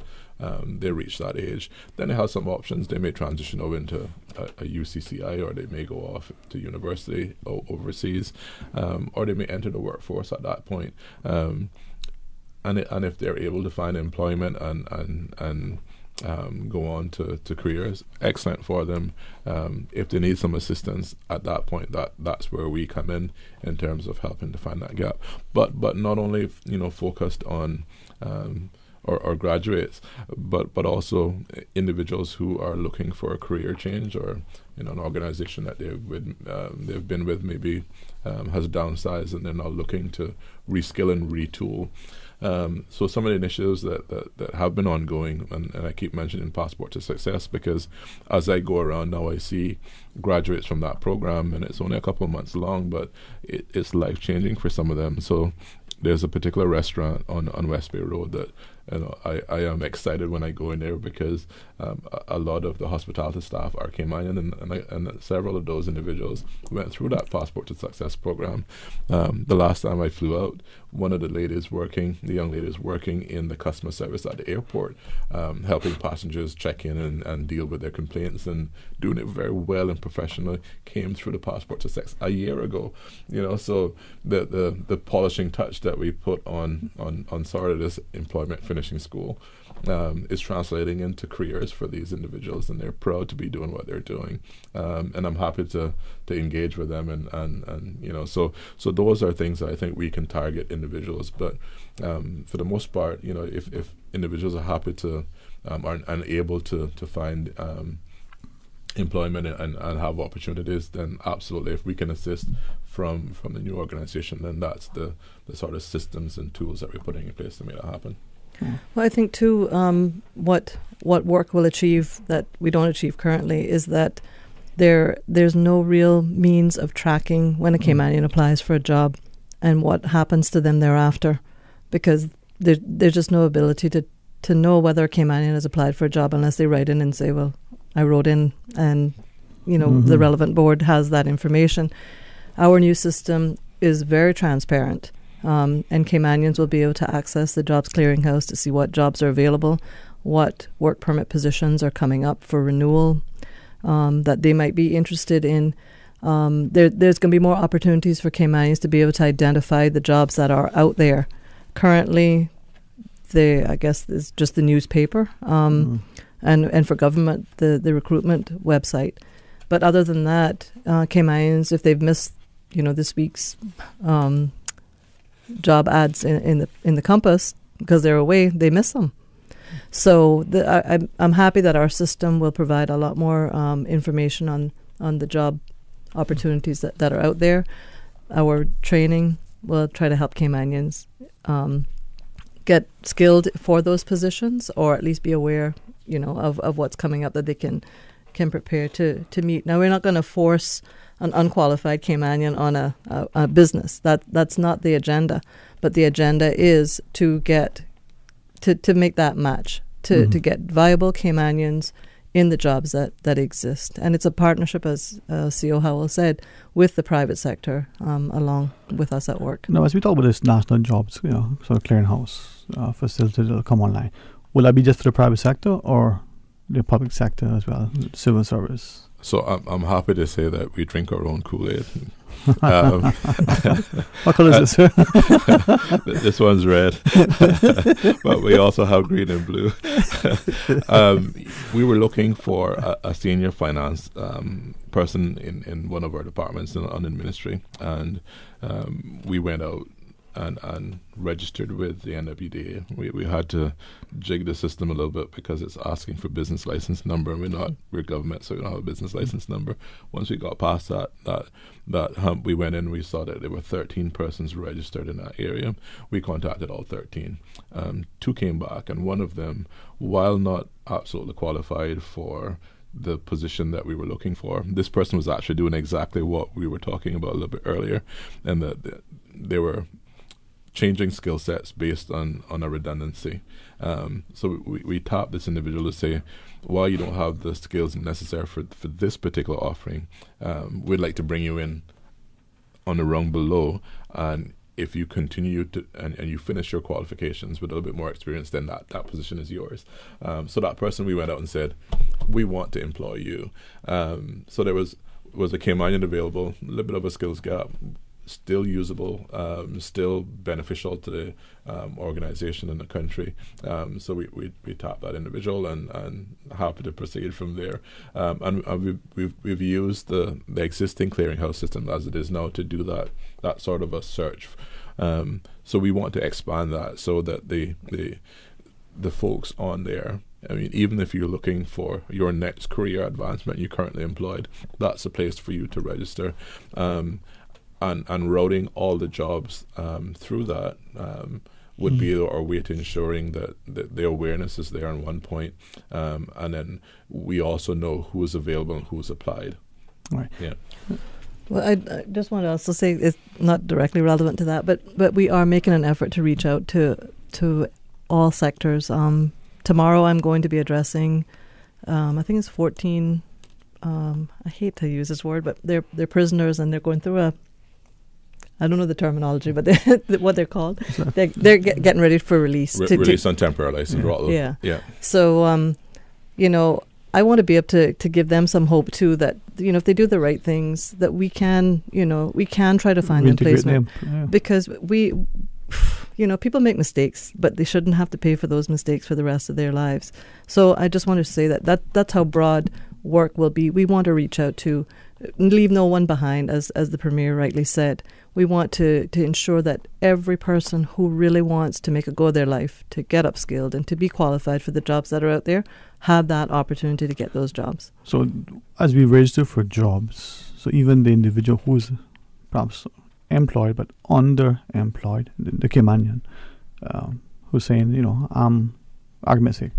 they reach that age. Then they have some options. They may transition over into a UCCI, or they may go off to university overseas, or they may enter the workforce at that point. And if they're able to find employment and go on to careers, excellent for them. If they need some assistance at that point, that's where we come in terms of helping to find that gap. But not only focused on or graduates, but also individuals who are looking for a career change, or an organization that they've been with maybe has downsized and they're now looking to reskill and retool. So some of the initiatives that have been ongoing, and I keep mentioning Passport to Success, because as I go around now, I see graduates from that program, and it's only a couple of months long, but it's life-changing for some of them. So there's a particular restaurant on West Bay Road that I am excited when I go in there, because a lot of the hospitality staff are Caymanian, and several of those individuals went through that Passport to Success program. The last time I flew out, one of the young ladies working in the customer service at the airport, helping passengers check in and deal with their complaints, and doing it very well and professionally, came through the Passport to Success a year ago. So the polishing touch that we put on sort of this employment finishing school is translating into careers for these individuals, and they're proud to be doing what they're doing, and I'm happy to engage with them, and so those are things that I think we can target individuals. But for the most part, if individuals are happy to and able to find employment and have opportunities, then absolutely, if we can assist from the new organization, then that's the sort of systems and tools that we're putting in place to make that happen. Well, I think too, what work will achieve that we don't achieve currently is that there's no real means of tracking when a Caymanian applies for a job and what happens to them thereafter, because there's just no ability to know whether a Caymanian has applied for a job unless they write in and say, well, I wrote in, and the relevant board has that information. Our new system is very transparent. And Caymanians will be able to access the Jobs Clearinghouse to see what jobs are available, what work permit positions are coming up for renewal that they might be interested in. There's going to be more opportunities for Caymanians to be able to identify the jobs that are out there. Currently, I guess it's just the newspaper, and for government, the recruitment website. But other than that, Caymanians, if they've missed, this week's job ads in the Compass because they're away, they miss them. So I'm happy that our system will provide a lot more information on the job opportunities that are out there. Our training will try to help Caymanians get skilled for those positions, or at least be aware, of what's coming up that they can prepare to meet. Now, we're not going to force an unqualified Caymanian on a business. That's not the agenda. But the agenda is to get to make that match, to get viable Caymanians in the jobs that exist. And it's a partnership, as CO Howell said, with the private sector along with us at work. Now, as we talk about this national jobs, sort of clearinghouse facility that will come online, will that be just for the private sector or the public sector as well, civil service? So I'm happy to say that we drink our own Kool-Aid. What colour is this? This one's red, but we also have green and blue. We were looking for a senior finance person in one of our departments on the ministry, and we went out and registered with the NWDA. We had to jig the system a little bit because it's asking for business license number, and we're government, so we don't have a business license number. Once we got past that hump, we went in and we saw that there were 13 persons registered in that area. We contacted all 13. 2 came back, and one of them, while not absolutely qualified for the position that we were looking for, this person was actually doing exactly what we were talking about a little bit earlier, and that they were changing skill sets based on a redundancy. So we tapped this individual to say, while you don't have the skills necessary for this particular offering, we'd like to bring you in on the rung below, and if you continue to and you finish your qualifications with a little bit more experience, then that position is yours. So that person, we went out and said, we want to employ you. So there was a Caymanian available, a little bit of a skills gap, still usable, still beneficial to the organization and the country. So we tapped that individual and happy to proceed from there. And we've used the existing clearinghouse system as it is now to do that sort of a search. So we want to expand that so that the folks on there, I mean, even if you're looking for your next career advancement, you're currently employed, that's a place for you to register. And routing all the jobs through that would be our way to ensuring that the awareness is there on one point, and then we also know who is available and who is applied. Right. Yeah. Well, I just want to also say it's not directly relevant to that, but we are making an effort to reach out to all sectors. Tomorrow I'm going to be addressing, I think it's 14. I hate to use this word, but they're prisoners and they're going through I don't know the terminology, but what they're called. They're getting ready for release. Release on temporary license. Yeah. So, I want to be able to give them some hope too that, if they do the right things, that we can try to find them placement. Because people make mistakes, but they shouldn't have to pay for those mistakes for the rest of their lives. So I just want to say that's how broad work will be. We want to reach out to leave no one behind, as the Premier rightly said. We want to ensure that every person who really wants to make a go of their life, to get upskilled and to be qualified for the jobs that are out there, have that opportunity to get those jobs. So as we register for jobs, so even the individual who's perhaps employed but underemployed, the Caymanian, who's saying, I'm argument's sake,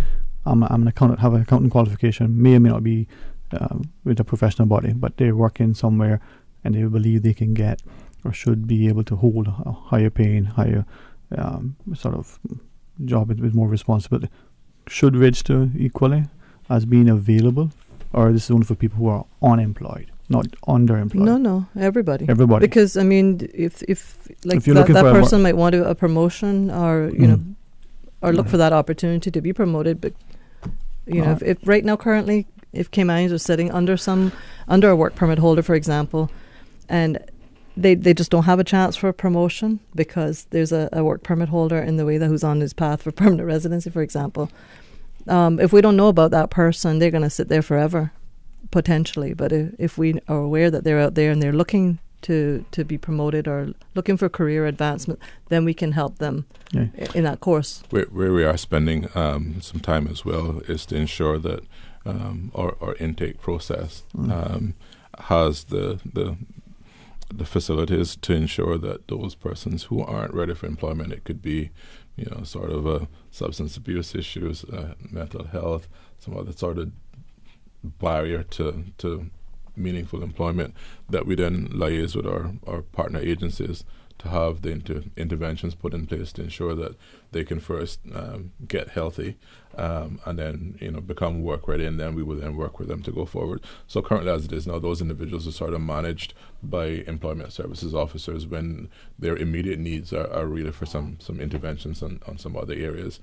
I'm an accountant, have an accounting qualification, may or may not be with a professional body, but they're working somewhere and they believe they can get or should be able to hold a higher paying, higher sort of job with more responsibility, should register equally as being available, or this is only for people who are unemployed, not underemployed? No, everybody. Everybody. Because I mean, if you're that person might want a promotion, or or look for that opportunity to be promoted, but if right now currently, if Caymanians are sitting under a work permit holder, for example, and they just don't have a chance for a promotion because there's a work permit holder in the way that who's on his path for permanent residency, for example. If we don't know about that person, they're going to sit there forever, potentially. But if we are aware that they're out there and they're looking to be promoted or looking for career advancement, then we can help them in that course. Where we are spending some time as well is to ensure that our intake process has the facilities to ensure that those persons who aren't ready for employment, it could be, sort of a substance abuse issues, mental health, some other sort of barrier to meaningful employment, that we then liaise with our partner agencies have the interventions put in place to ensure that they can first get healthy and then become work ready, and then we will then work with them to go forward. So currently, as it is now, those individuals are sort of managed by employment services officers when their immediate needs are really for some interventions on some other areas.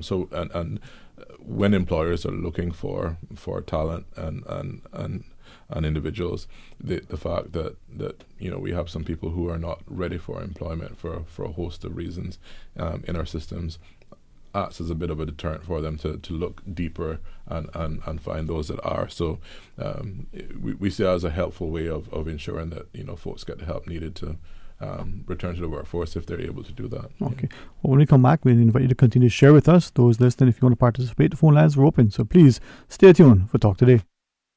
So when employers are looking for talent and individuals, the fact that we have some people who are not ready for employment for a host of reasons in our systems acts as a bit of a deterrent for them to look deeper and find those that are. So we see it as a helpful way of ensuring that folks get the help needed to return to the workforce if they're able to do that. Okay. Well, when we come back, we'll invite you to continue to share with us. Those listening, if you want to participate, the phone lines are open. So please stay tuned for Talk Today.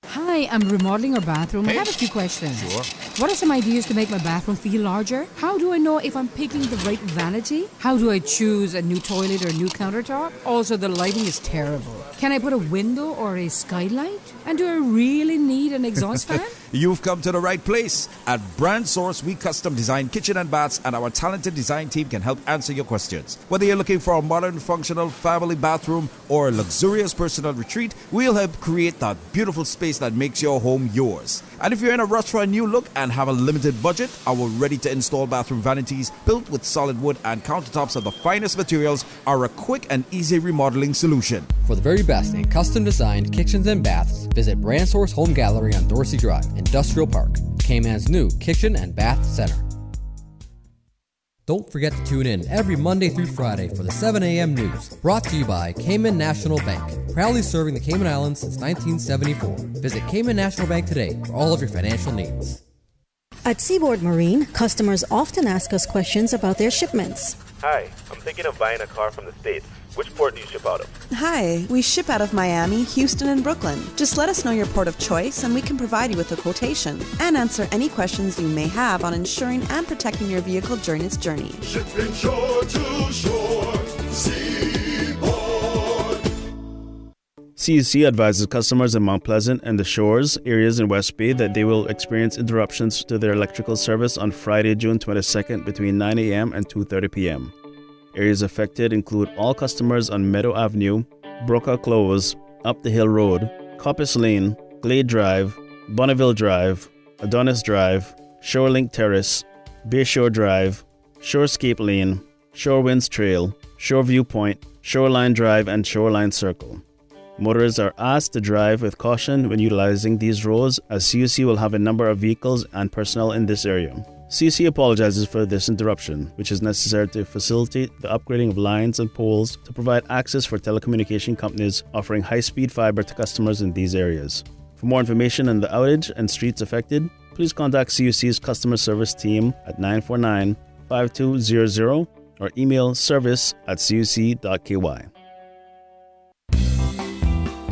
Hi, I'm remodeling our bathroom. I have a few questions. Sure. What are some ideas to make my bathroom feel larger? How do I know if I'm picking the right vanity? How do I choose a new toilet or a new countertop? Also, the lighting is terrible. Can I put a window or a skylight? And do I really need an exhaust fan? You've come to the right place. At Brand Source, we custom design kitchen and baths, and our talented design team can help answer your questions. Whether you're looking for a modern, functional family bathroom or a luxurious personal retreat, we'll help create that beautiful space that makes your home yours. And if you're in a rush for a new look and have a limited budget, our ready-to-install bathroom vanities, built with solid wood and countertops of the finest materials, are a quick and easy remodeling solution. For the very best in custom-designed kitchens and baths, visit Brand Source Home Gallery on Dorsey Drive, Industrial Park, Cayman's new kitchen and bath center. Don't forget to tune in every Monday through Friday for the 7 a.m. news, brought to you by Cayman National Bank, proudly serving the Cayman Islands since 1974. Visit Cayman National Bank today for all of your financial needs. At Seaboard Marine, customers often ask us questions about their shipments. Hi, I'm thinking of buying a car from the States. Which port do you ship out of? Hi, we ship out of Miami, Houston, and Brooklyn. Just let us know your port of choice and we can provide you with a quotation and answer any questions you may have on insuring and protecting your vehicle during its journey. Shipping shore to shore, Seaboard. CUC advises customers in Mount Pleasant and the Shores areas in West Bay that they will experience interruptions to their electrical service on Friday, June 22nd between 9 a.m. and 2:30 p.m. Areas affected include all customers on Meadow Avenue, Broca Close, Up the Hill Road, Coppice Lane, Glade Drive, Bonneville Drive, Adonis Drive, Shorelink Terrace, Bayshore Drive, Shorescape Lane, Shorewinds Trail, Shoreview Point, Shoreline Drive, and Shoreline Circle. Motorists are asked to drive with caution when utilizing these roads, as CUC will have a number of vehicles and personnel in this area. CUC apologizes for this interruption, which is necessary to facilitate the upgrading of lines and poles to provide access for telecommunication companies offering high-speed fiber to customers in these areas. For more information on the outage and streets affected, please contact CUC's customer service team at 949-5200 or email service@cuc.ky.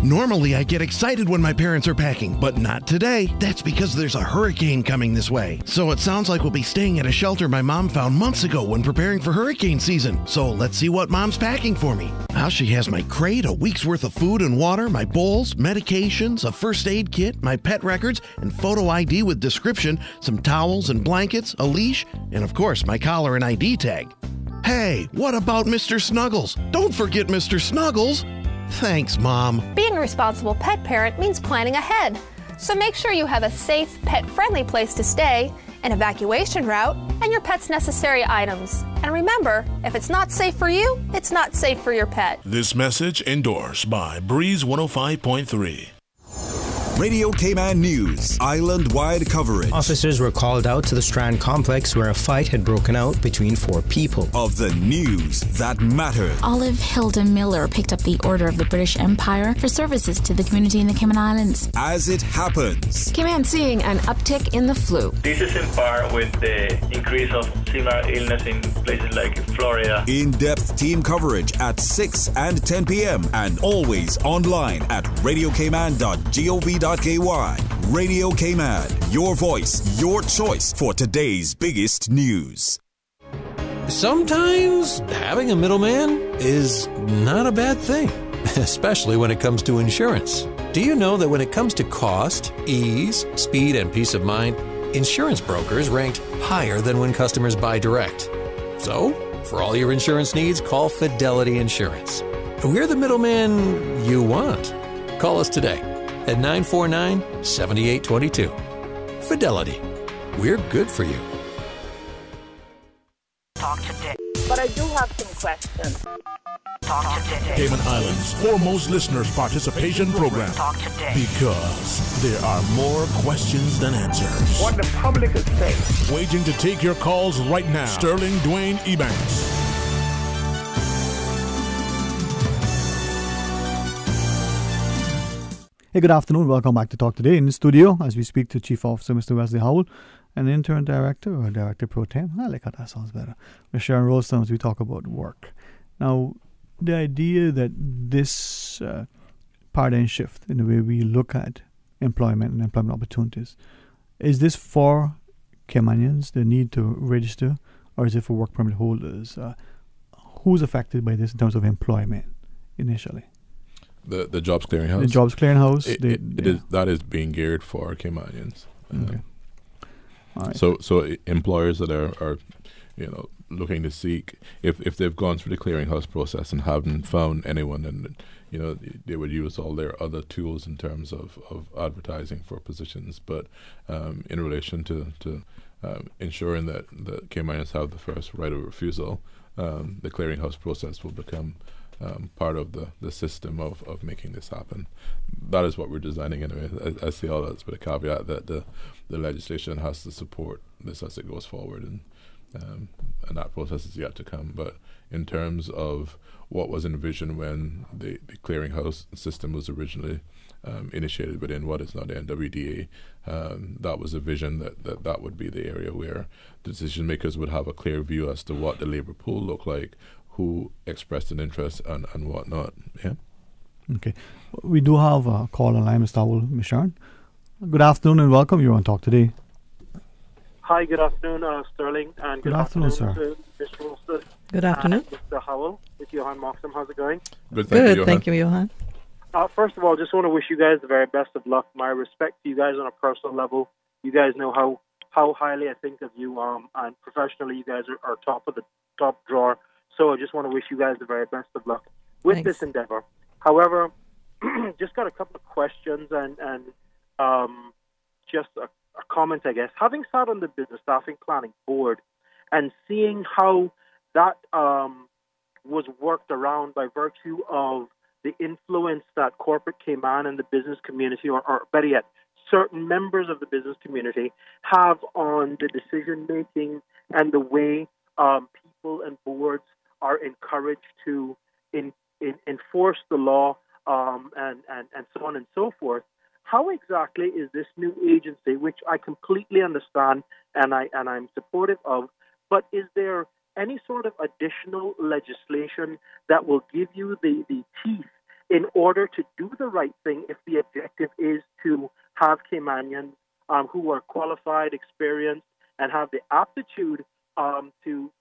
Normally, I get excited when my parents are packing, but not today. That's because there's a hurricane coming this way. So it sounds like we'll be staying at a shelter my mom found months ago when preparing for hurricane season. So let's see what mom's packing for me. Now she has my crate, a week's worth of food and water, my bowls, medications, a first aid kit, my pet records, and photo ID with description, some towels and blankets, a leash, and of course my collar and ID tag. Hey, what about Mr. Snuggles? Don't forget Mr. Snuggles. Thanks, Mom. Being a responsible pet parent means planning ahead. So make sure you have a safe, pet-friendly place to stay, an evacuation route, and your pet's necessary items. And remember, if it's not safe for you, it's not safe for your pet. This message endorsed by Breeze 105.3. Radio Cayman News, island-wide coverage. Officers were called out to the Strand complex where a fight had broken out between 4 people. Of the news that mattered. Olive Hilda Miller picked up the Order of the British Empire for services to the community in the Cayman Islands. As it happens. Cayman seeing an uptick in the flu. This is in part with the increase of similar illness in places like Florida. In-depth team coverage at 6 and 10 p.m. and always online at radiocayman.gov.ky. Radio Cayman, your voice, your choice for today's biggest news. Sometimes having a middleman is not a bad thing, especially when it comes to insurance. Do you know that when it comes to cost, ease, speed, and peace of mind, insurance brokers ranked higher than when customers buy direct. So, for all your insurance needs, call Fidelity Insurance. We're the middleman you want. Call us today at 949-7822. Fidelity. We're good for you. Talk today. But I do have some questions. Talk today. Cayman Islands' foremost listeners participation program. Talk today. Because there are more questions than answers. What the public is saying. Waiting to take your calls right now. Sterling Dwayne Ebanks. Hey, good afternoon. Welcome back to Talk Today in the studio as we speak to Chief Officer Mr. Wesley Howell and Intern Director or Director Pro Tem. I like how that sounds better. Ms. Sharon Rosetown as we talk about work. Now, the idea that this paradigm shift in the way we look at employment and employment opportunities, is this for Caymanians, the need to register, or is it for work permit holders? Who's affected by this in terms of employment initially? The Jobs Clearinghouse. The Jobs Clearinghouse. That is being geared for Caymanians. Okay. All right. So employers that are looking to seek, if they've gone through the clearinghouse process and haven't found anyone, then they would use all their other tools in terms of advertising for positions. But in relation to ensuring that Caymanians have the first right of refusal, the clearinghouse process will become part of the system of making this happen. That is what we're designing anyway. I see all that with a caveat that the legislation has to support this as it goes forward, and that process is yet to come. But in terms of what was envisioned when the clearinghouse system was originally initiated within what is now the NWDA, that was a vision that would be the area where decision makers would have a clear view as to what the labor pool looked like, who expressed an interest and whatnot. Yeah. Okay. We do have a call on line, Mr. Howell. Ms. Sharon. Good afternoon and welcome. You're on Talk Today. Hi, good afternoon, Sterling. And good afternoon, sir. To Mr. Rolston. Good afternoon. And Mr. Howell with Johan Moxham. How's it going? Good, thank you, Johan. First of all, just want to wish you guys the very best of luck. My respect to you guys on a personal level. You guys know how highly I think of you, and professionally, you guys are top of the top drawer. So I just want to wish you guys the very best of luck with this endeavor. However, just got a couple of questions and just a comment, I guess. Having sat on the Business Staffing Planning Board and seeing how that was worked around by virtue of the influence that corporate Cayman and the business community, or better yet, certain members of the business community have on the decision-making and the way people and boards are encouraged to enforce the law and so on and so forth. How exactly is this new agency, which I completely understand and I'm supportive of, but is there any sort of additional legislation that will give you the teeth in order to do the right thing if the objective is to have Caymanians who are qualified, experienced, and have the aptitude to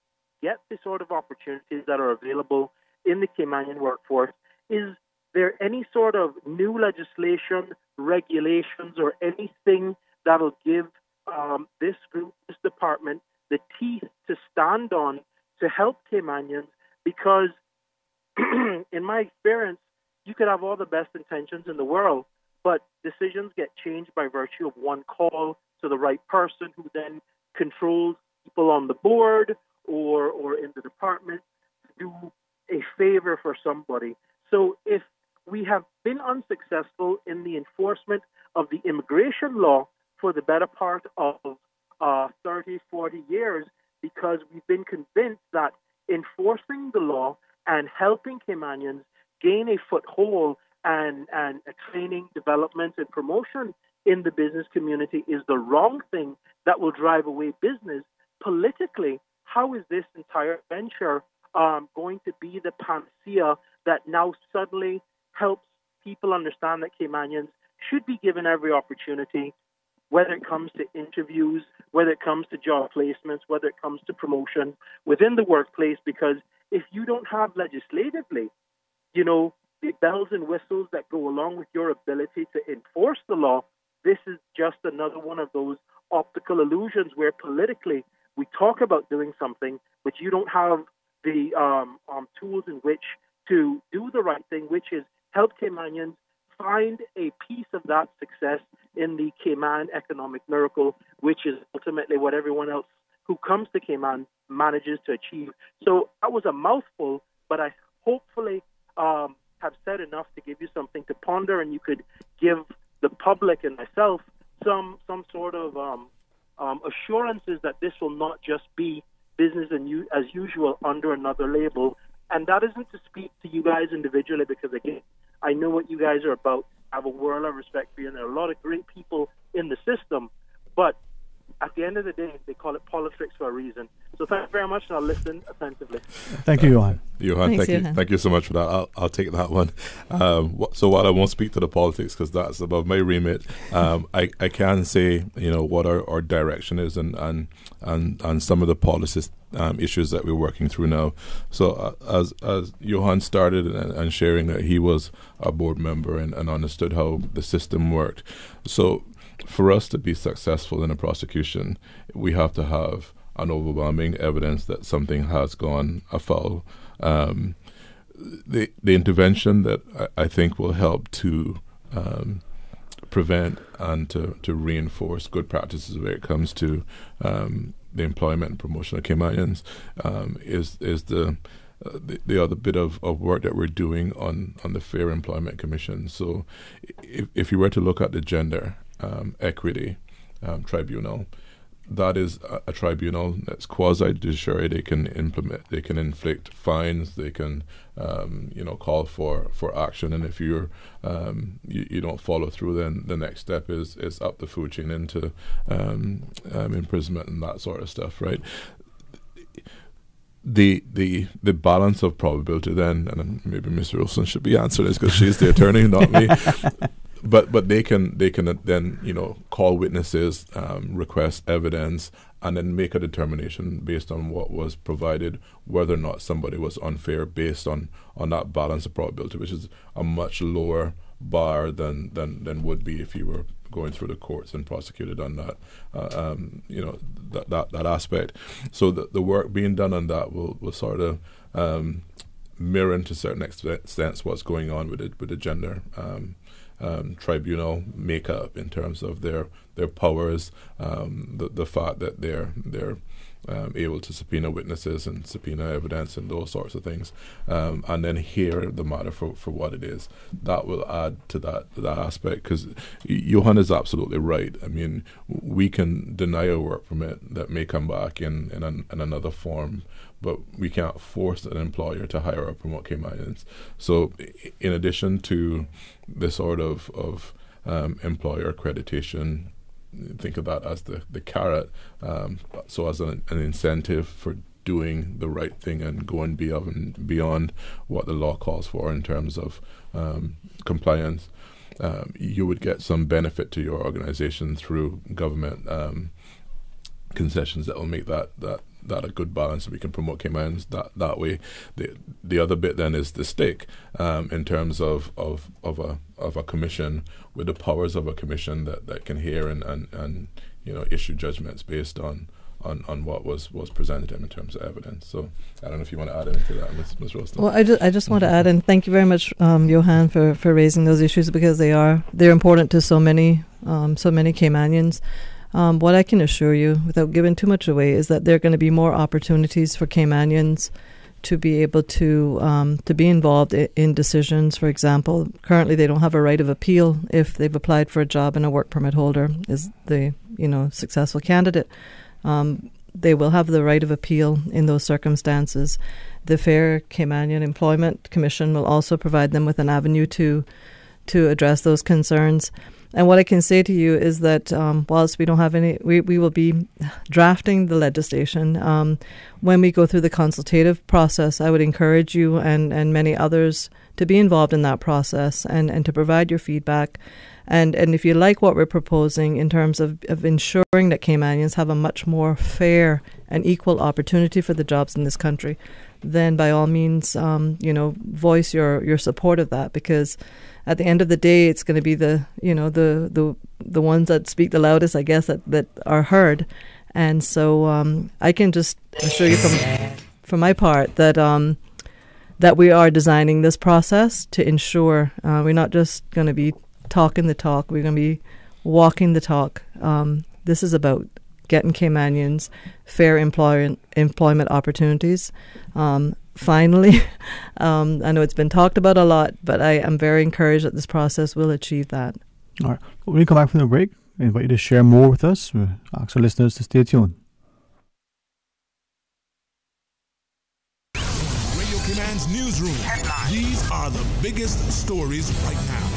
get the sort of opportunities that are available in the Caymanian workforce? Is there any sort of new legislation, regulations, or anything that'll give this group, this department, the teeth to stand on to help Caymanians? Because in my experience, you could have all the best intentions in the world, but decisions get changed by virtue of one call to the right person who then controls people on the board or in the department to do a favor for somebody. So if we have been unsuccessful in the enforcement of the immigration law for the better part of 30, 40 years, because we've been convinced that enforcing the law and helping Caymanians gain a foothold and a training, development, and promotion in the business community is the wrong thing that will drive away business. Politically, how is this entire venture going to be the panacea that now suddenly helps people understand that Caymanians should be given every opportunity, whether it comes to interviews, whether it comes to job placements, whether it comes to promotion within the workplace? Because if you don't have legislatively, the bells and whistles that go along with your ability to enforce the law, this is just another one of those optical illusions where politically we talk about doing something, but you don't have the tools in which to do the right thing, which is help Caymanians find a piece of that success in the Cayman economic miracle, which is ultimately what everyone else who comes to Cayman manages to achieve. So that was a mouthful, but I hopefully have said enough to give you something to ponder, and you could give the public and myself some sort of assurances that this will not just be business as usual under another label. And that isn't to speak to you guys individually, because again, I know what you guys are about. I have a world of respect for you, and there are a lot of great people in the system. But at the end of the day, they call it politics for a reason. So thank you very much, and I'll listen attentively. Thank you, Johan. Johan, thank you so much for that. I'll take that one. So while I won't speak to the politics, because that's above my remit, I can say, what our direction is and some of the policy issues that we're working through now. So as Johan started and sharing that he was a board member and understood how the system worked. So for us to be successful in a prosecution, we have to have an overwhelming evidence that something has gone afoul. The intervention that I think will help to prevent and to reinforce good practices when it comes to the employment and promotion of Caymanians is the other bit of work that we're doing on the Fair Employment Commission. So if you were to look at the Gender Equity Tribunal, that is a tribunal that's quasi-judiciary. They can inflict fines, they can call for action, and if you don't follow through, then the next step is up the food chain into imprisonment and that sort of stuff, right? The balance of probability then, and maybe Ms. Wilson should be answering this because she's the attorney, not me. But they can then call witnesses, request evidence, and then make a determination based on what was provided, whether or not somebody was unfair based on that balance of probability, which is a much lower bar than would be if you were going through the courts and prosecuted on that that aspect. So the work being done on that will sort of mirror into a certain extent what's going on with the gender tribunal makeup in terms of their powers, the fact that they're able to subpoena witnesses and subpoena evidence and those sorts of things, and then hear the matter for what it is. That will add to that aspect, because Johan is absolutely right. I mean, we can deny a work permit that may come back in another form, but we can't force an employer to hire or promote Caymanians. So in addition to the sort of employer accreditation, think of that as the carrot, so as an incentive for doing the right thing and going beyond what the law calls for in terms of compliance. You would get some benefit to your organization through government concessions that will make that a good balance, and we can promote Caymanians that way. The other bit then is the stake in terms of a commission with the powers of a commission that can hear and issue judgments based on what was presented to him in terms of evidence. So I don't know if you want to add anything to that, Ms. Roston. Well, I just want to add, and thank you very much, Johan, for raising those issues, because they're important to so many Caymanians. What I can assure you, without giving too much away, is that there are going to be more opportunities for Caymanians to be able to be involved in decisions. For example, currently they don't have a right of appeal if they've applied for a job and a work permit holder is the successful candidate. They will have the right of appeal in those circumstances. The Fair Caymanian Employment Commission will also provide them with an avenue to address those concerns. And what I can say to you is that whilst we don't have any, we will be drafting the legislation. When we go through the consultative process, I would encourage you and many others to be involved in that process and to provide your feedback. And if you like what we're proposing in terms of ensuring that Caymanians have a much more fair and equal opportunity for the jobs in this country, then by all means, voice your support of that, because at the end of the day, it's going to be the ones that speak the loudest, I guess, that are heard. And so I can just assure you from my part that that we are designing this process to ensure we're not just going to be talking the talk, we're going to be walking the talk. This is about getting Caymanians fair employment opportunities. Finally, I know it's been talked about a lot, but I am very encouraged that this process will achieve that. All right. When we come back from the break, I invite you to share more with us. We ask our listeners to stay tuned. Radio Cayman's newsroom. These are the biggest stories right now.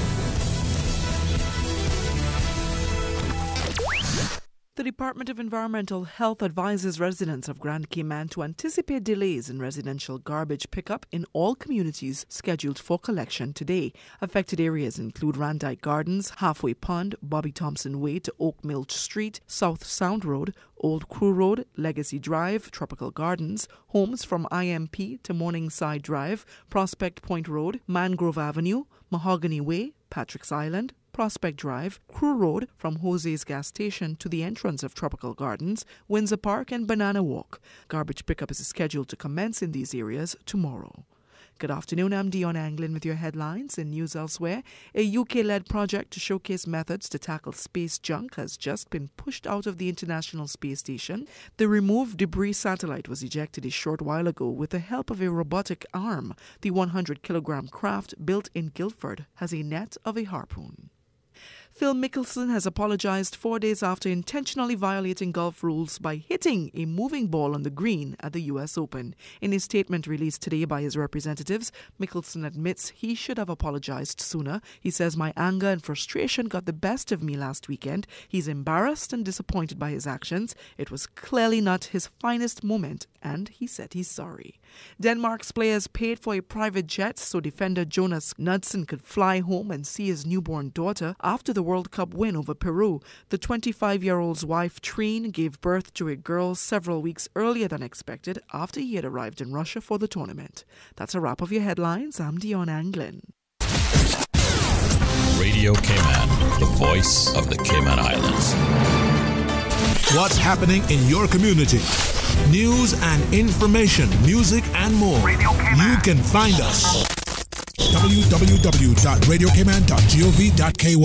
The Department of Environmental Health advises residents of Grand Cayman to anticipate delays in residential garbage pickup in all communities scheduled for collection today. Affected areas include Randike Gardens, Halfway Pond, Bobby Thompson Way to Oak Mill Street, South Sound Road, Old Crew Road, Legacy Drive, Tropical Gardens, homes from IMP to Morningside Drive, Prospect Point Road, Mangrove Avenue, Mahogany Way, Patrick's Island, Prospect Drive, Crew Road from Jose's gas station to the entrance of Tropical Gardens, Windsor Park and Banana Walk. Garbage pickup is scheduled to commence in these areas tomorrow. Good afternoon, I'm Dion Anglin with your headlines. In news elsewhere, a UK-led project to showcase methods to tackle space junk has just been pushed out of the International Space Station. The removed debris satellite was ejected a short while ago with the help of a robotic arm. The 100-kilogram craft, built in Guildford, has a net of a harpoon. Phil Mickelson has apologized 4 days after intentionally violating golf rules by hitting a moving ball on the green at the U.S. Open. In a statement released today by his representatives, Mickelson admits he should have apologized sooner. He says, "My anger and frustration got the best of me last weekend. He's embarrassed and disappointed by his actions. It was clearly not his finest moment, and he said he's sorry." Denmark's players paid for a private jet so defender Jonas Knudsen could fly home and see his newborn daughter after the World Cup win over Peru. The 25-year-old's wife, Trine, gave birth to a girl several weeks earlier than expected after he had arrived in Russia for the tournament. That's a wrap of your headlines. I'm Dion Anglin. Radio Cayman, the voice of the Cayman Islands. What's happening in your community? News and information, music and more. You can find us. www.radiocayman.gov.ky.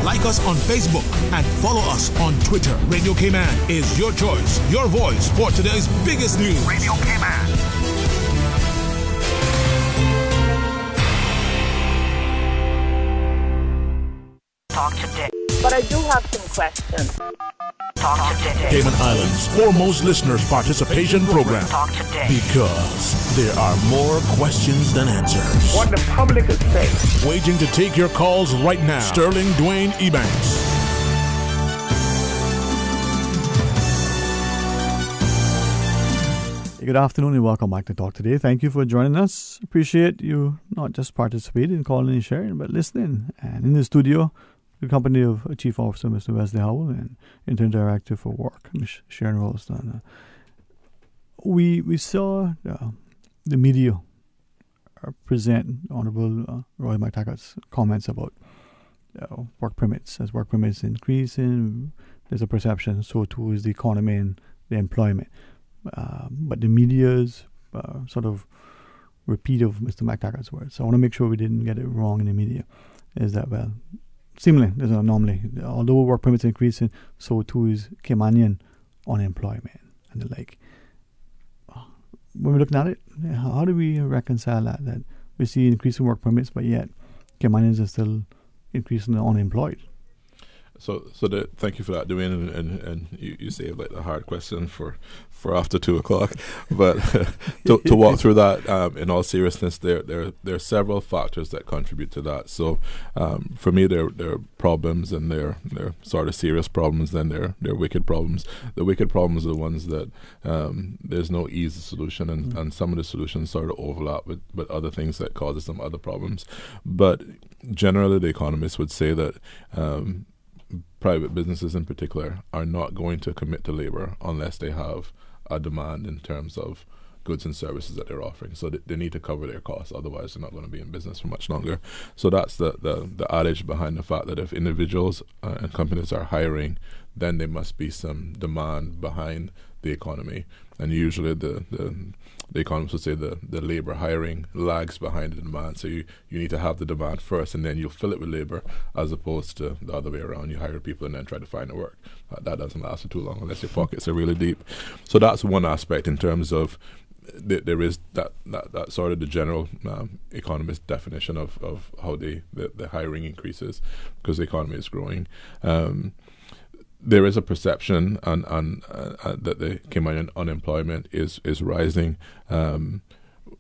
Like us on Facebook and follow us on Twitter. Radio Cayman is your choice, your voice for today's biggest news. Radio Cayman. Talk today. But I do have some questions. Talk today. Cayman Islands' foremost listeners' participation program. Talk today. Because there are more questions than answers. What the public is saying. Waiting to take your calls right now. Sterling Dwayne Ebanks. Good afternoon and welcome back to Talk Today. Thank you for joining us. Appreciate you not just participating, calling and sharing, but listening. And in the studio, the company of Chief Officer Mr. Wesley Howell and Interim Director for Work, Ms. Sharon Rolston. We saw the media present Honorable Roy McTaggart's comments about work permits. As work permits increasing, there's a perception, so too is the economy and the employment. But the media's sort of repeat of Mr. McTaggart's words. So I want to make sure we didn't get it wrong in the media. Is that, well, seemingly there's an anomaly. Although work permits increasing, so too is Caymanian unemployment and the like. When we're looking at it, how do we reconcile that we see increasing work permits, but yet Caymanians are still increasingly unemployed? Thank you for that, Dwayne, and you saved like the hard question for after 2:00. But to walk through that, in all seriousness, there are several factors that contribute to that. So for me, there are problems, and they're sort of serious problems. Then they're wicked problems. The wicked problems are the ones that there's no easy solution, and some of the solutions sort of overlap with other things that causes some other problems. But generally, the economists would say that private businesses in particular are not going to commit to labor unless they have a demand in terms of goods and services that they're offering. So they need to cover their costs, otherwise they're not going to be in business for much longer. So that's the adage behind the fact that if individuals and companies are hiring, then there must be some demand behind the economy. And usually the economists would say the labor hiring lags behind the demand. So you need to have the demand first, and then you'll fill it with labor, as opposed to the other way around. You hire people and then try to find the work. That doesn't last for too long unless your pockets are really deep. So that's one aspect in terms of there is that sort of the general economist definition of how the hiring increases because the economy is growing. There is a perception that the Cayman unemployment is rising,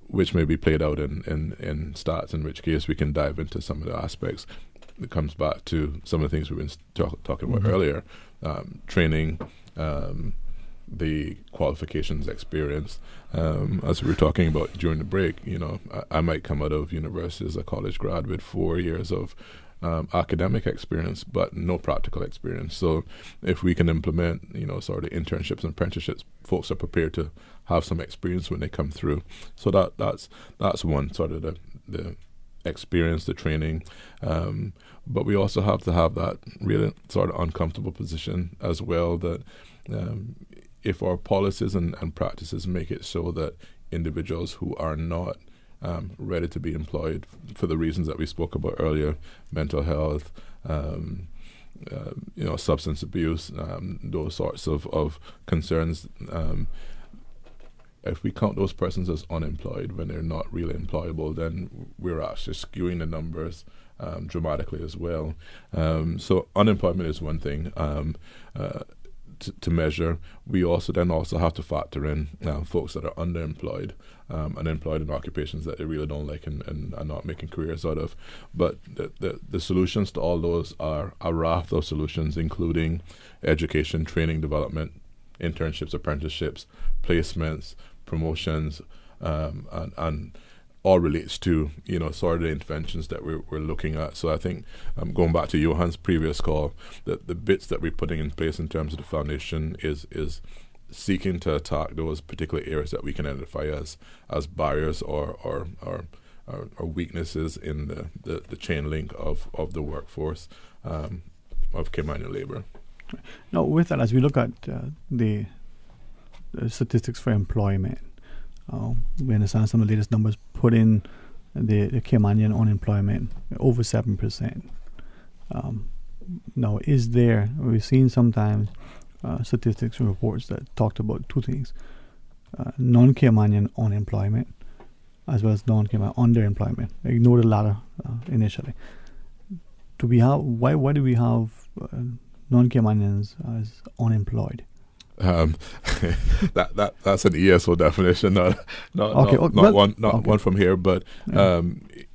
which may be played out in stats, in which case we can dive into some of the aspects. It comes back to some of the things we've been talking about earlier, training, the qualifications, experience. As we were talking about during the break, I might come out of university as a college grad with 4 years of academic experience, but no practical experience. So if we can implement, sort of internships and apprenticeships, folks are prepared to have some experience when they come through. So that's one sort of the experience, the training. But we also have to have that really sort of uncomfortable position as well, that if our policies and practices make it so that individuals who are not ready to be employed for the reasons that we spoke about earlier, mental health, substance abuse, those sorts of concerns, if we count those persons as unemployed when they're not really employable, then we're actually skewing the numbers dramatically as well. So unemployment is one thing to measure. We also have to factor in folks that are underemployed and employed in occupations that they really don't like and are not making careers out of. But the solutions to all those are a raft of solutions, including education, training, development, internships, apprenticeships, placements, promotions, and all relates to sort of the interventions that we're looking at. So I think going back to Johan's previous call, that the bits that we're putting in place in terms of the foundation is seeking to attack those particular areas that we can identify as barriers or weaknesses in the chain link of the workforce of Cayman labor. Now, with that, as we look at the statistics for employment, we understand some of the latest numbers put in the Caymanian unemployment over 7%. Now, we've seen sometimes statistics and reports that talked about two things: non-Caymanian unemployment as well as non-Cayman underemployment. Ignore the latter initially. Why do we have non-Caymanians as unemployed? That's an ESO definition, not one from here. But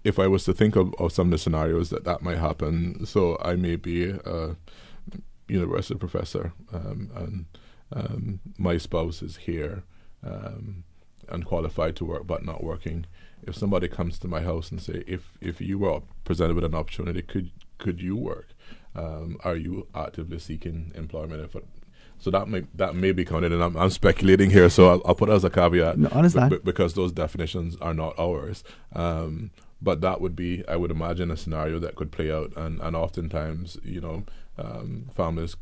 if I was to think of some of the scenarios that might happen, so I may be a university professor, and my spouse is here and qualified to work but not working. If somebody comes to my house and say, if you were presented with an opportunity, could you work? Are you actively seeking employment? So that may be counted, and I'm speculating here, so I'll put it as a caveat. No, understand. Because those definitions are not ours. But that would be, I would imagine, a scenario that could play out, and oftentimes, families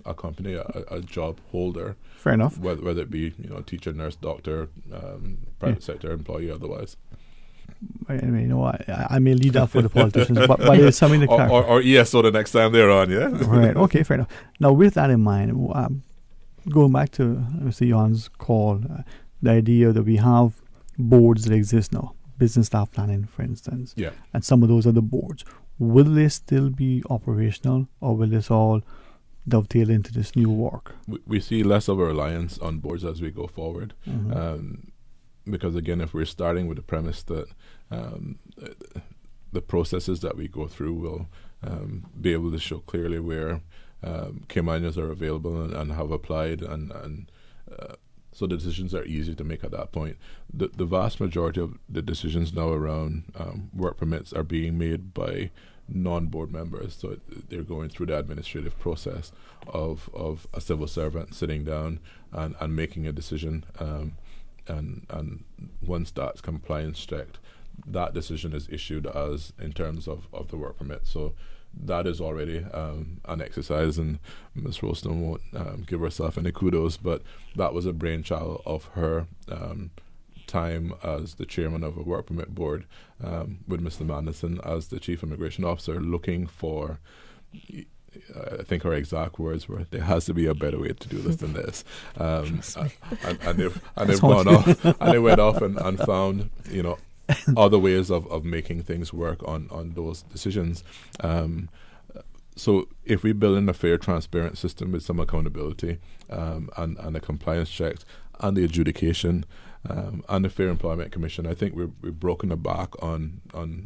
accompany a job holder. Fair enough. Whether it be teacher, nurse, doctor, private sector employee, otherwise. I mean, I may lead that for the politicians, but there's something to clarify. Or ESO the next time they're on, yeah? Right, okay, fair enough. Now, with that in mind, going back to Mr. Johan's call, the idea that we have boards that exist now, business staff planning, for instance, yeah, and some of those other boards. will they still be operational, or will this all dovetail into this new work? We see less of a reliance on boards as we go forward. Because again, if we're starting with the premise that the processes that we go through will be able to show clearly where Caymanians are available and have applied, and so the decisions are easy to make at that point. The vast majority of the decisions now around work permits are being made by non-board members, so they're going through the administrative process of a civil servant sitting down and making a decision, and once that's compliance checked, that decision is issued as in terms of the work permit. So that is already an exercise, and Ms. Rolston won't give herself any kudos, but that was a brainchild of her time as the chairman of a work permit board, with Mr. Manderson as the chief immigration officer, looking for, I think her exact words were, there has to be a better way to do this than this. And they've gone off, and they went off and found, other ways of making things work on those decisions. So if we build in a fair, transparent system with some accountability, and the compliance checks and the adjudication, and the Fair Employment Commission, I think we've broken the back on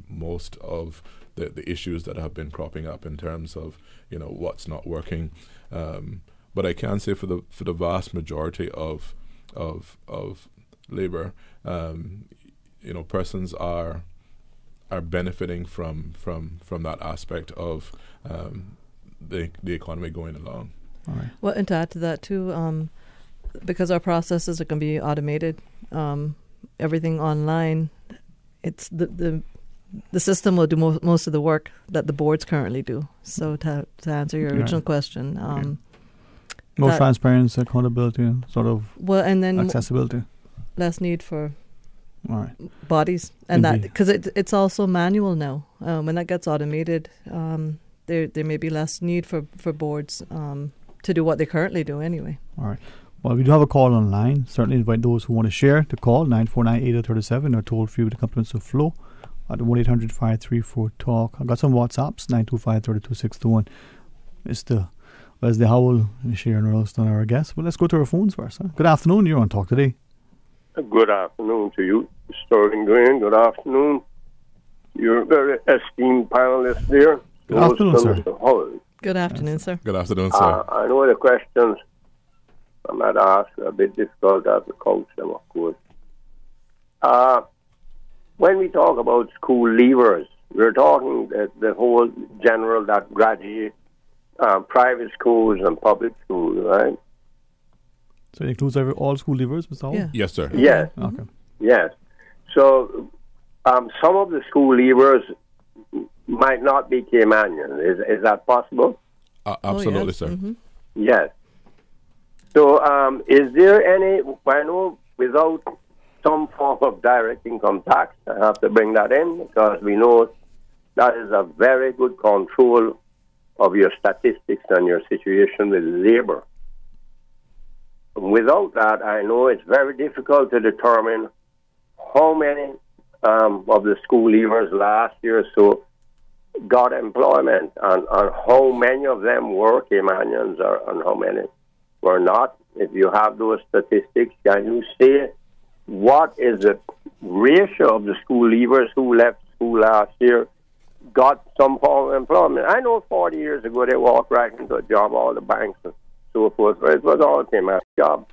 most of the issues that have been cropping up in terms of what's not working. But I can say for the vast majority of labour, persons are benefiting from that aspect of the economy going along. All right. Well, and to add to that too, because our processes are going to be automated, everything online, it's the system will do most of the work that the boards currently do. So to answer your original question, more transparency, accountability, sort of and then accessibility, less need for bodies, and that because it's also manual now. When that gets automated, there may be less need for boards to do what they currently do anyway. All right. Well, we do have a call online. Certainly invite those who want to share to call 949-8037 or toll free with the compliments of Flow at 1-800-534-TALK. I've got some WhatsApps, 925-3261. Mr. Wesley Howell and Sharon Ralston are our guests. Well, let's go to our phones first. Good afternoon. You're on Talk Today. Good afternoon to you, Sterling Dwayne. Good afternoon. You're a very esteemed panelist there. Good afternoon, sir. Good afternoon, sir. Good afternoon, sir. I know the questions I might ask are a bit difficult to coach them, of course. When we talk about school leavers, we're talking the whole general that graduate private schools and public schools, right? So it includes all school leavers, Mr. Hall? Yeah. Yes, sir. Yes. Okay. Yes. So some of the school leavers might not be Caymanian. Is that possible? Absolutely, yes. sir. Mm-hmm. Yes. So is there any, I know without some form of direct income tax, I have to bring that in because we know that is a very good control of your statistics and your situation with labor. Without that, I know it's very difficult to determine how many of the school leavers last year so got employment and how many of them were Caymanians and how many were not. If you have those statistics, can you say what is the ratio of the school leavers who left school last year got some form of employment? I know 40 years ago they walked right into a job, all the banks and so forth, but it was all Cayman jobs.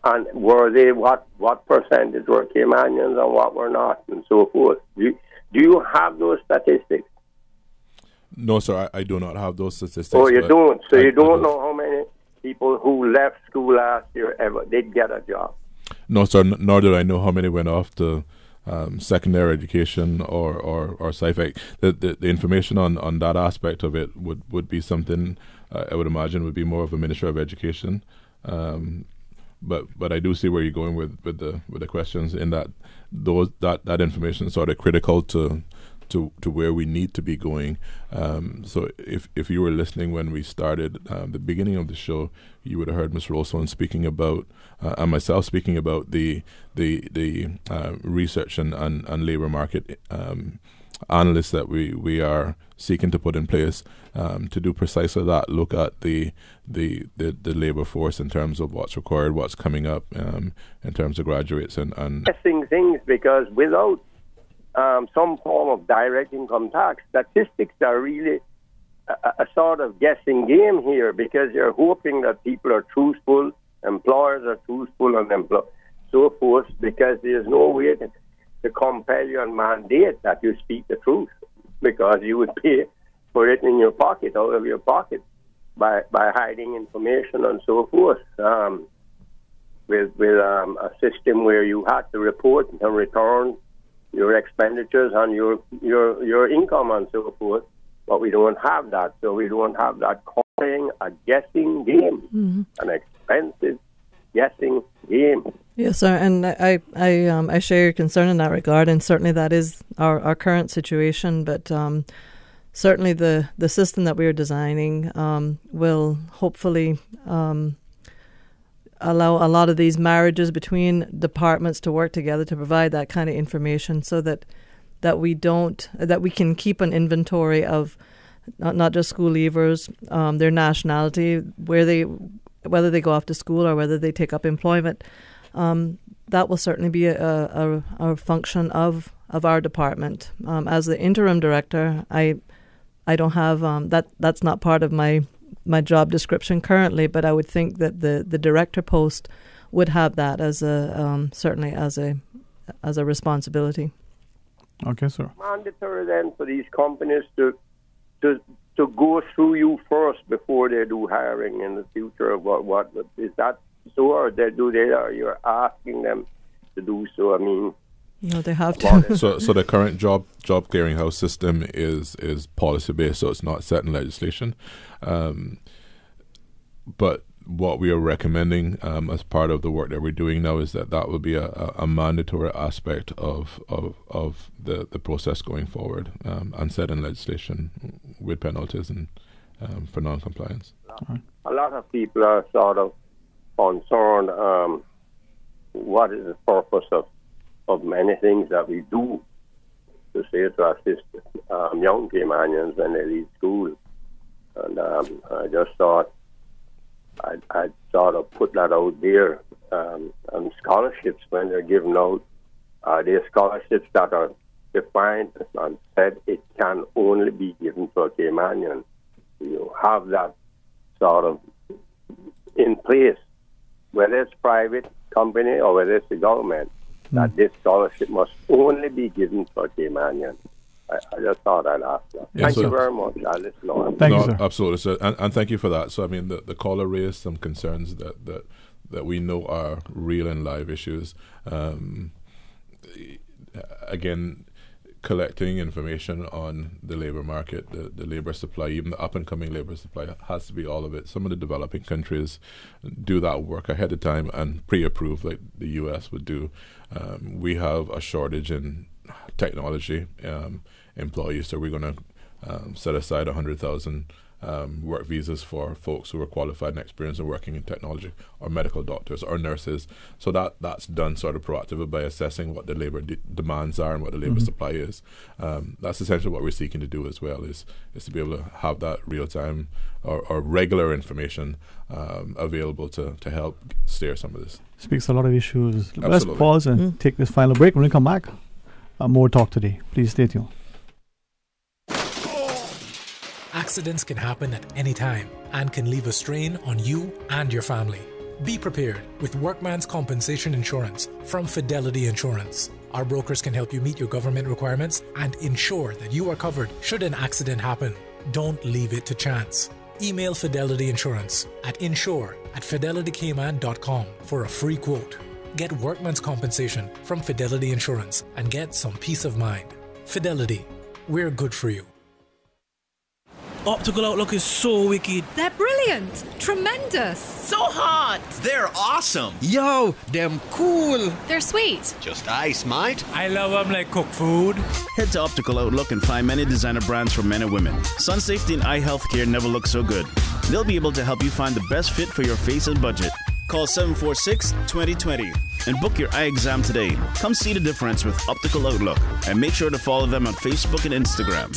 And were they, what percentage were Caymanians and what were not, and so forth? Do you have those statistics? No, sir, I do not have those statistics. Oh, you don't? So you don't know how many people who left school last year ever did get a job? No, sir, nor did I know how many went off to secondary education or SciFec. The information on that aspect of it would be something I would imagine would be more of a Ministry of Education. But I do see where you're going with the questions, in that that information is sort of critical to where we need to be going. So if you were listening when we started the beginning of the show, you would have heard Ms. Rolson speaking about and myself speaking about the research and labor market analysts that we are seeking to put in place to do precisely that. Look at the labor force in terms of what's required, what's coming up in terms of graduates and Testing things, because without some form of direct income tax, statistics are really a sort of guessing game here, because you're hoping that people are truthful, employers are truthful, and so forth, because there's no way to compel you and mandate that you speak the truth, because you would pay for it in your pocket, out of your pocket, by hiding information and so forth. With a system where you had to report and return your expenditures and your income and so forth, but we don't have that. So we don't have that playing a guessing game, an expensive guessing game. Yes, sir, and I share your concern in that regard, and certainly that is our current situation. But certainly the system that we are designing will hopefully allow a lot of these marriages between departments to work together to provide that kind of information, so that we can keep an inventory of not just school leavers, their nationality, whether they go off to school or whether they take up employment. That will certainly be a function of our department. As the interim director, I don't have that's not part of my job description currently, but I would think that the director post would have that as certainly as a responsibility. Okay, sir. Mandatory then for these companies to go through you first before they do hiring in the future. What is that so, or you're asking them to do so? I mean, no, they have to. So the current job clearinghouse system is policy based, so it's not set in legislation. But what we are recommending as part of the work that we're doing now is that will be a mandatory aspect of the process going forward, and set in legislation with penalties and for non-compliance. A lot of people are sort of concerned. What is the purpose of many things that we do to assist young Caymanians when they leave school? And I just thought I'd sort of put that out there. And scholarships, when they're given out, they're scholarships that are defined and said it can only be given to a Caymanian. You have that sort of in place, whether it's private company or whether it's the government, that this scholarship must only be given to a Caymanian. I just thought I'd ask that. Thank you very much. I'll listen on. Thank you, sir. Absolutely, sir. And thank you for that. So, I mean, the caller raised some concerns that we know are real and live issues. Again, collecting information on the labor market, the labor supply, even the up-and-coming labor supply, has to be all of it. Some of the developing countries do that work ahead of time and pre-approve, like the U.S. would do. We have a shortage in technology employees, so we're going to set aside 100,000 work visas for folks who are qualified and experienced in working in technology, or medical doctors or nurses. So that's done sort of proactively by assessing what the labor demands are and what the labor supply is. That's essentially what we're seeking to do as well, is to be able to have that real-time or regular information available to help steer some of this. Speaks a lot of issues. Absolutely. Let's pause and take this final break. When we come back, more talk today. Please stay tuned. Accidents can happen at any time and can leave a strain on you and your family. Be prepared with Workman's Compensation Insurance from Fidelity Insurance. Our brokers can help you meet your government requirements and ensure that you are covered should an accident happen. Don't leave it to chance. Email Fidelity Insurance at insure@fidelitykman.com for a free quote. Get Workman's Compensation from Fidelity Insurance and get some peace of mind. Fidelity, we're good for you. Optical Outlook is so wicked. They're brilliant. Tremendous. So hot. They're awesome. Yo, them cool. They're sweet. Just ice, mate. I love them like cooked food. Head to Optical Outlook and find many designer brands for men and women. Sun safety and eye health care never look so good. They'll be able to help you find the best fit for your face and budget. Call 746-2020 and book your eye exam today. Come see the difference with Optical Outlook and make sure to follow them on Facebook and Instagram.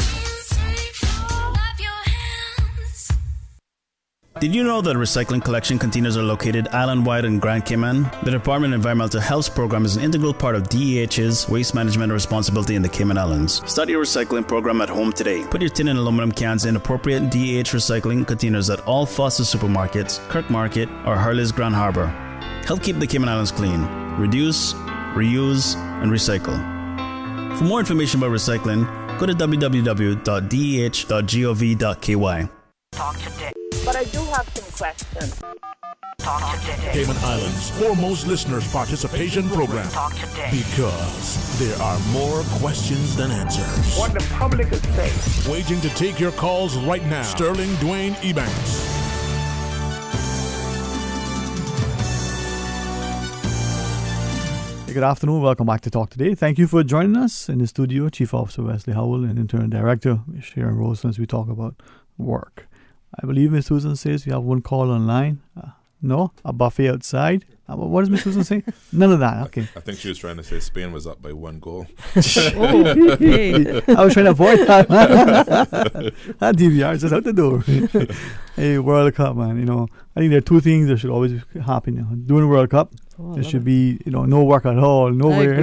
Did you know that recycling collection containers are located island-wide in Grand Cayman? The Department of Environmental Health's program is an integral part of DEH's waste management responsibility in the Cayman Islands. Start your recycling program at home today. Put your tin and aluminum cans in appropriate DEH recycling containers at all Foster supermarkets, Kirk Market, or Hurley's Grand Harbor. Help keep the Cayman Islands clean. Reduce, reuse, and recycle. For more information about recycling, go to www.deh.gov.ky. Talk today. But I do have some questions. Talk today. Cayman Islands' foremost listeners participation program. Talk today. Because there are more questions than answers. What the public is saying. Waiting to take your calls right now. Sterling Dwayne Ebanks. Good afternoon. Welcome back to Talk Today. Thank you for joining us in the studio. Chief Officer Wesley Howell and Intern Director Sharon Rosen as we talk about work. I believe Ms. Susan says we have one call online. No? A buffet outside? What does Ms. Susan say? None of that. Okay. I think she was trying to say Spain was up by 1 goal. I was trying to avoid that. That DVR is just out the door. Hey, World Cup, man. You know, I think there are two things that should always happen. You know, during the World Cup, there should be, you know, no work at all, nowhere.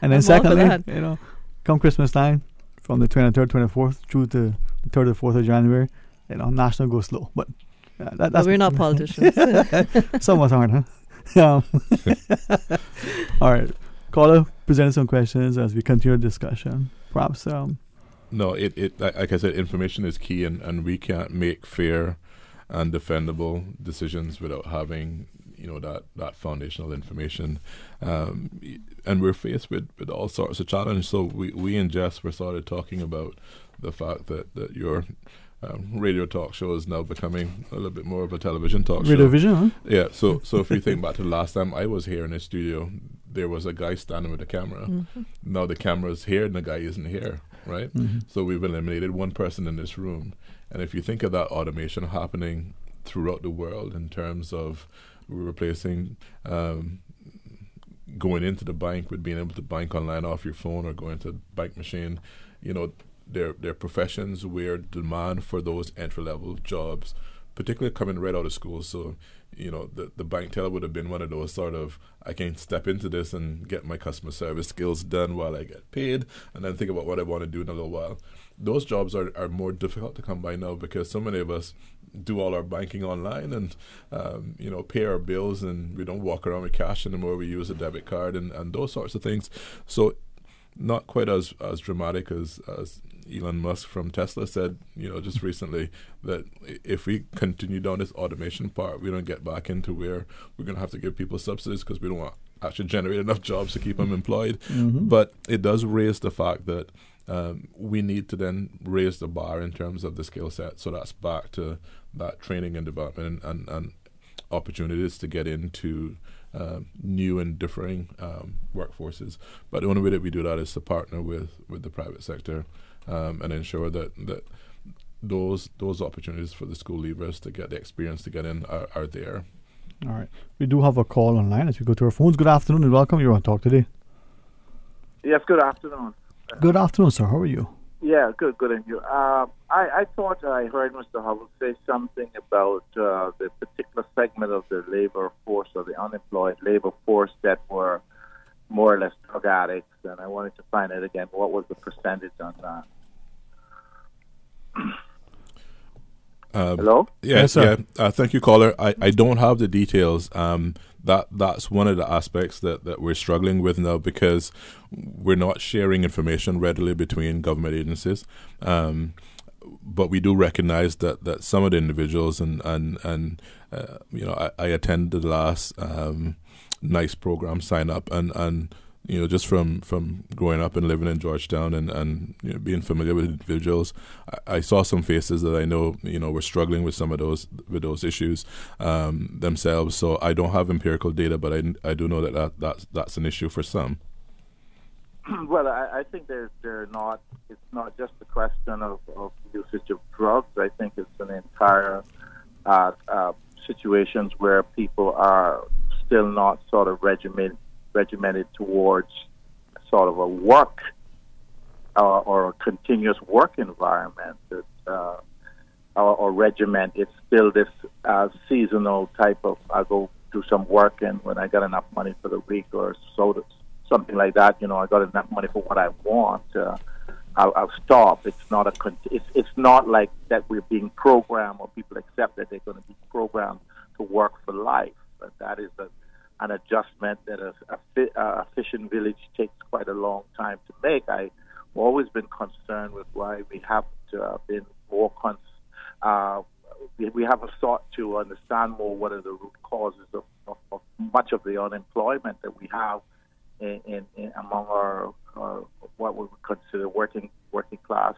And then secondly, you know, come Christmas time, from the 23rd, 24th through to the 3rd or 4th of January, you know, national goes slow. But that's we're not politicians. Some of us aren't, huh? All right. Caller, present some questions as we continue the discussion. Perhaps. No, like I said, information is key, and we can't make fair and defendable decisions without having, you know, that foundational information. And we're faced with all sorts of challenges. So we in Jess were sort of talking about the fact that your radio talk show is now becoming a little bit more of a television talk show. Radio vision, huh? Yeah, so if you think back to the last time I was here in the studio, there was a guy standing with a camera. Mm-hmm. Now the camera's here and the guy isn't here, right? Mm-hmm. So we've eliminated one person in this room. And if you think of that automation happening throughout the world in terms of replacing going into the bank with being able to bank online off your phone or going to a bank machine, you know, they're professions where demand for those entry-level jobs, particularly coming right out of school. So, you know, the bank teller would have been one of those sort of, I can step into this and get my customer service skills done while I get paid and then think about what I want to do in a little while. Those jobs are more difficult to come by now because so many of us do all our banking online and, you know, pay our bills, and we don't walk around with cash anymore. We use a debit card and those sorts of things. So not quite as dramatic as Elon Musk from Tesla said, you know, just recently, that if we continue down this automation part, we don't get back into where we're going to have to give people subsidies because we don't want to actually generate enough jobs to keep them employed. Mm-hmm. But it does raise the fact that we need to then raise the bar in terms of the skill set. So that's back to that training and development and opportunities to get into new and differing workforces. But the only way that we do that is to partner with the private sector and ensure that those opportunities for the school leavers to get the experience to get in are there. All right. We do have a call online as we go to our phones. Good afternoon and welcome. You're on Talk Today. Yes, good afternoon. Good afternoon, sir. How are you? Yeah, good, and you. I thought I heard Mr. Howell say something about the particular segment of the labor force or the unemployed labor force that were more or less drug addicts, and I wanted to find out again what was the percentage on that. Hello? Yes, sir. Yeah. Thank you, caller. I don't have the details. That's one of the aspects that we're struggling with now because we're not sharing information readily between government agencies. But we do recognize that some of the individuals and you know, I attended the last NICE program sign up and you know, just from growing up and living in Georgetown and you know, being familiar with individuals, I saw some faces that I know, you know, were struggling with some of those issues themselves. So I don't have empirical data, but I do know that's an issue for some. Well, I think they're not. It's not just a question of usage of drugs. I think it's an entire situations where people are still not sort of regimented towards sort of a work or a continuous work environment or regiment. It's still this seasonal type of, I go do some work, and when I got enough money for the week or so, something like that, you know, I got enough money for what I want, I'll stop. It's not it's not like that we're being programmed, or people accept that they're going to be programmed to work for life. But that is an adjustment that a fishing village takes quite a long time to make. I've always been concerned with why we haven't been more we haven't sought to understand more what are the root causes of much of the unemployment that we have in among our what we would consider working class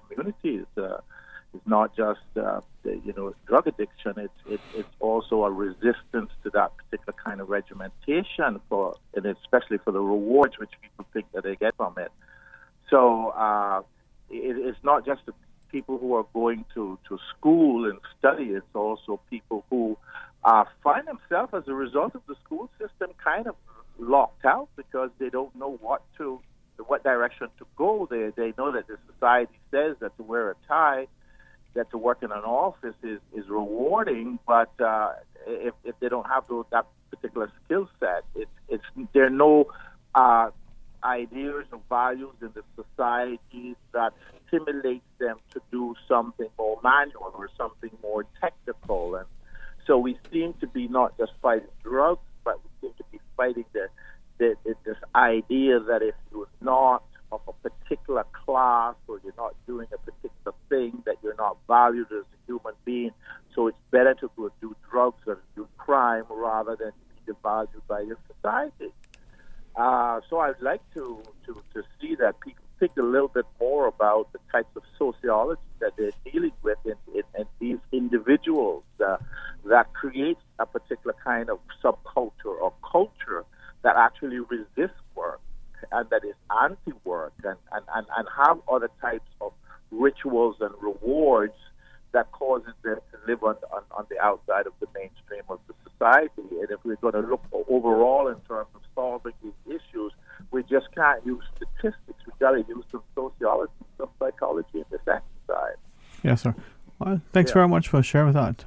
communities. It's not just drug addiction. It's also a resistance to that particular kind of regimentation and especially for the rewards which people think that they get from it. So it's not just the people who are going to school and study. It's also people who find themselves, as a result of the school system, kind of locked out because they don't know what direction to go. They know that the society says that to wear a tie, that to work in an office is rewarding, but if they don't have that particular skill set, there are no ideas or values in the society that stimulates them to do something more manual or something more technical. And so we seem to be not just fighting drugs, but we seem to be fighting this idea that if you're not of a particular class or you're not doing a particular thing, that you're not valued as a human being. So it's better to go do drugs or do crime rather than be devalued by your society. So I'd like to see that people think a little bit more about the types of sociology that they're dealing with in these individuals that creates a particular kind of subculture or culture that actually resists work and that is anti-work and have other types of rituals and rewards that causes them to live on the outside of the mainstream of the society. And if we're going to look overall in terms of solving these issues, we just can't use statistics. We've got to use some sociology, some psychology in this exercise. Yes, sir. Well, thanks very much for sharing that.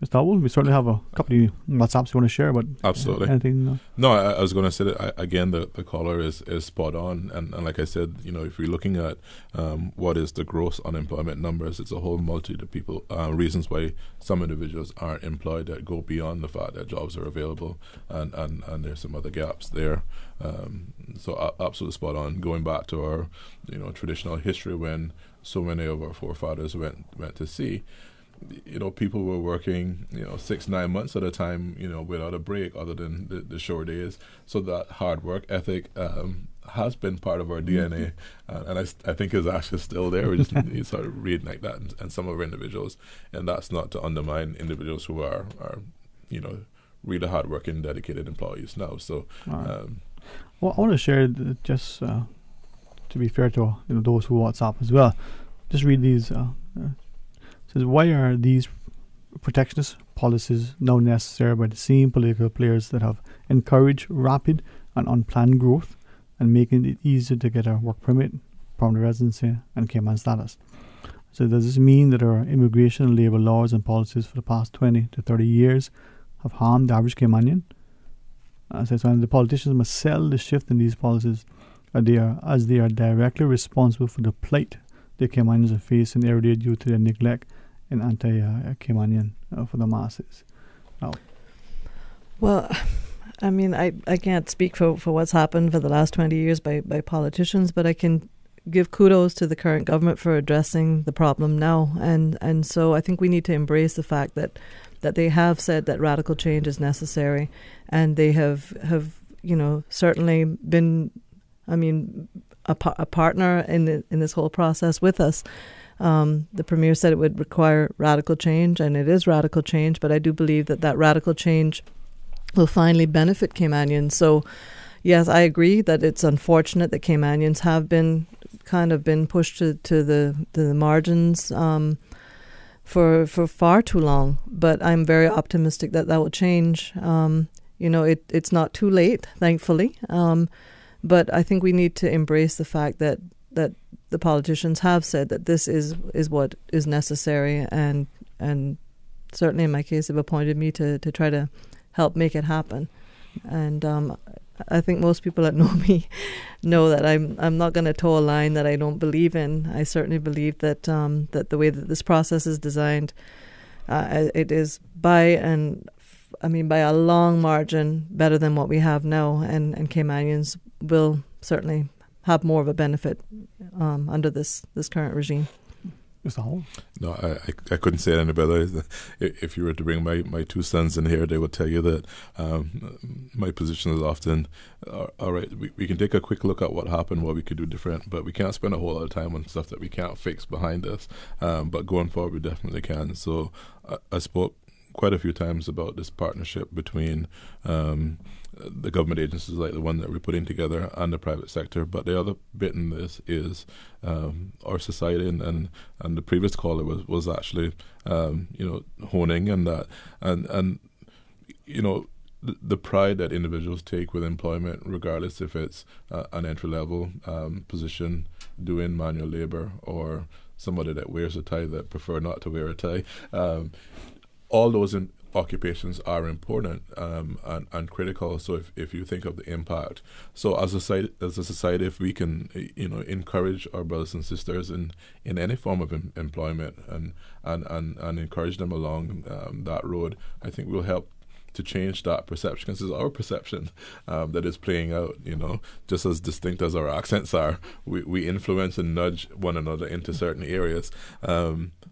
Mr. Howell, we certainly have a couple of WhatsApps you want to share, but absolutely anything? No, I was going to say that again. The caller is spot on, and like I said, if you're looking at what is the gross unemployment numbers, it's a whole multitude of people reasons why some individuals aren't employed that go beyond the fact that jobs are available, and there's some other gaps there. So absolutely spot on. Going back to our traditional history when so many of our forefathers went to sea. People were working, 6-9 months at a time, without a break other than the shore days. So that hard work ethic has been part of our DNA, and I think is actually still there. We just need to sort of reignite that and some of our individuals, and that's not to undermine individuals who are really hard-working, dedicated employees now. So, well, I want to share just to be fair to those who WhatsApp as well. Just read these. Says, why are these protectionist policies now necessary by the same political players that have encouraged rapid and unplanned growth and making it easier to get a work permit, permanent residency, and Cayman status? So does this mean that our immigration and labour laws and policies for the past 20 to 30 years have harmed the average Caymanian? So the politicians must sell the shift in these policies as they are directly responsible for the plight the Caymanians are facing every day due to their neglect and anti-Caymanian for the masses. Now, well, I mean, I can't speak for what's happened for the last 20 years by politicians, but I can give kudos to the current government for addressing the problem now. And so I think we need to embrace the fact that they have said that radical change is necessary, and they have certainly been, a partner in this whole process with us. The Premier said it would require radical change, and it is radical change, but I do believe that radical change will finally benefit Caymanians. So, yes, I agree that it's unfortunate that Caymanians have been pushed to the margins for far too long. But I'm very optimistic that will change. It's not too late, thankfully. But I think we need to embrace the fact that the politicians have said that this is what is necessary, and certainly in my case have appointed me to try to help make it happen. And I think most people that know me know that I'm not going to toe a line that I don't believe in. I certainly believe that that the way that this process is designed, it is by a long margin better than what we have now, and Caymanians will certainly have more of a benefit under this current regime. Mr. Hall? No, I couldn't say it any better. If you were to bring my two sons in here, they would tell you that my position is often, all right, we can take a quick look at what happened, what we could do different, but we can't spend a whole lot of time on stuff that we can't fix behind us. But going forward, we definitely can. So I spoke quite a few times about this partnership between the government agencies like the one that we're putting together and the private sector. But the other bit in this is our society, and the previous caller was actually honing and that and the pride that individuals take with employment, regardless if it's an entry level position doing manual labor or somebody that wears a tie that prefer not to wear a tie. All those occupations are important and critical. So if you think of the impact, so as a society, if we can encourage our brothers and sisters in any form of employment and encourage them along that road, I think we'll help to change that perception, because it's our perception that is playing out, just as distinct as our accents are. We influence and nudge one another into certain areas.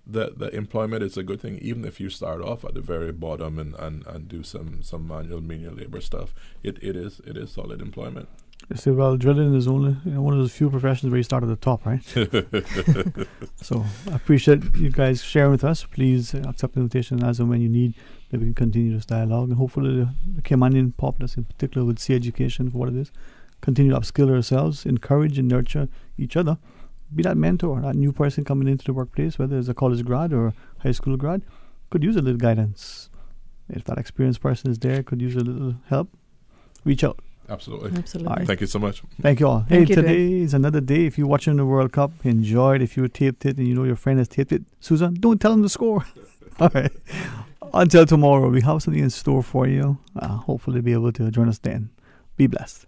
That employment is a good thing, even if you start off at the very bottom and do some manual labor stuff. It is solid employment. So, well, drilling is only one of those few professions where you start at the top, right? So I appreciate you guys sharing with us. Please accept the invitation as and when you need, that we can continue this dialogue, and hopefully the Caymanian populace in particular would see education for what it is, continue to upskill ourselves, encourage and nurture each other, be that mentor, that new person coming into the workplace, whether it's a college grad or high school grad, could use a little guidance. If that experienced person is there, could use a little help, reach out. Absolutely. All right. Thank you so much. Thank you all. Thank you, today Dwayne. is another day. If you're watching the World Cup, enjoy it. If you taped it and you know your friend has taped it, Susan, don't tell him the score. All right. Until tomorrow, we have something in store for you. Hopefully be able to join us then. Be blessed.